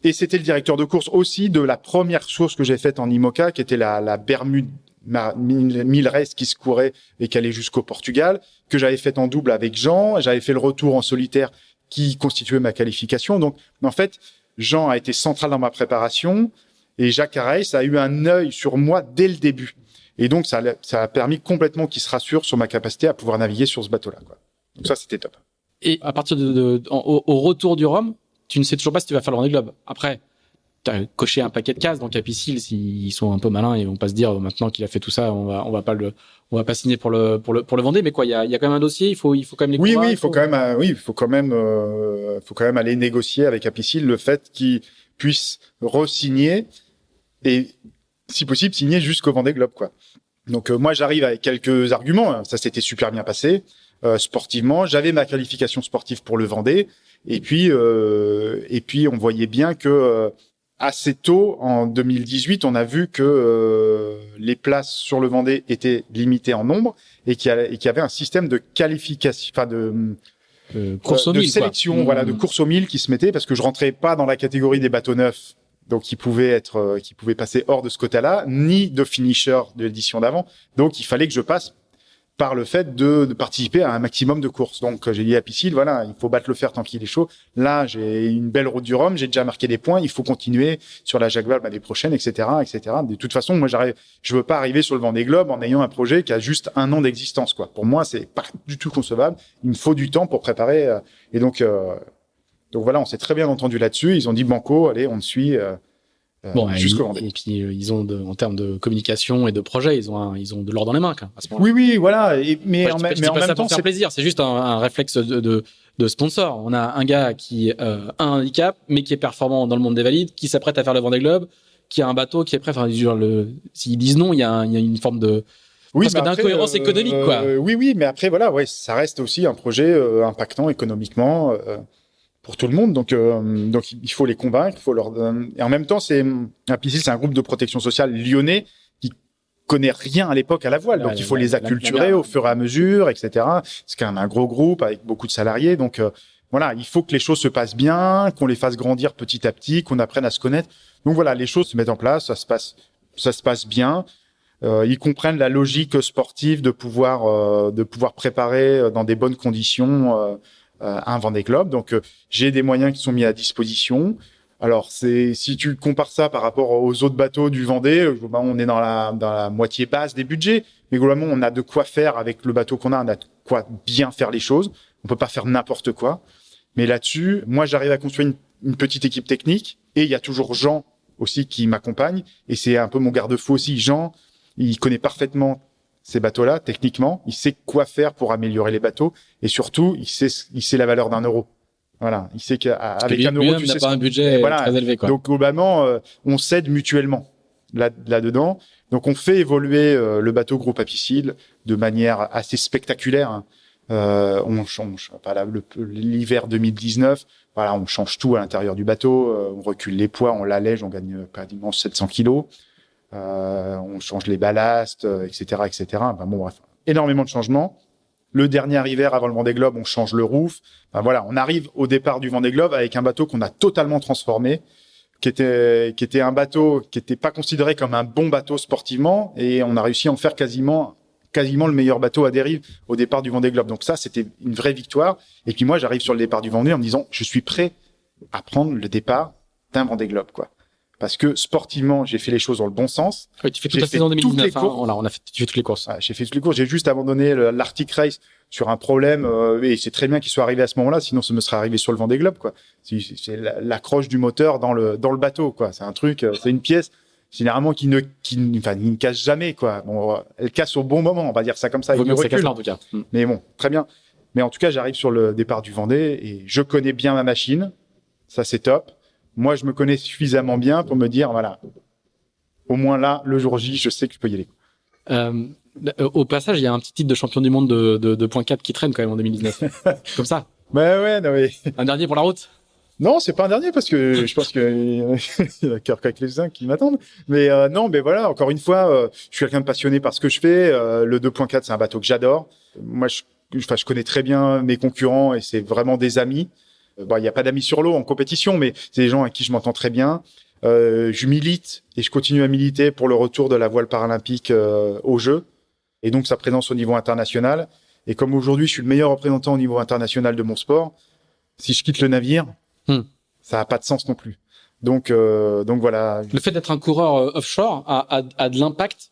Et c'était le directeur de course aussi de la première source que j'ai faite en IMOCA, qui était la Bermude 1000 races qui se courait et qui allait jusqu'au Portugal, que j'avais faite en double avec Jean. J'avais fait le retour en solitaire qui constituait ma qualification. Donc en fait, Jean a été central dans ma préparation et Jacques Carès a eu un œil sur moi dès le début. Et donc, ça a permis complètement qu'il se rassure sur ma capacité à pouvoir naviguer sur ce bateau-là, quoi. Donc ça, c'était top. Et à partir au retour du Rhum, tu ne sais toujours pas si tu vas faire le Vendée Globe. Après, tu as coché un paquet de cases, donc Apicil, s'ils sont un peu malins, ils vont pas se dire maintenant qu'il a fait tout ça, on va pas signer pour le Vendée. Mais quoi, il y a quand même un dossier, il faut quand même les Oui, il faut quand même aller négocier avec Apicil le fait qu'il puisse re-signer et si possible signer jusqu'au Vendée Globe, quoi. Donc moi j'arrive avec quelques arguments. Ça s'était super bien passé. sportivement. J'avais ma qualification sportive pour le Vendée. Et puis on voyait bien que assez tôt, en 2018, on a vu que les places sur le Vendée étaient limitées en nombre et qu'il y avait un système de qualification, enfin course au de mille, sélection, quoi. voilà, de course au mille qui se mettait parce que je rentrais pas dans la catégorie des bateaux neufs, donc qui pouvaient passer hors de ce quota-là, ni de finisher de l'édition d'avant. Donc il fallait que je passe par le fait de participer à un maximum de courses. Donc j'ai dit à Piscine, voilà, il faut battre le fer tant qu'il est chaud. Là, j'ai une belle route du Rhum, j'ai déjà marqué des points, il faut continuer sur la Jacques Vabre l'année prochaine, etc., etc. De toute façon, moi, je veux pas arriver sur le Vendée Globe en ayant un projet qui a juste 1 an d'existence, quoi. Pour moi, c'est pas du tout concevable. Il me faut du temps pour préparer. Et donc voilà, on s'est très bien entendu là-dessus. Ils ont dit banco, allez, on te suit. Jusqu'au Vendée. Et puis ils ont en termes de communication et de projet, ils ont de l'or dans les mains, quoi, à ce moment-là. Oui, voilà. Mais en même ça temps, pour faire plaisir. C'est juste un réflexe de sponsor. On a un gars qui a un handicap, mais qui est performant dans le monde des valides, qui s'apprête à faire le Vendée Globe, qui a un bateau qui est prêt. Enfin, s'ils disent non, il y a une forme de parce que d'incohérence économique, quoi. Oui, mais après, voilà, ouais, ça reste aussi un projet impactant économiquement pour tout le monde. Donc il faut les convaincre, il faut leur donner. Et en même temps, Apicil, c'est un groupe de protection sociale lyonnais qui connaît rien à l'époque à la voile. Donc il faut les acculturer au fur et à mesure, etc. C'est quand même un gros groupe avec beaucoup de salariés. Donc voilà, il faut que les choses se passent bien, qu'on les fasse grandir petit à petit, qu'on apprenne à se connaître. Donc voilà, les choses se mettent en place, ça se passe bien. Ils comprennent la logique sportive de pouvoir préparer dans des bonnes conditions un Vendée Globe. Donc j'ai des moyens qui sont mis à disposition. Alors si tu compares ça par rapport aux autres bateaux du Vendée, on est dans la moitié basse des budgets, mais globalement on a de quoi faire avec le bateau qu'on a, on a de quoi bien faire les choses. On peut pas faire n'importe quoi. Mais là-dessus, moi j'arrive à construire une petite équipe technique et il y a toujours Jean aussi qui m'accompagne et c'est un peu mon garde-fou aussi. Jean, il connaît parfaitement ces bateaux-là, techniquement, il sait quoi faire pour améliorer les bateaux, et surtout, il sait la valeur d'1 euro. Voilà, il sait qu'avec 1 euro, tu sais pas un budget très élevé, quoi. Donc globalement, on s'aide mutuellement là-dedans. Donc on fait évoluer le bateau groupe Apicil de manière assez spectaculaire. Hein. On change, l'hiver 2019, voilà, on change tout à l'intérieur du bateau, on recule les poids, on l'allège, on gagne quasiment 700 kilos. On change les ballasts, etc., etc. Ben bon, bref, énormément de changements. Le dernier hiver avant le Vendée Globe, on change le roof. Ben voilà, on arrive au départ du Vendée Globe avec un bateau qu'on a totalement transformé, qui était un bateau qui était pas considéré comme un bon bateau sportivement, et on a réussi à en faire quasiment le meilleur bateau à dérive au départ du Vendée Globe. Donc ça, c'était une vraie victoire. Et puis moi, j'arrive sur le départ du Vendée en me disant, je suis prêt à prendre le départ d'un Vendée Globe, quoi. Parce que sportivement, j'ai fait les choses dans le bon sens. Oui, tu fais toute la saison 2019. Tu fais toutes les courses. J'ai fait toutes les courses. J'ai juste abandonné l'Arctic Race sur un problème, et c'est très bien qu'il soit arrivé à ce moment-là, sinon ça me serait arrivé sur le Vendée Globe, quoi. C'est l'accroche du moteur dans le bateau, quoi. C'est un truc, c'est une pièce généralement qui ne casse jamais, quoi. Bon, elle casse au bon moment, on va dire ça comme ça. Vaut mieux que ça casse là, en tout cas. Mais bon, très bien. Mais en tout cas, j'arrive sur le départ du Vendée et je connais bien ma machine. Ça, c'est top. Moi, je me connais suffisamment bien pour me dire, voilà, au moins là, le jour J, je sais que je peux y aller. Au passage, il y a un petit titre de champion du monde de .4 qui traîne quand même en 2019. Comme ça. Ouais, non, mais... Un dernier pour la route? Non, c'est pas un dernier parce que je pense qu'il y a quelques-uns qui m'attendent. Mais non, mais voilà, encore une fois, je suis quelqu'un de passionné par ce que je fais. Le 2.4, c'est un bateau que j'adore. Moi, je connais très bien mes concurrents et c'est vraiment des amis. Bon, il n'y a pas d'amis sur l'eau en compétition, mais c'est des gens avec qui je m'entends très bien. Je milite et je continue à militer pour le retour de la voile paralympique aux Jeux et donc sa présence au niveau international. Et comme aujourd'hui, je suis le meilleur représentant au niveau international de mon sport, si je quitte le navire, ça n'a pas de sens non plus. Donc voilà. Le fait d'être un coureur offshore a de l'impact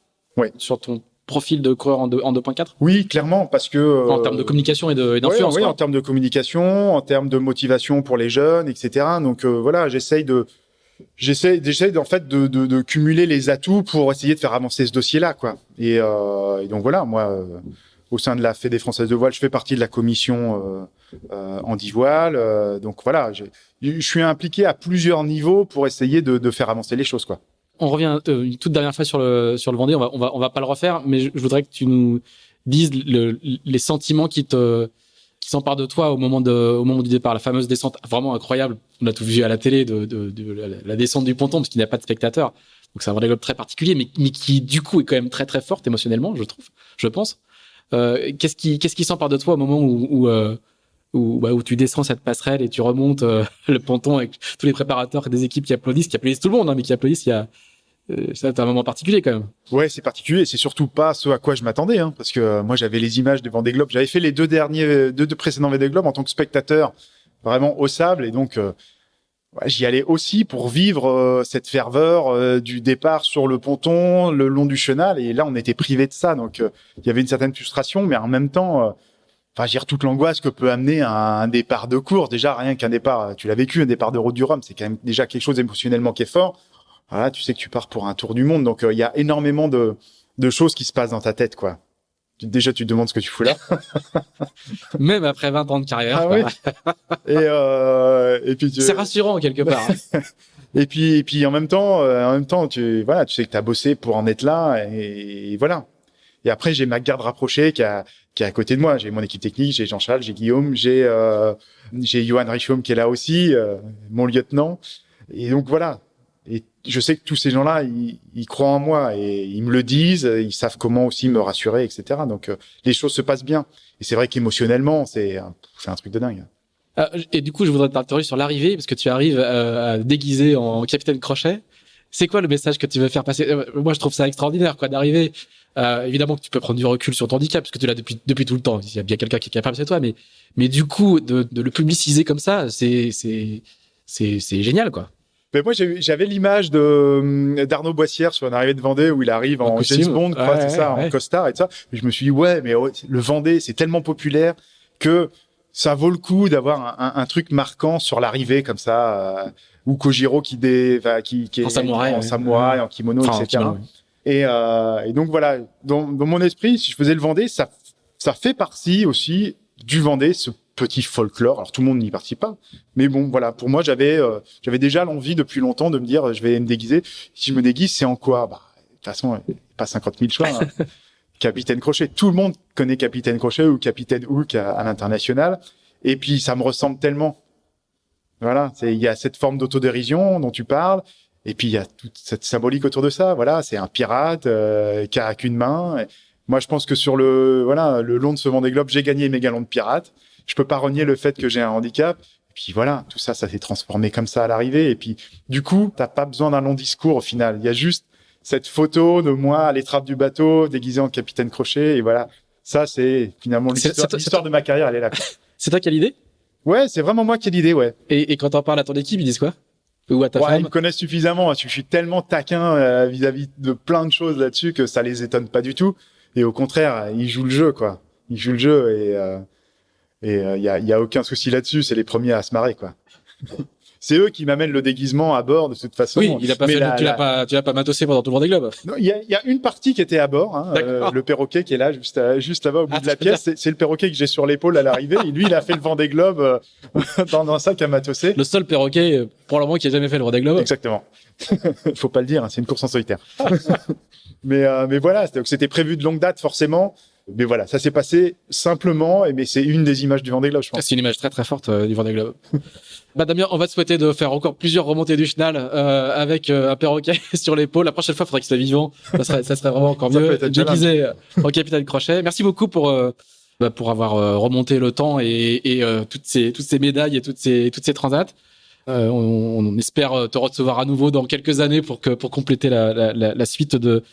sur ton profil de coureur en 2.4? Oui, clairement, parce que... en termes de communication et d'influence. Oui, en termes de communication, en termes de motivation pour les jeunes, etc. Donc voilà, j'essaie en fait de cumuler les atouts pour essayer de faire avancer ce dossier-là, quoi. Et donc voilà, moi, au sein de la Fédé française de voile, je fais partie de la commission handi-voile. Donc voilà, je suis impliqué à plusieurs niveaux pour essayer de faire avancer les choses, quoi. On revient une toute dernière fois sur le Vendée. On va pas le refaire, mais je voudrais que tu nous disent les sentiments qui s'emparent de toi au moment du départ. La fameuse descente vraiment incroyable. On a tout vu à la télé de la descente du ponton parce qu'il n'y a pas de spectateurs. Donc c'est un Vendée Globe très particulier, mais qui du coup est quand même très très forte émotionnellement, je pense. Qu'est-ce qui s'empare de toi au moment où tu descends cette passerelle et tu remontes le ponton avec tous les préparateurs et des équipes qui applaudissent tout le monde, hein, mais qui applaudissent. C'est un moment particulier quand même. Ouais, c'est particulier. C'est surtout pas ce à quoi je m'attendais, hein, parce que moi j'avais les images des Vendée Globe. J'avais fait les deux précédents Vendée Globe en tant que spectateur, vraiment au sable, et donc j'y allais aussi pour vivre cette ferveur du départ sur le ponton, le long du chenal. Et là, on était privé de ça, donc il y avait une certaine frustration, mais en même temps, toute l'angoisse que peut amener un départ de course. Déjà, rien qu'un départ, tu l'as vécu, un départ de Route du Rhum, c'est quand même déjà quelque chose émotionnellement qui est fort. Voilà, tu sais que tu pars pour un tour du monde, donc il y a énormément de choses qui se passent dans ta tête, quoi. Déjà, tu te demandes ce que tu fous là. Même après 20 ans de carrière. Ah, oui. Et puis c'est rassurant quelque part. et puis en même temps, tu sais que t'as bossé pour en être là, et voilà. Et après, j'ai ma garde rapprochée qui est à côté de moi. J'ai mon équipe technique, j'ai Jean-Charles, j'ai Guillaume, j'ai Johan Richaume qui est là aussi, mon lieutenant. Et donc voilà. Et je sais que tous ces gens-là, ils croient en moi et ils me le disent, ils savent comment aussi me rassurer, etc. Donc les choses se passent bien. Et c'est vrai qu'émotionnellement, c'est un truc de dingue. Et du coup, je voudrais t'interroger sur l'arrivée, parce que tu arrives déguisé en capitaine Crochet. C'est quoi le message que tu veux faire passer? Moi, je trouve ça extraordinaire, quoi, d'arriver. Évidemment que tu peux prendre du recul sur ton handicap, parce que tu l'as depuis tout le temps. Il y a bien quelqu'un qui est capable, c'est toi. Mais du coup, de le publiciser comme ça, c'est génial, quoi. Mais moi, j'avais l'image d'Arnaud Boissière sur une arrivée de Vendée où il arrive en James Bond, quoi, c'est ça, en costard et tout ça. Et je me suis dit, mais le Vendée, c'est tellement populaire que ça vaut le coup d'avoir un truc marquant sur l'arrivée comme ça, ou Kojiro qui est en samouraï, en kimono, etc. Et donc voilà, dans mon esprit, si je faisais le Vendée, ça fait partie aussi du Vendée, ce petit folklore. Alors tout le monde n'y participe pas, mais bon voilà, pour moi j'avais déjà l'envie depuis longtemps de me dire je vais me déguiser. Si je me déguise, c'est en quoi? De toute façon, pas 50 000 choix. Hein. Capitaine Crochet, tout le monde connaît Capitaine Crochet ou Capitaine Hook à l'international, et puis ça me ressemble tellement. Voilà, il y a cette forme d'autodérision dont tu parles, et puis il y a toute cette symbolique autour de ça. Voilà, c'est un pirate qui a qu'une main. Et moi, je pense que sur le long de ce Vendée Globe, j'ai gagné mes galons de pirate. Je peux pas renier le fait que j'ai un handicap. Et puis voilà, tout ça s'est transformé comme ça à l'arrivée. Et puis, du coup, t'as pas besoin d'un long discours au final. Il y a juste cette photo de moi à l'étrave du bateau, déguisé en capitaine Crochet. Et voilà, ça, c'est finalement l'histoire de ma carrière, elle est là. C'est toi qui as l'idée? Ouais, c'est vraiment moi qui ai l'idée, ouais. Et quand t'en parles à ton équipe, ils disent quoi? Ou à ta femme? Ils me connaissent suffisamment. Je suis tellement taquin vis-à-vis de plein de choses là-dessus que ça les étonne pas du tout. Et au contraire, ils jouent le jeu, quoi. Ils jouent le jeu et il y a aucun souci là-dessus. C'est les premiers à se marrer, quoi. C'est eux qui m'amènent le déguisement à bord de toute façon. Oui, tu l'as pas matossé pendant tout le Vendée Globe. Non, il y a une partie qui était à bord, hein, le perroquet qui est là juste là-bas au bout de la pièce. C'est le perroquet que j'ai sur l'épaule à l'arrivée. Et lui, il a fait le Vendée Globe dans un sac à matosser. Le seul perroquet pour le moment qui a jamais fait le Vendée Globe. Exactement. Faut pas le dire, hein, c'est une course en solitaire. mais voilà, c'était prévu de longue date forcément. Mais voilà, ça s'est passé simplement, mais c'est une des images du Vendée Globe, je pense. C'est une image très très forte du Vendée Globe. Damien, on va te souhaiter de faire encore plusieurs remontées du chenal avec un perroquet sur l'épaule. La prochaine fois, il faudrait qu'il soit vivant. Ça serait vraiment encore mieux. Déguisé en capitaine Crochet. Merci beaucoup pour avoir remonté le temps et toutes ces médailles et toutes ces transats. On espère te recevoir à nouveau dans quelques années pour compléter la suite de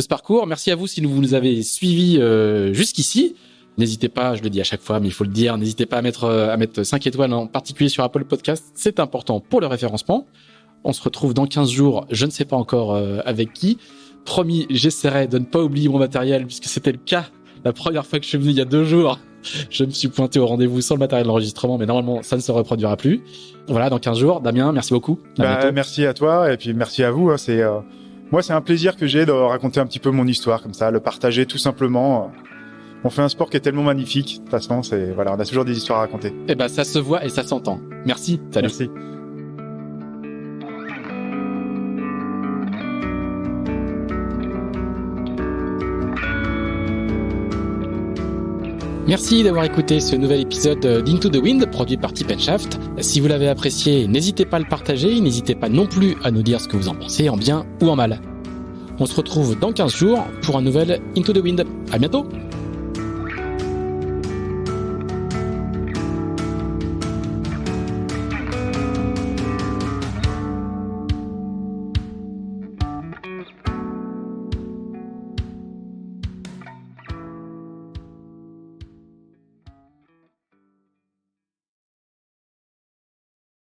ce parcours. Merci à vous si vous nous avez suivis jusqu'ici. N'hésitez pas, je le dis à chaque fois, mais il faut le dire, n'hésitez pas à mettre 5 étoiles, en particulier sur Apple Podcast. C'est important pour le référencement. On se retrouve dans 15 jours, je ne sais pas encore avec qui. Promis, j'essaierai de ne pas oublier mon matériel, puisque c'était le cas la première fois que je suis venu il y a 2 jours. Je me suis pointé au rendez-vous sans le matériel d'enregistrement, mais normalement, ça ne se reproduira plus. Voilà, dans 15 jours. Damien, merci beaucoup. Merci à toi, et puis merci à vous. Moi, c'est un plaisir que j'ai de raconter un petit peu mon histoire, comme ça, le partager tout simplement. On fait un sport qui est tellement magnifique. De toute façon, on a toujours des histoires à raconter. Ça se voit et ça s'entend. Merci. Salut. Merci. Merci d'avoir écouté ce nouvel épisode d'Into the Wind produit par Tip & Shaft. Si vous l'avez apprécié, n'hésitez pas à le partager, n'hésitez pas non plus à nous dire ce que vous en pensez, en bien ou en mal. On se retrouve dans 15 jours pour un nouvel Into the Wind. À bientôt!